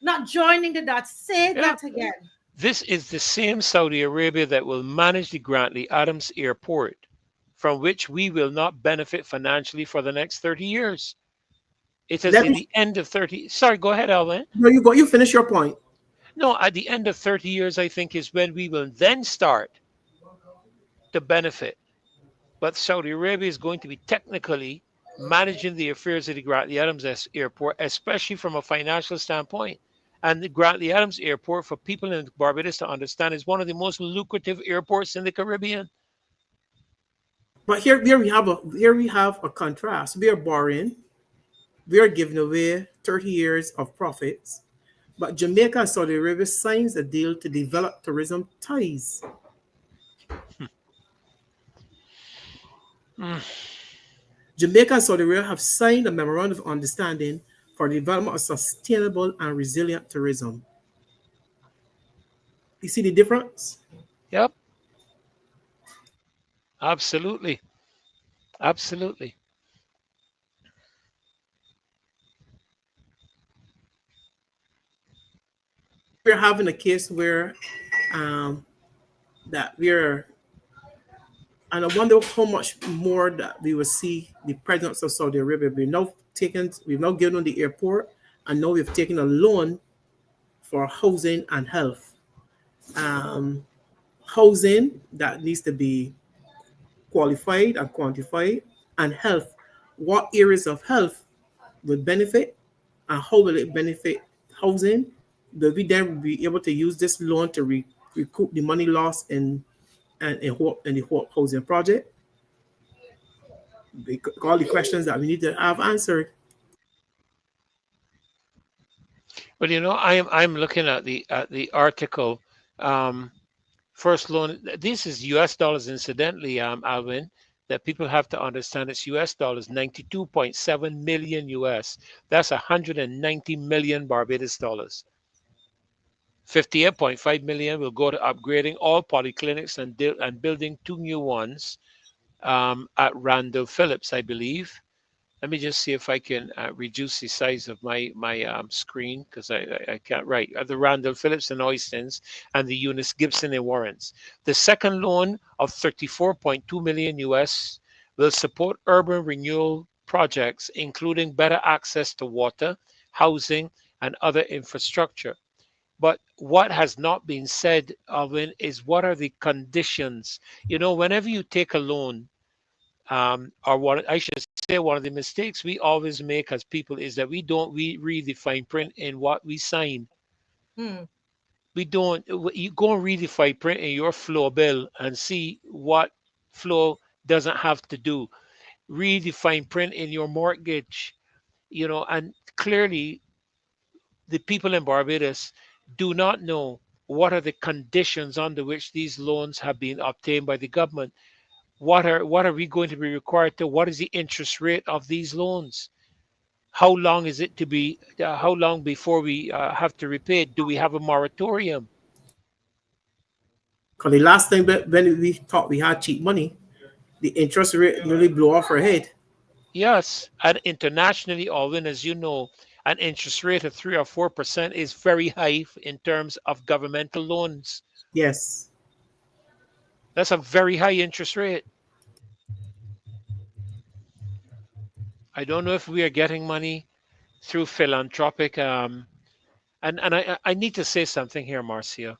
S2: Not joining the dots. Say that again.
S8: This is the same Saudi Arabia that will manage the Grantley Adams Airport, from which we will not benefit financially for the next 30 years. It says at the end of 30. Sorry, go ahead, Alvin.
S9: No, you go. You finish your point.
S8: No, at the end of 30 years, I think is when we will then start to benefit. But Saudi Arabia is going to be technically managing the affairs of the Grantley Adams Airport, especially from a financial standpoint. And the Grantley Adams Airport, for people in Barbados to understand, is one of the most lucrative airports in the Caribbean.
S9: But here we have a contrast. We are borrowing, we are giving away 30 years of profits, but Jamaica and Saudi Arabia signs a deal to develop tourism ties. Jamaica and Saudi Arabia have signed a memorandum of understanding for the development of sustainable and resilient tourism. You see the difference?
S8: Yep. Absolutely. Absolutely.
S9: We're having a case where that we're, and I wonder how much more that we will see the presidents of Saudi Arabia. We've now given them the airport, and now we've taken a loan for housing and health. Housing that needs to be qualified and quantified, and health. What areas of health will benefit, and how will it benefit housing? Will we then be able to use this loan to recoup the money lost in the housing project? All the questions that we need to have answered.
S8: Well, you know, I'm looking at the article. First loan. This is U.S. dollars, incidentally, Alvin. That people have to understand. It's U.S. dollars, 92.7 million U.S. That's 190 million Barbados dollars. 58.5 million will go to upgrading all polyclinics and building 2 new ones at Randall Phillips, I believe. Let me just see if I can reduce the size of my screen, because I can't. Right, the Randall Phillips in Oystons and the Eunice Gibson in Warrens. The second loan of 34.2 million US will support urban renewal projects, including better access to water, housing, and other infrastructure. But what has not been said, Alvin, is what are the conditions? You know, whenever you take a loan, or what I should say, one of the mistakes we always make as people is that we read the fine print in what we sign. We don't. You go and read the fine print in your flow bill and see what flow doesn't have to do. Read the fine print in your mortgage, you know, and clearly the people in Barbados do not know what are the conditions under which these loans have been obtained by the government. What are we going to be required to? What is the interest rate of these loans? How long is it to be? How long before we have to repay it? Do we have a moratorium?
S9: Because the last time when we thought we had cheap money, the interest rate nearly blew off our head.
S8: Yes, and internationally, Alvin, as you know, an interest rate of 3 or 4% is very high in terms of governmental loans.
S9: Yes.
S8: That's a very high interest rate. I don't know if we are getting money through philanthropic. And I need to say something here, Marcia.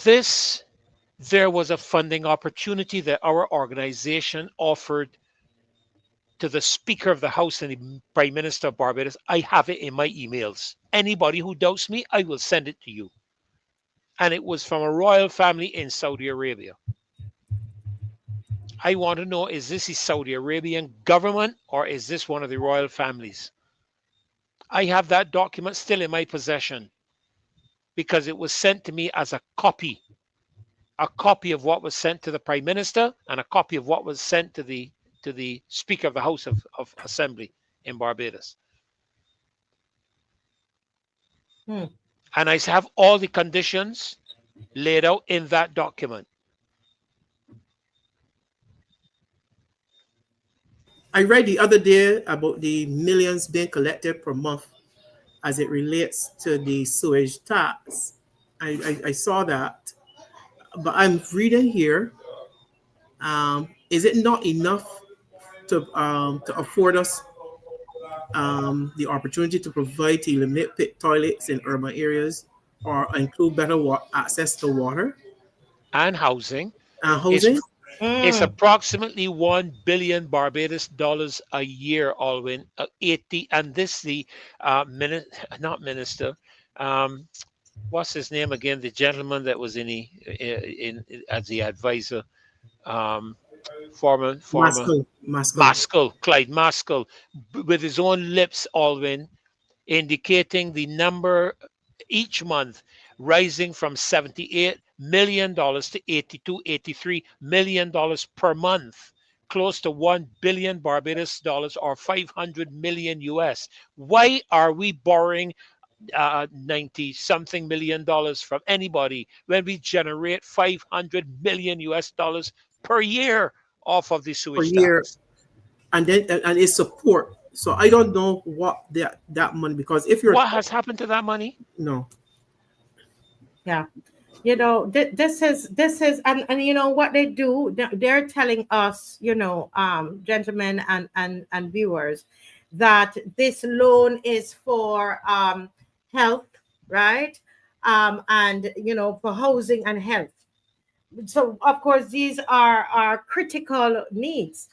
S8: There was a funding opportunity that our organization offered to the Speaker of the House and the Prime Minister of Barbados. I have it in my emails. Anybody who doubts me, I will send it to you. And it was from a royal family in Saudi Arabia. I want to know, is this the Saudi Arabian government or is this one of the royal families? I have that document still in my possession because it was sent to me as a copy of what was sent to the Prime Minister and a copy of what was sent to the Speaker of the House of Assembly in Barbados. And I have all the conditions laid out in that document.
S9: I read the other day about the millions being collected per month as it relates to the sewage tax. I saw that, but I'm reading here. Is it not enough to afford us the opportunity to provide eliminate pit toilets in urban areas or include better access to water
S8: and housing
S9: and
S8: is
S9: housing.
S8: is approximately 1 billion Barbados dollars a year, Alwyn. 80, and this the not minister. What's his name again? The gentleman that was in as the advisor. Former
S9: Maskell.
S8: Clyde Maskell, with his own lips, Alwyn, indicating the number each month rising from $78 million to $82, $83 million per month, close to 1 billion Barbados dollars or 500 million US. Why are we borrowing 90 something million dollars from anybody when we generate 500 million US dollars per year off of the
S9: Per
S8: sewage
S9: year,
S8: tax?
S9: and then and it's support. So I don't know what that money, because if you're
S8: What has happened to that money?
S9: no,
S2: Yeah. You know, this is and you know what they do, they're telling us, you know, gentlemen and viewers, that this loan is for health, right? And you know, for housing and health. So of course these are critical needs,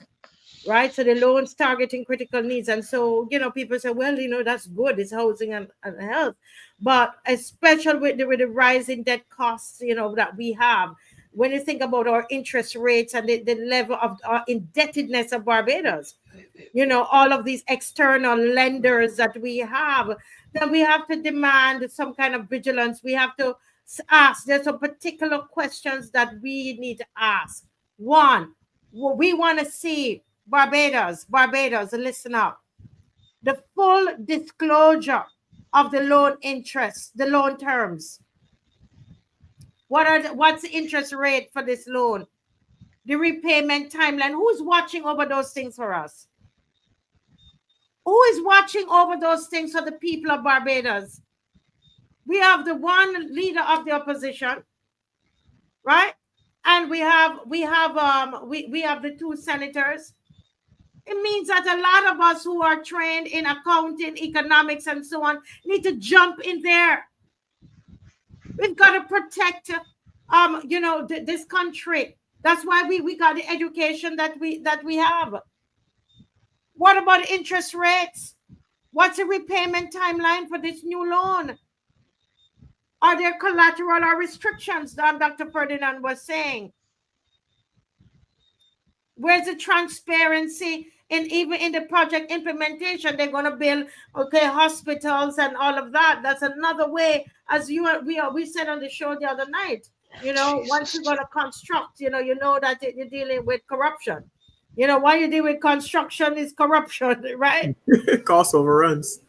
S2: right? So the loans targeting critical needs. And so, you know, people say, well, you know, that's good, it's housing and health. But especially with the rising debt costs, you know, that we have, when you think about our interest rates and the level of our indebtedness of Barbados, you know, all of these external lenders that we have, then we have to demand some kind of vigilance. We have to ask, there's some particular questions that we need to ask. One, we want to see Barbados, listen up. The full disclosure of the loan interest, the loan terms. What's the interest rate for this loan? The repayment timeline. Who's watching over those things for us? Who is watching over those things for the people of Barbados? We have the one leader of the opposition, right? And we have the two senators. It means that a lot of us who are trained in accounting, economics, and so on need to jump in there. We've got to protect, you know, this country. That's why we got the education that we have. What about interest rates? What's the repayment timeline for this new loan? Are there collateral or restrictions that Dr. Ferdinand was saying? Where's the transparency even in the project implementation? They're going to build, okay, hospitals and all of that. That's another way, as we said on the show the other night. You know, once you're going to construct, you know that you're dealing with corruption. You know, why you deal with construction is corruption, right?
S9: Cost overruns.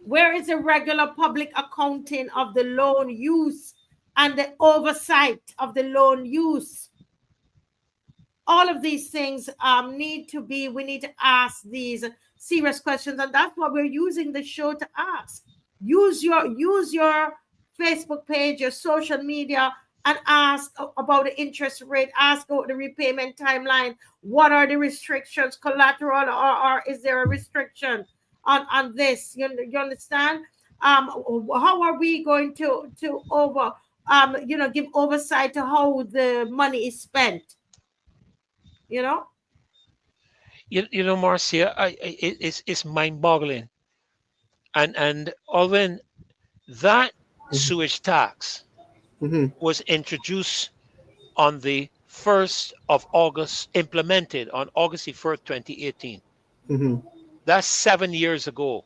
S2: Where is the regular public accounting of the loan use and the oversight of the loan use? All of these things we need to ask these serious questions, and that's what we're using the show to ask. Use your Facebook page, your social media, and ask about the interest rate, ask about the repayment timeline. What are the restrictions, collateral, or is there a restriction on this? You understand? How are we going to give oversight to how the money is spent? You know,
S8: Marcia, it's mind-boggling, and Alvin, that sewage tax was introduced on the 1st of August, implemented on August 1st, 2018. That's 7 years ago,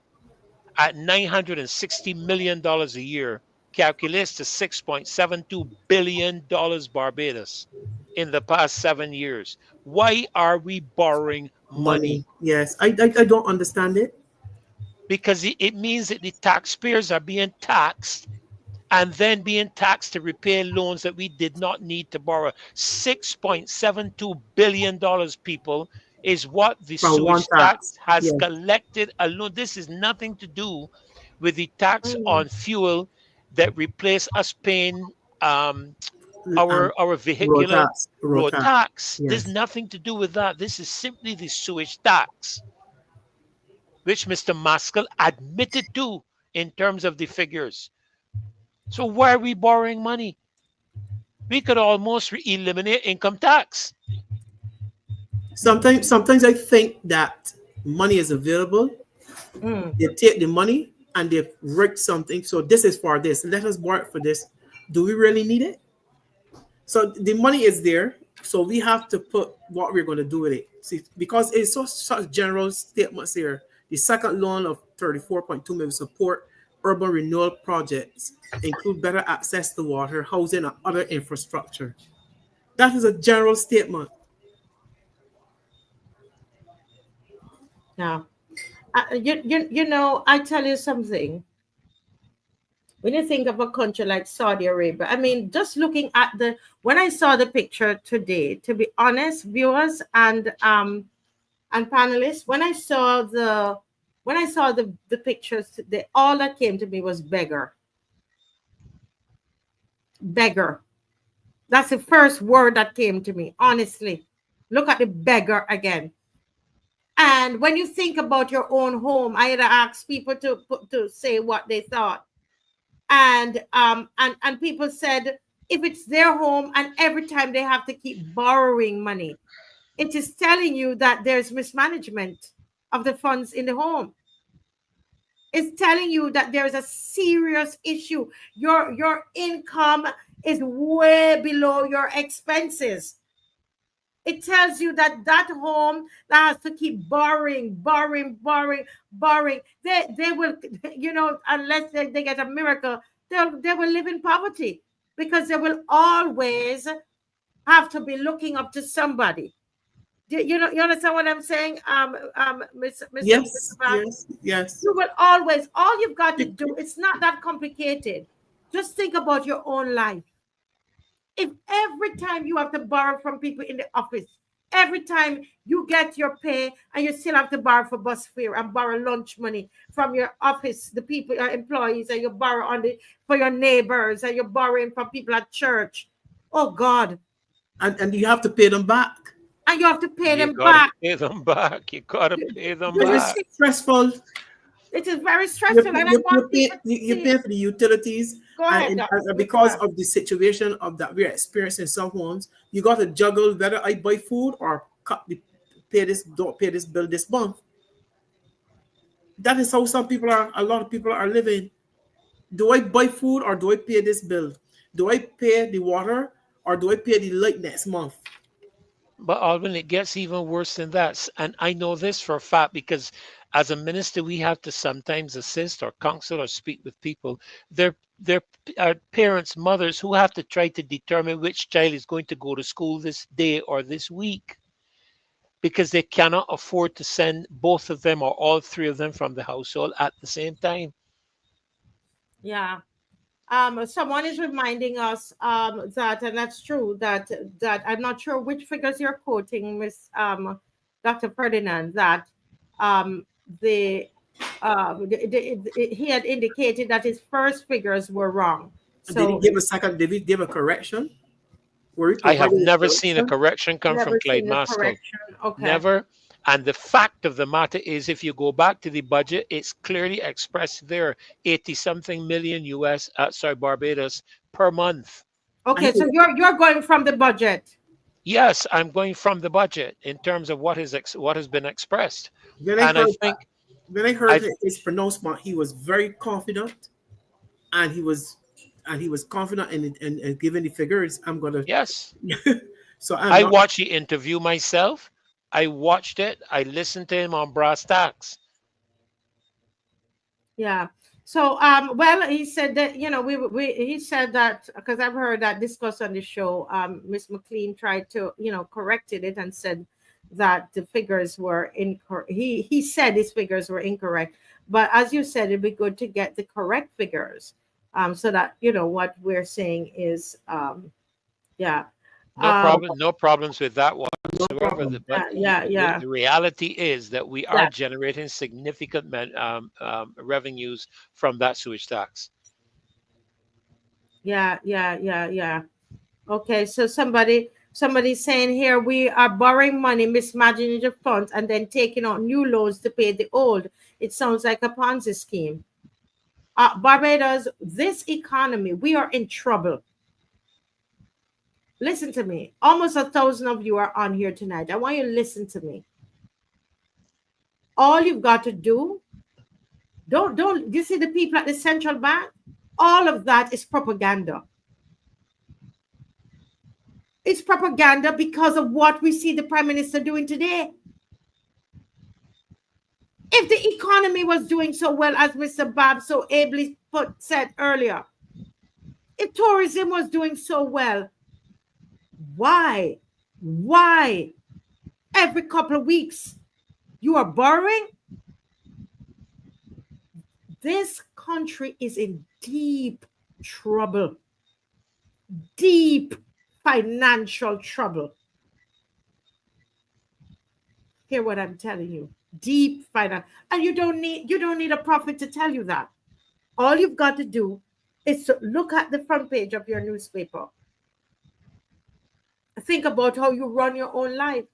S8: at $960 million a year, calculates to $6.72 billion Barbados in the past 7 years. Why are we borrowing money?
S9: Yes, I don't understand it.
S8: Because it means that the taxpayers are being taxed and then being taxed to repay loans that we did not need to borrow. $6.72 billion, people, is what the sewage tax has collected alone. This is nothing to do with the tax on fuel that replaced us paying our vehicular road tax.
S9: Yes.
S8: There's nothing to do with that. This is simply the sewage tax, which Mr. Maskell admitted to in terms of the figures. So why are we borrowing money? We could almost eliminate income tax.
S9: Sometimes I think that money is available. They take the money and they write something. So this is for this. Let us borrow it for this. Do we really need it? So the money is there. So we have to put what we're going to do with it. See, because it's such general statements here. The second loan of 34.2 million support urban renewal projects, include better access to water, housing, and other infrastructure. That is a general statement.
S2: Now, you know, I tell you something. When you think of a country like Saudi Arabia, I mean, just looking at when I saw the picture today, to be honest, viewers and panelists, when I saw the pictures, all that came to me was beggar. Beggar. That's the first word that came to me, honestly. Look at the beggar again. And when you think about your own home, I had asked people to say what they thought. And people said, if it's their home and every time they have to keep borrowing money, it is telling you that there's mismanagement of the funds in the home. It's telling you that there's a serious issue. Your income is way below your expenses. It tells you that home that has to keep borrowing. They will, you know, unless they get a miracle, they will live in poverty because they will always have to be looking up to somebody. You understand what I'm saying, Mr.
S9: Yes.
S2: You will always, all you've got to do, it's not that complicated. Just think about your own life. If every time you have to borrow from people in the office, every time you get your pay and you still have to borrow for bus fare and borrow lunch money from your office, the people, your employees, and you borrow for your neighbors, and you're borrowing from people at church. Oh God.
S9: And you have to pay them back.
S2: And you have to pay them back.
S8: You gotta pay them back.
S9: It's stressful.
S2: It is very stressful.
S9: You pay for the utilities.
S2: Go ahead,
S9: and because of the situation that we're experiencing in some homes, you got to juggle whether I buy food or don't pay this bill this month. That is how a lot of people are living. Do I buy food or do I pay this bill? Do I pay the water or do I pay the light next month?
S8: But Alvin, it gets even worse than that. And I know this for a fact because as a minister, we have to sometimes assist or counsel or speak with people. Their parents, mothers who have to try to determine which child is going to go to school this day or this week because they cannot afford to send both of them or all three of them from the household at the same time.
S2: Yeah. Someone is reminding us that, and that's true, that I'm not sure which figures you're quoting, Miss Dr. Ferdinand, that he had indicated that his first figures were wrong. So
S9: did he give a second? Did he give a correction?
S8: I have never seen a correction come from Clyde Maskell.
S2: Okay.
S8: Never. And the fact of the matter is, if you go back to the budget, it's clearly expressed there, 80-something million Barbados per month.
S2: Okay, so you're going from the budget.
S8: Yes, I'm going from the budget in terms of what has been expressed.
S9: When I heard his pronouncement, he was very confident, and he was confident in giving the figures.
S8: Yes.
S9: So
S8: I watched the interview myself. I watched it. I listened to him on brass tacks.
S2: Yeah. So, well, he said that, you know, he said that, because I've heard that discussed on the show, Miss McLean tried to, you know, corrected it and said that the figures were incorrect. He said his figures were incorrect. But as you said, it'd be good to get the correct figures, so that, you know, what we're saying is, yeah.
S8: No problems with that whatsoever. The reality is that we are generating significant revenues from that sewage tax.
S2: Yeah. Okay, so somebody's saying here we are borrowing money, mismanaging the funds, and then taking out new loans to pay the old. It sounds like a Ponzi scheme. Barbados, this economy, we are in trouble. Listen to me. Almost 1,000 of you are on here tonight. I want you to listen to me. All you've got to do, don't you see the people at the central bank? All of that is propaganda. It's propaganda because of what we see the Prime Minister doing today. If the economy was doing so well, as Mr. Bob so ably said earlier, if tourism was doing so well, why every couple of weeks you are borrowing? This country is in deep trouble, deep financial trouble. Hear what I'm telling you. Deep finance. And you don't need a prophet to tell you that. All you've got to do is to look at the front page of your newspaper. Think about how you run your own life.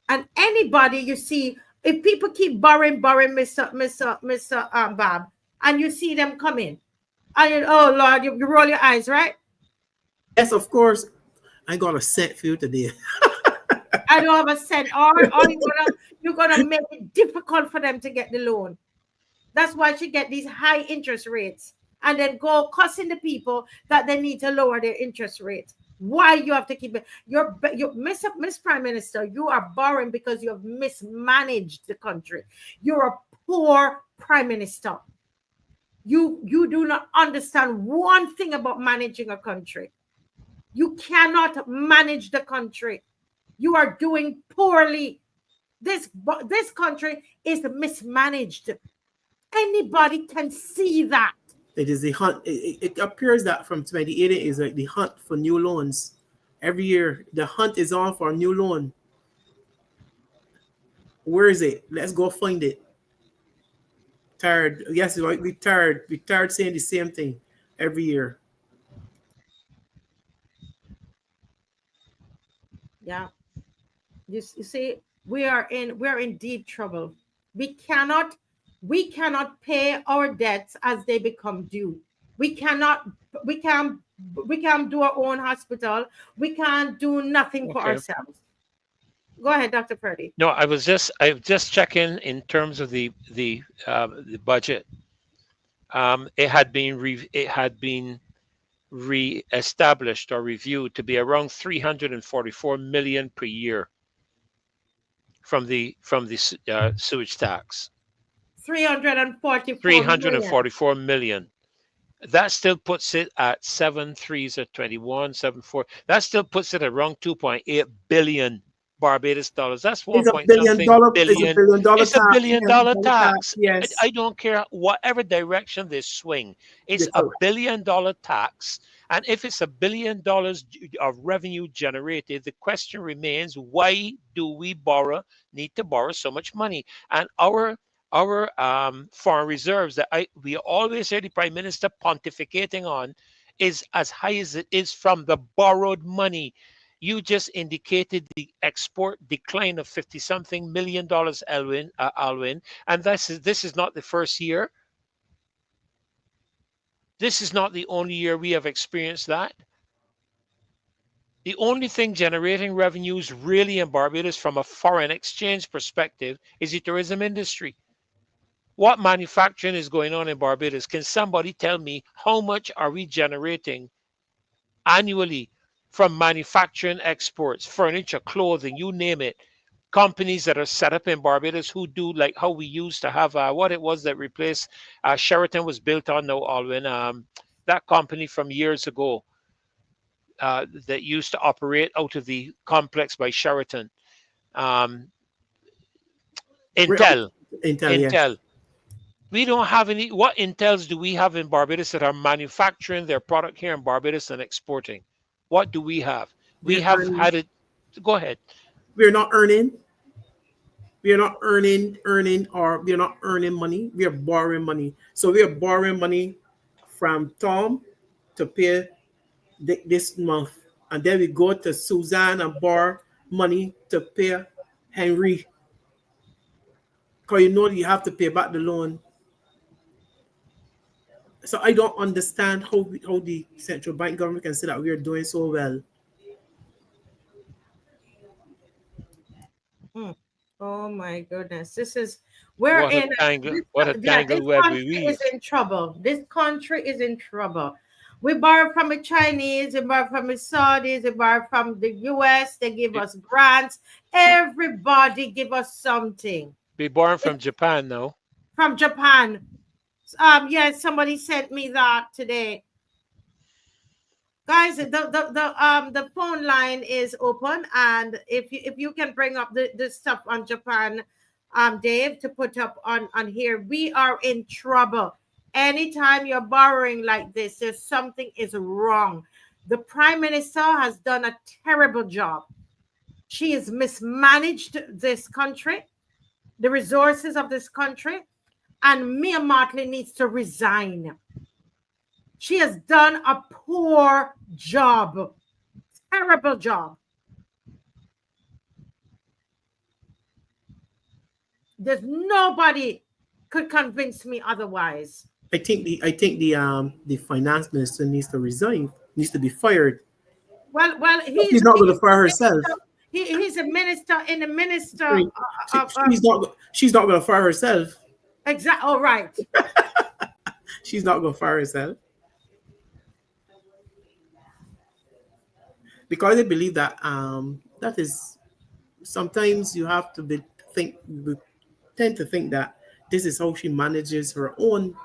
S2: And anybody you see, if people keep borrowing, Mr. Bob, and you see them come in, and you, oh Lord, you roll your eyes, right?
S9: Yes, of course. I got a cent for you today.
S2: I don't have a cent. Or you're gonna make it difficult for them to get the loan. That's why she get these high interest rates, and then go cussing the people that they need to lower their interest rate. Why you have to keep it? You're Miss Prime Minister. You are borrowing because you have mismanaged the country. You're a poor Prime Minister. You do not understand one thing about managing a country. You cannot manage the country. You are doing poorly. This country is mismanaged. Anybody can see that.
S9: It is the hunt. It appears that from 2080 is like the hunt for new loans. Every year, the hunt is on for a new loan. Where is it? Let's go find it. Tired. Yes, we tired. We tired saying the same thing every year.
S2: Yeah. You see, we're in deep trouble. We cannot pay our debts as they become due. We can't do our own hospital. We can't do nothing for ourselves. Go ahead, Dr. Purdy.
S8: No, I was just checking in terms of the budget. It had been re-established or reviewed to be around 344 million per year from the sewage tax.
S2: 344
S8: million. That still puts it at 7 3s at 21, 7 4. That still puts it around 2.8 billion Barbados dollars. That's $1 point something billion. It's $1 billion tax.
S9: Yes.
S8: I don't care whatever direction they swing. It's $1 billion tax. And if it's $1 billion of revenue generated, the question remains, why do we need to borrow so much money? And our foreign reserves that we always hear the Prime Minister pontificating on is as high as it is from the borrowed money. You just indicated the export decline of $50-something million, Alwyn, and this is not the first year. This is not the only year we have experienced that. The only thing generating revenues really in Barbados from a foreign exchange perspective is the tourism industry. What manufacturing is going on in Barbados? Can somebody tell me how much are we generating annually from manufacturing exports, furniture, clothing, you name it? Companies that are set up in Barbados who do like how we used to have what it was that replaced Sheraton was built on now, Alwyn. That company from years ago that used to operate out of the complex by Sheraton. Intel.
S9: Yes.
S8: We don't have any. What Intels do we have in Barbados that are manufacturing their product here in Barbados and exporting? What do we have? We have had it. Go ahead.
S9: We're not earning. We are not earning, or we are not earning money. We are borrowing money. So we are borrowing money from Tom to pay this month, and then we go to Suzanne and borrow money to pay Henry, because you know you have to pay back the loan. So I don't understand how the central bank government can say that we are doing so well.
S2: Oh my goodness, this is we're
S8: What a
S2: in
S8: tangle!
S2: this,
S8: What a
S2: yeah, this
S8: tangle web we
S2: country
S8: weave.
S2: is in trouble. This country is in trouble. We borrow from the Chinese, we borrow from the Saudis, we borrow from the US. They give us grants. Everybody give us something.
S8: Be born from Japan, though.
S2: From Japan. Yeah, somebody sent me that today. Guys, the phone line is open, and if you can bring up the stuff on Japan, Dave, to put up on here, we are in trouble. Anytime you're borrowing like this, there's something is wrong. The Prime Minister has done a terrible job. She has mismanaged this country, the resources of this country, and Mia Mottley needs to resign. She has done a poor job, terrible job. There's nobody could convince me otherwise.
S9: I think the finance minister needs to resign, needs to be fired.
S2: Well,
S9: she's not going to fire herself.
S2: He's a minister in the minister.
S9: She's not going to fire herself.
S2: Exactly. All right.
S9: She's not going to fire herself. Because I believe that that is sometimes you have to tend to think that this is how she manages her own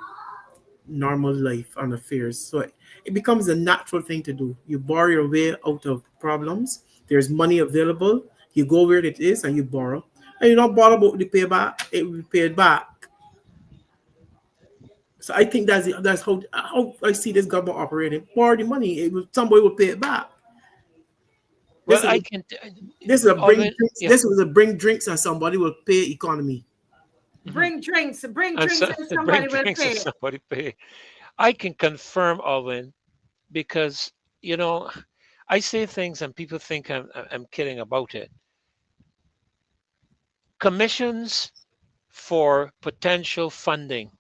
S9: normal life and affairs. So it becomes a natural thing to do. You borrow your way out of problems. There's money available. You go where it is and you borrow. And you don't bother about the payback. It will be paid back. So I think that's how I see this government operating. Borrow the money. Somebody will pay it back.
S8: Well,
S9: this is a bring drinks and somebody will pay economy.
S2: Bring drinks and somebody will pay.
S8: Somebody pay. I can confirm, Alwyn, because I say things and people think I'm kidding about it. Commissions for potential funding,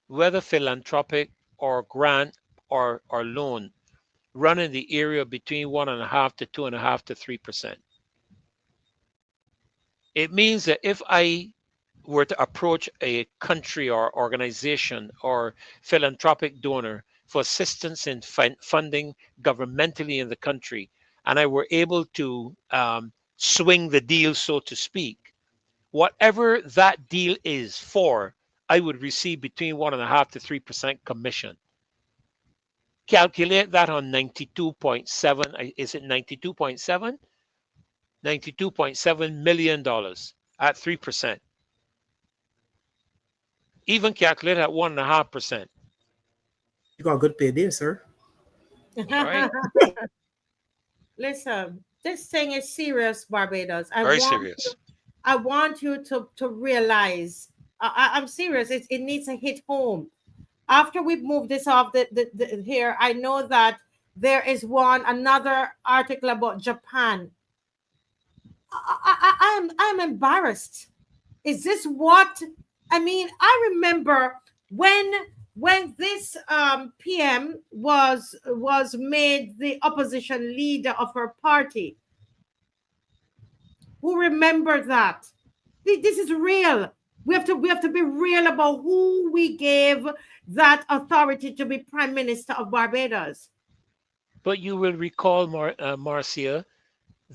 S8: whether philanthropic or grant or loan, run in the area between 1.5% to 2.5% to 3%. It means that if I were to approach a country or organization or philanthropic donor for assistance in funding governmentally in the country, and I were able to swing the deal, so to speak, whatever that deal is for, I would receive between 1.5% to 3% commission. Calculate that on 92.7, is it 92.7? $92.7 million at 3%. Even calculate at 1.5%.
S9: You got a good pay there, sir.
S2: Right. Listen, this thing is serious, Barbados.
S8: Very serious.
S2: I want you to realize, I'm serious. It needs to hit home. After we move this off here, I know that there is another article about Japan. I'm embarrassed. Is this what I mean? I remember when this PM was made the opposition leader of her party. Who remember that? This is real. We have to be real about who we gave that authority to be Prime Minister of Barbados.
S8: But you will recall, Marcia,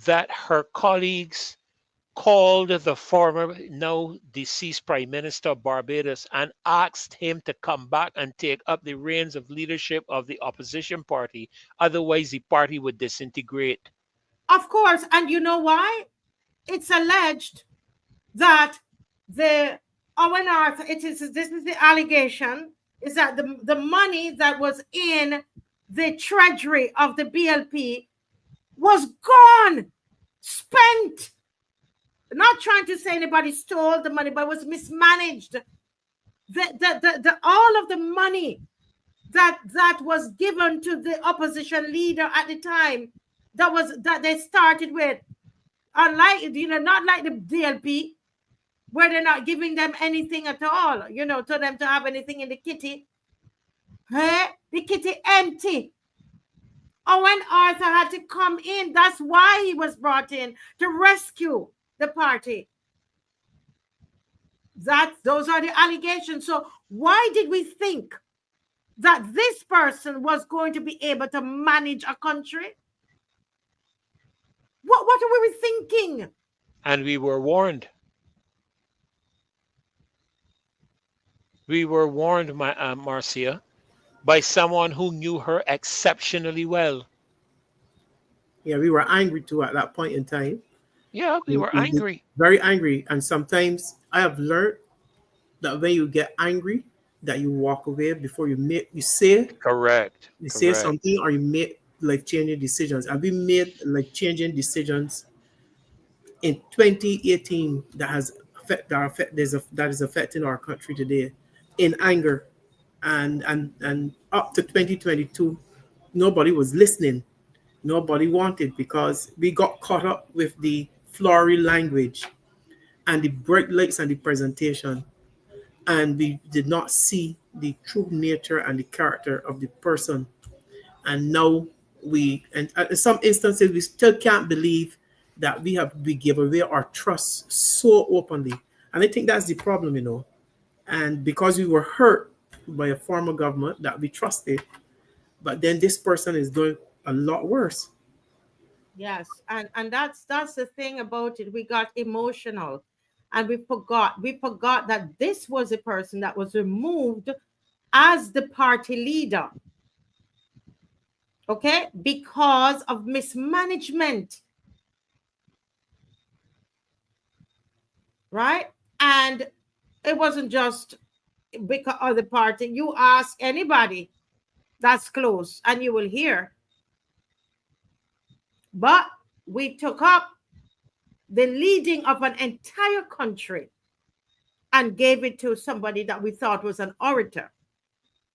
S8: that her colleagues called the former, now deceased Prime Minister of Barbados and asked him to come back and take up the reins of leadership of the opposition party. Otherwise, the party would disintegrate.
S2: Of course. And you know why? It's alleged that this is the allegation, is that the money that was in the treasury of the BLP was gone, spent. Not trying to say anybody stole the money, but was mismanaged. All of the money that was given to the opposition leader at the time, that they started with. Unlike, not like the DLP, where they're not giving them anything at all, to them to have anything in the kitty. Hey, the kitty empty. Owen Arthur had to come in. That's why he was brought in, to rescue the party. Those are the allegations. So why did we think that this person was going to be able to manage a country? What were we thinking?
S8: And we were warned. We were warned, Marcia, by someone who knew her exceptionally well.
S9: Yeah, we were angry too at that point in time.
S8: Yeah, we were angry.
S9: Very angry. And sometimes I have learned that when you get angry, that you walk away before you say.
S8: Correct.
S9: You say something, or you make life-changing decisions. And we made life-changing decisions in 2018 that is affecting our country today in anger. And up to 2022, nobody was listening. Nobody wanted, because we got caught up with the flowery language and the bright lights and the presentation. And we did not see the true nature and the character of the person. And now in some instances, we still can't believe that we gave away our trust so openly. And I think that's the problem, And because we were hurt by a former government that we trusted, but then this person is doing a lot worse.
S2: Yes, and that's the thing about it. We got emotional, and we forgot that this was a person that was removed as the party leader, okay, because of mismanagement, right? And it wasn't just because of the party. You ask anybody that's close and you will hear. But we took up the leading of an entire country and gave it to somebody that we thought was an orator.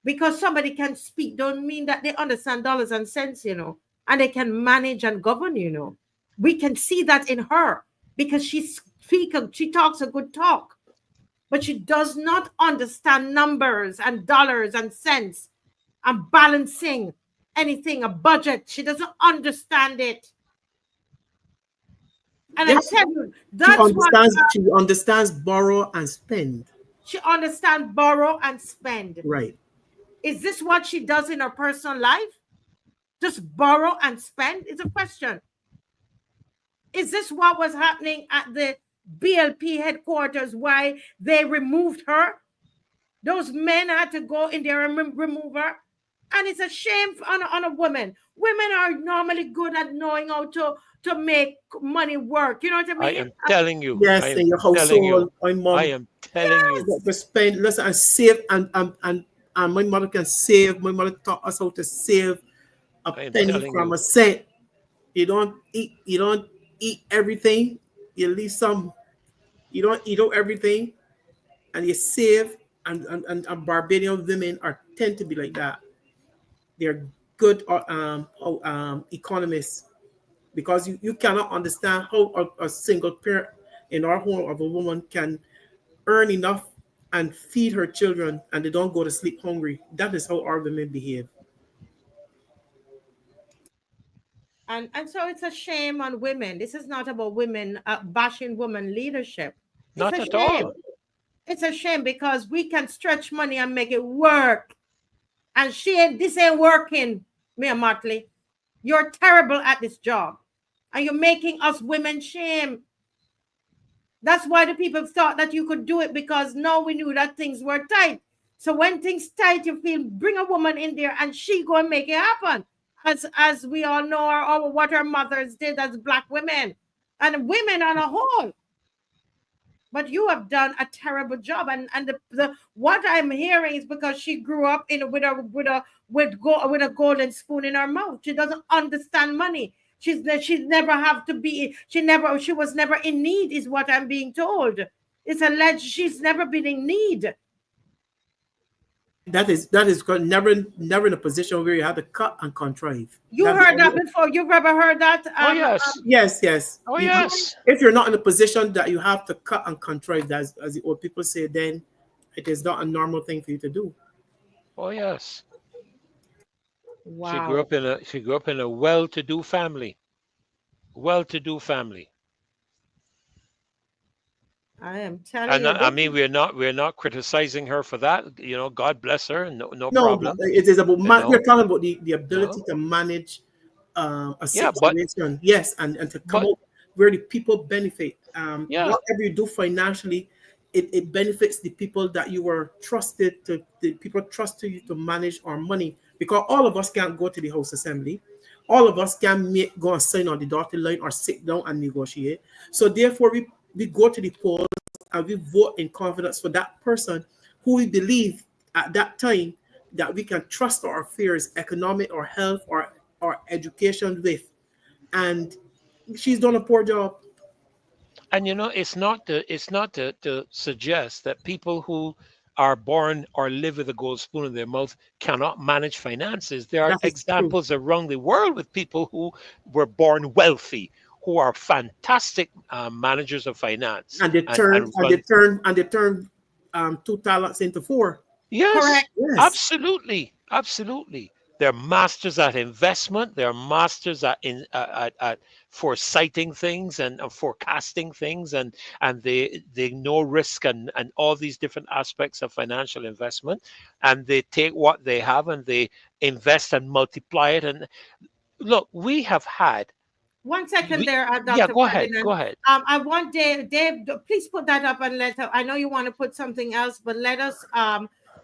S2: Because somebody can speak don't mean that they understand dollars and cents, and they can manage and govern, We can see that in her, because she talks a good talk, but she does not understand numbers and dollars and cents and balancing anything, a budget. She doesn't understand it. And yes, I tell you,
S9: she understands borrow and spend.
S2: She understands borrow and spend.
S9: Right.
S2: Is this what she does in her personal life? Just borrow and spend? It's a question. Is this what was happening at the BLP headquarters, why they removed her? Those men had to go in there and remove her. And it's a shame on a woman. Women are normally good at knowing how to make money work. You know what I mean?
S8: I am telling you.
S9: Yes, in your household.
S8: I am telling you.
S9: To spend, listen, and save, and my mother can save. My mother taught us how to save a penny from a cent. You don't eat everything. You leave some. You don't eat out everything, and you save. And Barbadian women tend to be like that. They're good economists, because you cannot understand how a single parent in our home of a woman can earn enough and feed her children, and they don't go to sleep hungry. That is how our women behave.
S2: And so it's a shame on women. This is not about women bashing women leadership.
S8: Not at all.
S2: It's a shame, because we can stretch money and make it work. And this ain't working, Mia Motley. You're terrible at this job. And you're making us women shame. That's why the people thought that you could do it, because now we knew that things were tight. So when things tight, you feel, bring a woman in there and she go and make it happen. As we all know, what our mothers did as Black women and women on a whole. But you have done a terrible job, and the what I'm hearing is because she grew up with a golden spoon in her mouth. She doesn't understand money. She was never in need, is what I'm being told. It's alleged she's never been in need.
S9: That is never in a position where you have to cut and contrive.
S2: You heard that before? You've ever heard that?
S8: Oh yes.
S9: Yes.
S8: Oh yes.
S9: If you're not in a position that you have to cut and contrive, as the old people say, then it is not a normal thing for you to do.
S8: Oh yes.
S2: Wow.
S8: She grew up in a well-to-do family. Well-to-do family.
S2: I am telling you.
S8: I mean, we're not criticizing her for that. You know, God bless her. No problem.
S9: It is about we're talking about the ability to manage a situation. Yes, and to come up where the people benefit. Whatever you do financially, it benefits the people that you were trusted to. The people trusted you to manage our money, because all of us can't go to the House Assembly. All of us can go and sign on the dotted line or sit down and negotiate. So therefore, we go to the polls and we vote in confidence for that person who we believe at that time that we can trust our affairs, economic or health or education with. And she's done a poor job.
S8: And you know, it's not to suggest that people who are born or live with a gold spoon in their mouth cannot manage finances. There are examples around the world with people who were born wealthy, who are fantastic managers of finance,
S9: and they turn 2 talents into 4.
S8: Yes,
S2: correct.
S8: Yes. Absolutely. They're masters at investment. They're masters at foresighting things and forecasting things, and they know risk and all these different aspects of financial investment, and they take what they have and they invest and multiply it. And look, we have had.
S2: 1 second there, Dr.
S8: Yeah, go ahead.
S2: Ferdinand.
S8: Go ahead.
S2: I want Dave, please put that up and I know you want to put something else, but let us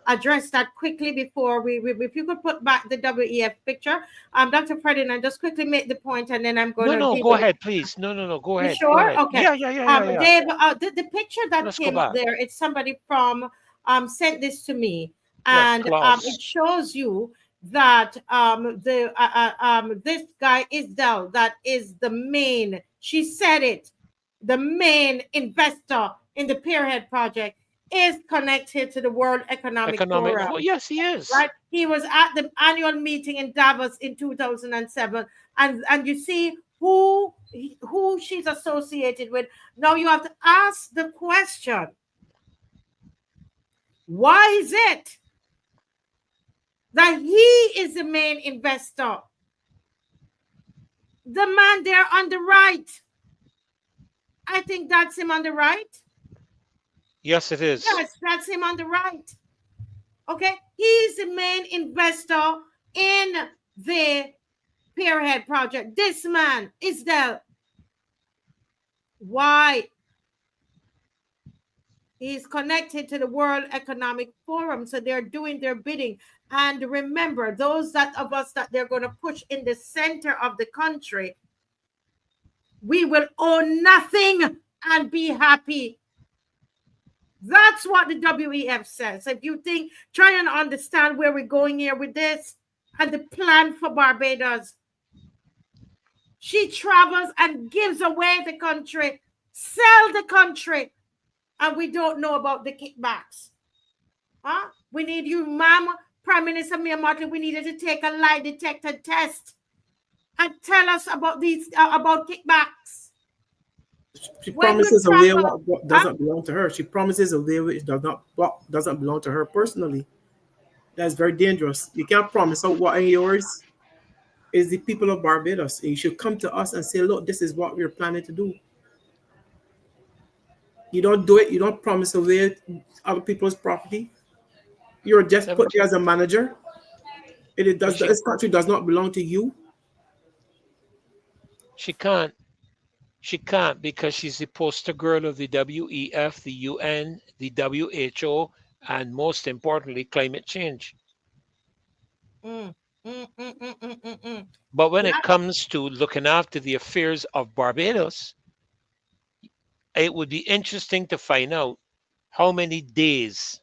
S2: address that quickly before we if you could put back the WEF picture. Dr. Ferdinand, just quickly make the point, and then I'm going to...
S8: No, go ahead, please. No, go ahead.
S2: You sure?
S8: Go ahead.
S2: Okay.
S8: Yeah.
S2: Dave, the picture that came up there, it's somebody from sent this to me, and it shows you that this guy Isdell, that is the main, she said it, the main investor in the Pierhead project, is connected to the World Economic Forum.
S8: Oh, yes, he is.
S2: Right? He was at the annual meeting in Davos in 2007, and you see who she's associated with. Now you have to ask the question: why is it that he is the main investor? The man there on the right, I think that's him on the right.
S8: Yes, it is.
S2: Yes, that's him on the right. Okay, he's the main investor in the Pierhead project. This man, Isdell. Why? He's connected to the World Economic Forum, so they're doing their bidding. And remember, those of us that they're going to push in the center of the country, we will own nothing and be happy. That's what the WEF says. If you think, try and understand where we're going here with this and the plan for Barbados. She travels and gives away the country, sell the country, and we don't know about the kickbacks. Huh? We need you, ma'am, Prime Minister Mia Martin, we needed to take a lie detector test and tell us about these, about kickbacks.
S9: She promises a way what doesn't belong to her. She promises a way which doesn't belong to her personally. That's very dangerous. You can't promise out what ain't yours. Is the people of Barbados. And you should come to us and say, look, this is what we're planning to do. You don't do it. You don't promise away other people's property. You're just put there as a manager. This country does not belong to you.
S8: She can't. She can't, because she's the poster girl of the WEF, the UN, the WHO, and most importantly, climate change. But when it comes to looking after the affairs of Barbados, it would be interesting to find out how many days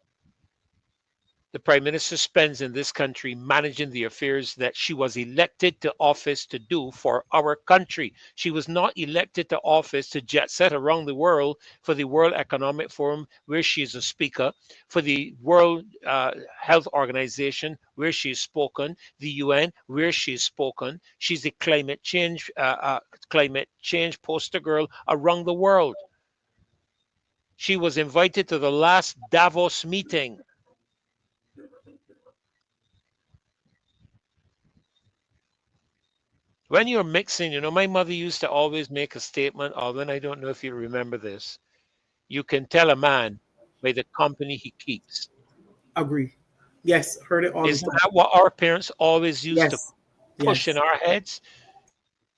S8: the Prime Minister spends in this country managing the affairs that she was elected to office to do for our country. She was not elected to office to jet set around the world for the World Economic Forum, where she is a speaker, for the World Health Organization, where she's spoken, the UN, where she's spoken. She's the climate change poster girl around the world. She was invited to the last Davos meeting. When you're mixing, my mother used to always make a statement, Alvin, I don't know if you remember this. You can tell a man by the company he keeps.
S9: Agree. Yes, heard it all the
S8: Isn't
S9: time.
S8: that what our parents always used to
S9: Yes.
S8: push
S9: Yes.
S8: in our heads?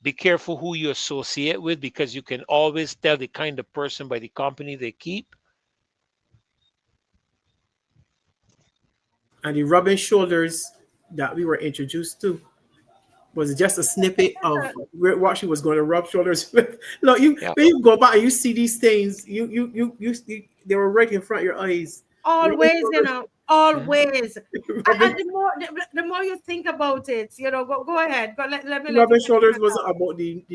S8: Be careful who you associate with, because you can always tell the kind of person by the company they keep.
S9: And the rubbing shoulders that we were introduced to was just a snippet of what she was going to rub shoulders with. Look, when you go back and you see these things, they were right in front of your eyes.
S2: Always, always. And the more you think about it, go ahead. But let me
S9: rubbing shoulders was about the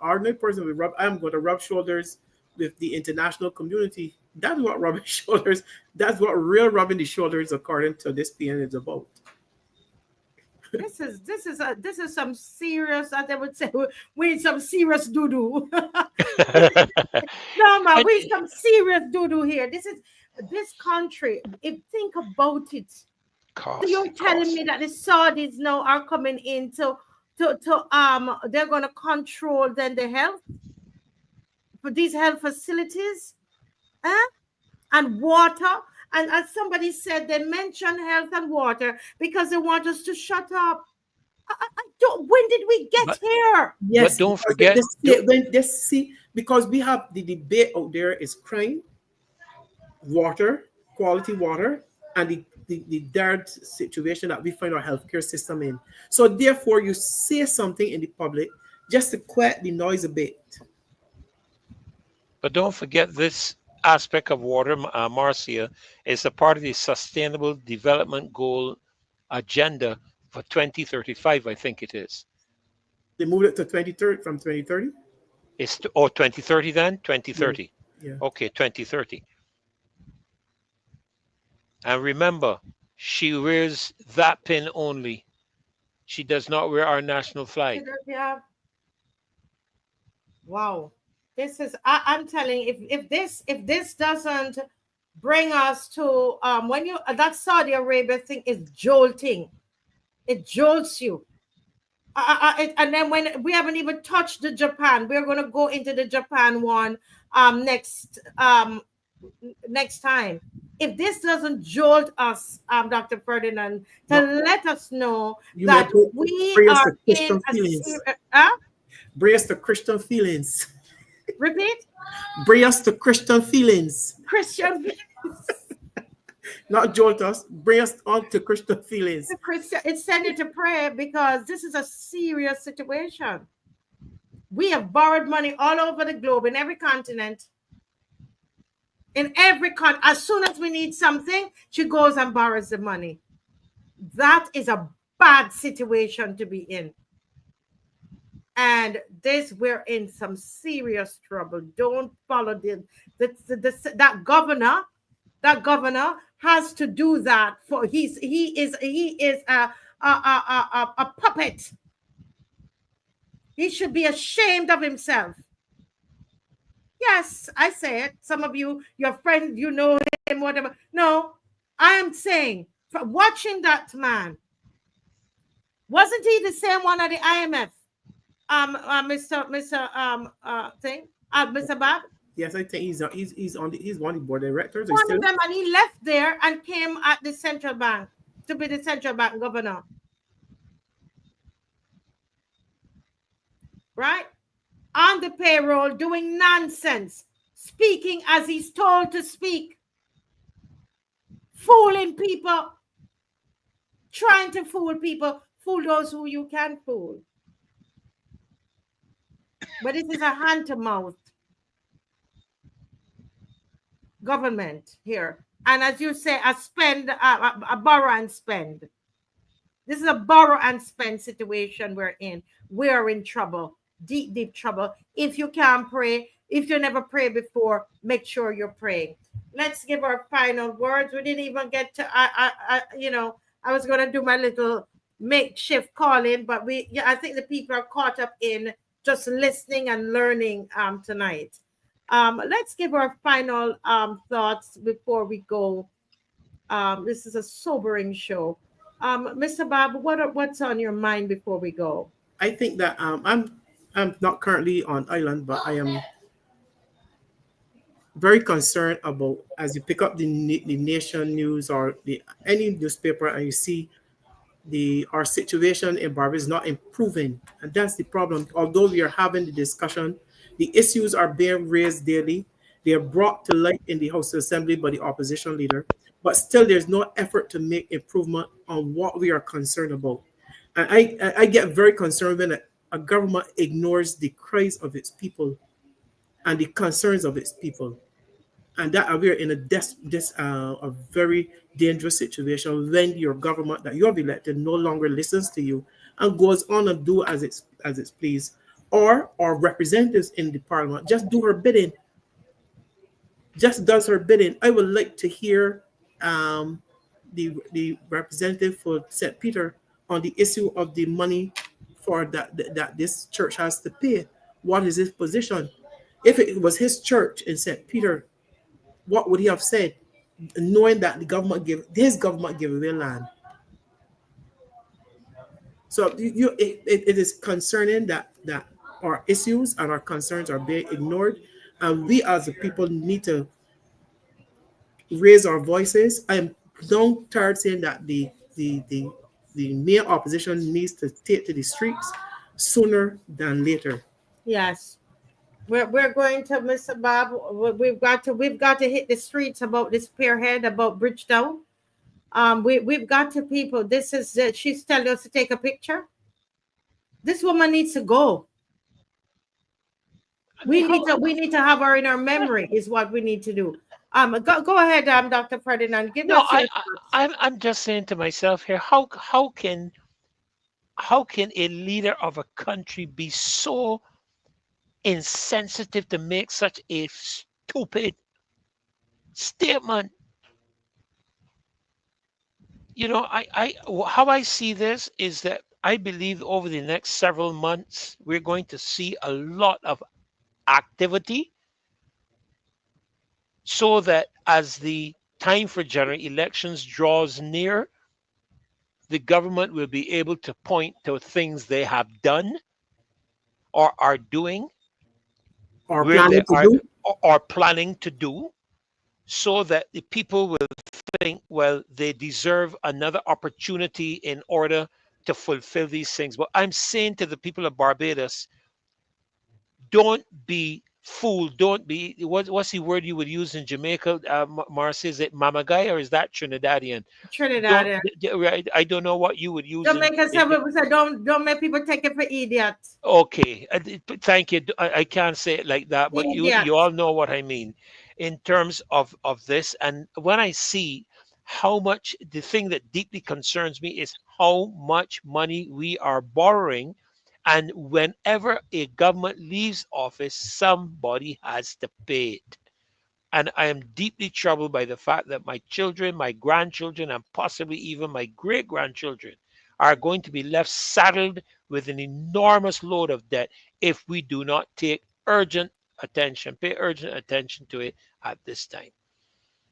S9: ordinary person with I'm going to rub shoulders with the international community. That's what rubbing shoulders. That's what real rubbing the shoulders, according to this PN, is about.
S2: This is some serious, as they would say, we need some serious doo-doo. No, man, we need some serious doo-doo here. This country, think about it. So you're telling me that the Saudis now are coming in they're going to control then the health for these health facilities, and water. And as somebody said, they mentioned health and water because they want us to shut up. When did we get here?
S9: Yes,
S8: but don't forget.
S9: Because we have the debate out there is crime, water, quality water, and the third situation that we find our healthcare system in. So therefore, you say something in the public just to quiet the noise a bit.
S8: But don't forget this aspect of water, Marcia, is a part of the Sustainable Development Goal agenda for 2035, I think it is.
S9: They moved it to 2030 from 2030?
S8: It's 2030 then? 2030.
S9: Yeah.
S8: Okay, 2030. And remember, she wears that pin only. She does not wear our national flag.
S2: Yeah. Wow. This is, I'm telling you, if this doesn't bring us to that Saudi Arabia thing is jolting. It jolts you. And then when we haven't even touched the Japan, we're going to go into the Japan one next time. If this doesn't jolt us, Dr. Ferdinand, let us know that we are in
S9: brace the Christian feelings.
S2: Repeat?
S9: Brace the Christian feelings.
S2: Christian feelings.
S9: Not jolt us, bring us on to Christian feelings.
S2: It's send you to prayer because this is a serious situation. We have borrowed money all over the globe, in every continent. In every continent. As soon as we need something, she goes and borrows the money. That is a bad situation to be in. And we're in some serious trouble. Don't follow that governor. That governor has to do that for he is a puppet. He should be ashamed of himself. Yes, I say it. Some of you, your friend, you know him, whatever. No, I am saying, for watching that man, wasn't he the same one at the IMF? Mr. Bab?
S9: Yes, I think he's one of the board directors.
S2: One of them, and he left there and came at the central bank to be the central bank governor. Right? On the payroll, doing nonsense, speaking as he's told to speak, fooling people, trying to fool people, fool those who you can fool. But this is a hand-to-mouth government here. And as you say, a borrow and spend. This is a borrow and spend situation we're in. We are in trouble, deep, deep trouble. If you can't pray, if you never prayed before, make sure you're praying. Let's give our final words. We didn't even get to, I was going to do my little makeshift calling, but I think the people are caught up in just listening and learning tonight. Let's give our final thoughts before we go. This is a sobering show. Mr. Bob, what's on your mind before we go?
S9: I think that I'm not currently on island, but I am very concerned about, as you pick up the Nation News or any newspaper and you see our situation in Barbados is not improving, and that's the problem. Although we are having the discussion, the issues are being raised daily. They are brought to light in the House of Assembly by the opposition leader, but still there's no effort to make improvement on what we are concerned about. And I get very concerned when a government ignores the cries of its people and the concerns of its people. And that we are in a very dangerous situation when your government that you have elected no longer listens to you and goes on and do as it's pleased, or representatives in the parliament just do her bidding, just does her bidding. I would like to hear the representative for St. Peter on the issue of the money for that this church has to pay. What is his position? If it was his church in St. Peter, what would he have said, knowing that his government gave away land? So it is concerning that our issues and our concerns are being ignored, and we as the people need to raise our voices. I'm don't tired saying that the main opposition needs to take to the streets sooner than later.
S2: Yes. We're going to, Mr. Bob. We've got to hit the streets about this Pierhead, about Bridgetown. We've got to people. This is she's telling us to take a picture. This woman needs to go. We need to have her in our memory. Is what we need to do. Go ahead, Dr. Ferdinand.
S8: I'm just saying to myself here, how can a leader of a country be so insensitive to make such a stupid statement? How I see this is that I believe over the next several months we're going to see a lot of activity, so that as the time for general elections draws near, the government will be able to point to things they have done or are doing
S9: or planning
S8: to do, so that the people will think, well, they deserve another opportunity in order to fulfill these things. But I'm saying to the people of Barbados, don't be fooled. Don't be, what's the word you would use in Jamaica, Marcia? Is it mamagai or is that Trinidadian?
S2: Trinidadian.
S8: I don't know what you would use.
S2: Jamaica said, don't make people take it for idiots.
S8: Okay, thank you. I can't say it like that, but you all know what I mean in terms of this. And when I see how much, the thing that deeply concerns me is how much money we are borrowing. And whenever a government leaves office, somebody has to pay it. And I am deeply troubled by the fact that my children, my grandchildren, and possibly even my great-grandchildren are going to be left saddled with an enormous load of debt if we do not take pay urgent attention to it at this time.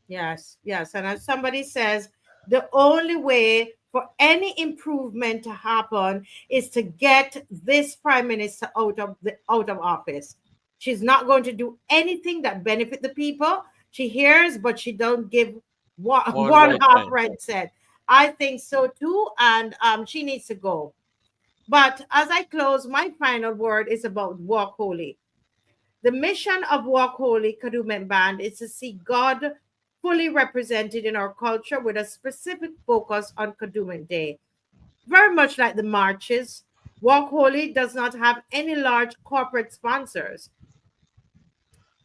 S2: Yes. And as somebody says, the only way for any improvement to happen is to get this prime minister out of office. She's not going to do anything that benefit the people. She hears, but she don't give one half red cent. I think so too, and she needs to go. But as I close, my final word is about Walk Holy. The mission of Walk Holy Kadooment Band is to see God fully represented in our culture with a specific focus on Kadooment Day. Very much like the marches, Walk Holy does not have any large corporate sponsors.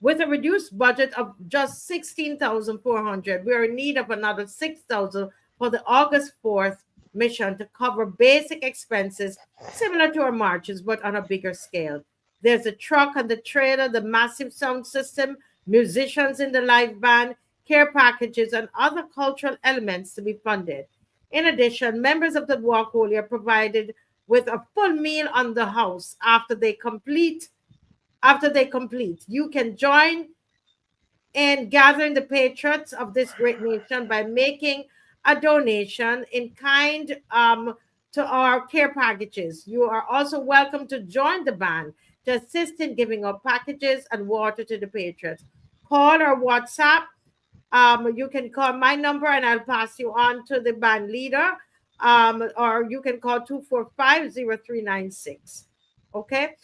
S2: With a reduced budget of just $16,400, we are in need of another $6,000 for the August 4th mission to cover basic expenses similar to our marches, but on a bigger scale. There's a truck and the trailer, the massive sound system, musicians in the live band, care packages, and other cultural elements to be funded. In addition, members of the Walk Holy are provided with a full meal on the house after they complete. You can join in gathering the patriots of this great nation by making a donation in kind to our care packages. You are also welcome to join the band to assist in giving out packages and water to the patriots. Call or WhatsApp. You can call my number and I'll pass you on to the band leader. Or you can call 245-0396. Okay.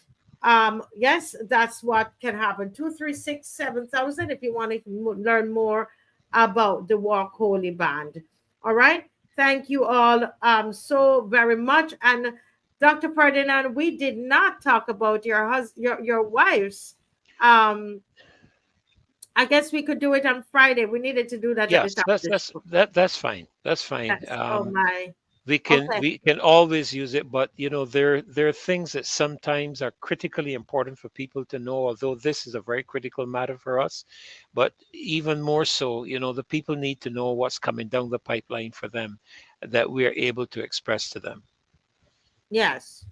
S2: Yes, that's what can happen. 236-7000 if you want to learn more about the Walk Holy Band. All right. Thank you all so very much. And Dr. Ferdinand, we did not talk about your wife's. I guess we could do it on Friday. We needed to do that.
S8: Yes, that's fine. That's fine.
S2: Yes.
S8: We can always use it, but there are things that sometimes are critically important for people to know, although this is a very critical matter for us. But even more so, the people need to know what's coming down the pipeline for them, that we are able to express to them.
S2: Yes.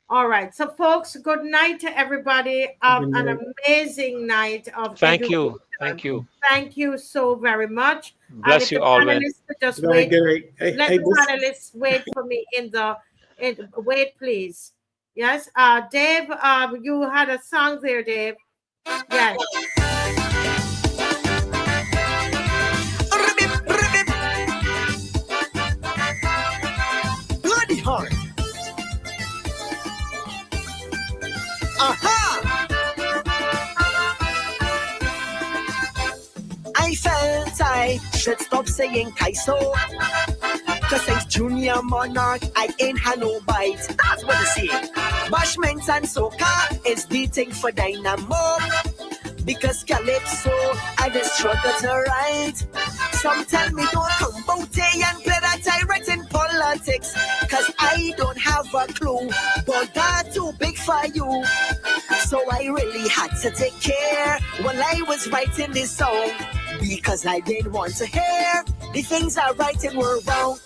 S2: All right. So folks, good night to everybody. An amazing night of
S8: Thank
S2: education.
S8: you.
S2: Thank you so very much.
S8: Bless you all, man.
S2: Just wait. Let the panelists wait for me wait, please. Yes. Dave, you had a song there, Dave. Yes.
S1: Bloody hard. I felt I should stop saying Kaiso, cause since Junior Monarch I ain't had no bite. That's what I say. Bashment and soca is the thing for Dynamo, because Calypso I just struggle to write. Some tell me don't come out and play that tyrant in politics, cause I don't have a clue, but that's too big for you. So I really had to take care while I was writing this song, because I didn't want to hear the things I writing were wrong.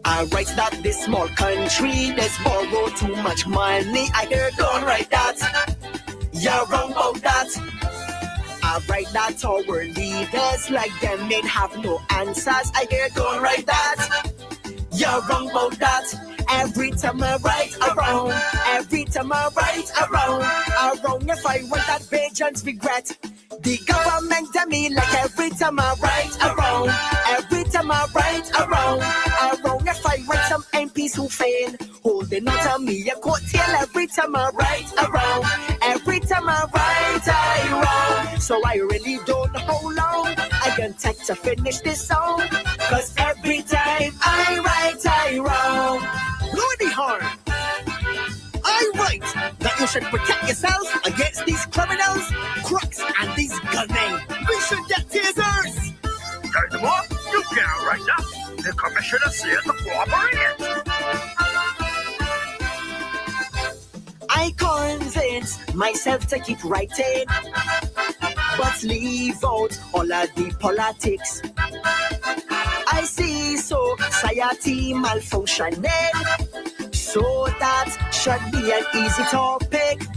S1: I write that this small country that's borrow too much money. I hear don't write that. You're wrong about that. I write that our leaders like them ain't have no answers. I hear don't write that. You're wrong about that. Every time I write around, if I write that vengeance regret, the government tell me like every time I write around, if I write some MPs who fail, holding on to me a coattail every time I write around, so I really don't know how long I can take to finish this song, cause every time I write bloody hard. I write that you should protect yourselves against these criminals, crooks, and these gunmen. We should get tasers.
S11: Furthermore, you can't write that. The commissioner said to cooperate.
S1: I convince myself to keep writing, but leave out all of the politics. I see society malfunctioning, so that should be an easy topic.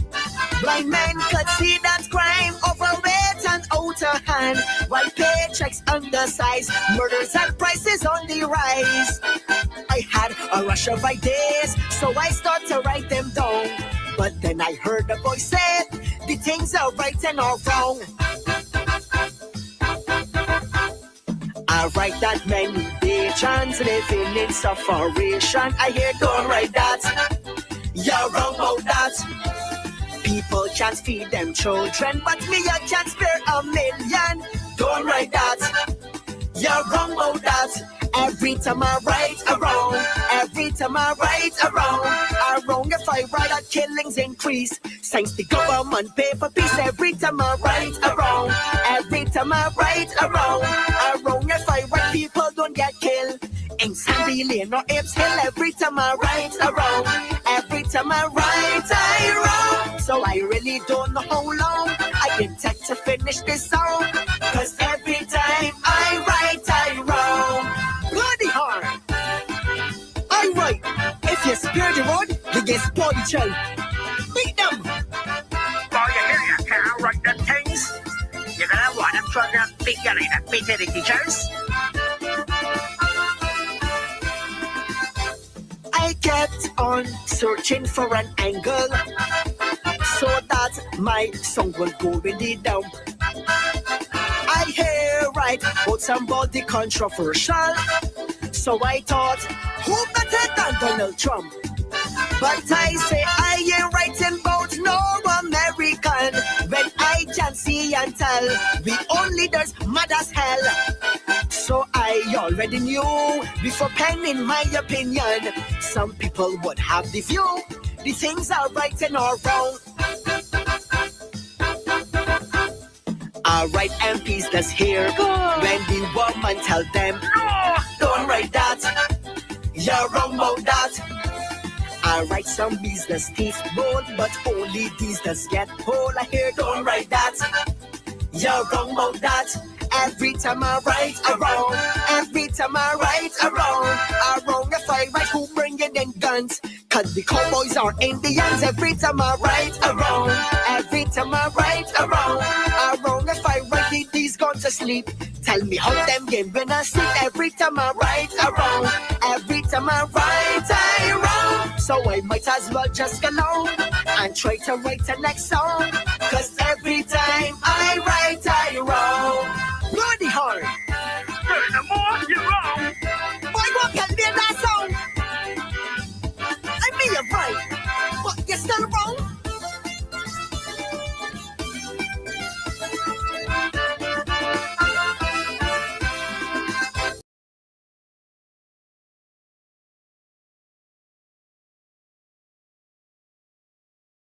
S1: Blind men could see that crime overweight and out of hand, while paychecks undersized, murders and prices on the rise. I had a rush of ideas, so I started to write them down. But then I heard a voice say, the things I writing are wrong. I write that many Bajans living in sufferation. I hear don't write that. You're wrong about that. People can't feed them children, but me I can't spare $1 million. Don't write that. You're wrong about that. Every time I right, I wrong. Every time I right, I wrong. If I right, our killings increase. Since the government pay for peace. Every time I right, I wrong. Every time I right, I wrong. If I right, people don't get killed. In Sandy Lane or Apes Hill. Every time I right, I wrong. Every time I right, I wrong. So I really don't know how long I can take to finish this song. Cause every time I right, I wrong. Bloody hard. I right. If you spare the road, you get body chill. Beat them.
S11: Boy, you hear you can't write them things. You're gonna want them trying to beat you like that beat the teachers.
S1: I kept on searching for an angle so that my song will go really down. I hear right about somebody controversial, so I thought, who better than Donald Trump? But I say I ain't writing about no American. When I can see and tell, we only there's mad as hell. So I already knew before penning my opinion. Some people would have the view, the things are right and are wrong. Alright, MPs, let's hear when the woman tell them, no, don't write that. You're wrong about that. I write some business teeth bold, but only these that get whole. I hear don't write that. You're wrong about that. Every time I write, I wrong. Every time I write, I wrong. If I write, who bring it in guns? Cause the cowboys are Indians. Every time I write, I wrong. Every time I write, I wrong. If I write, these gone to sleep. Tell me how them game when I sleep. Every time I write, I wrong. Every time I write, I wrong. So I might as well just go along and try to write the next song. Cause every time I write,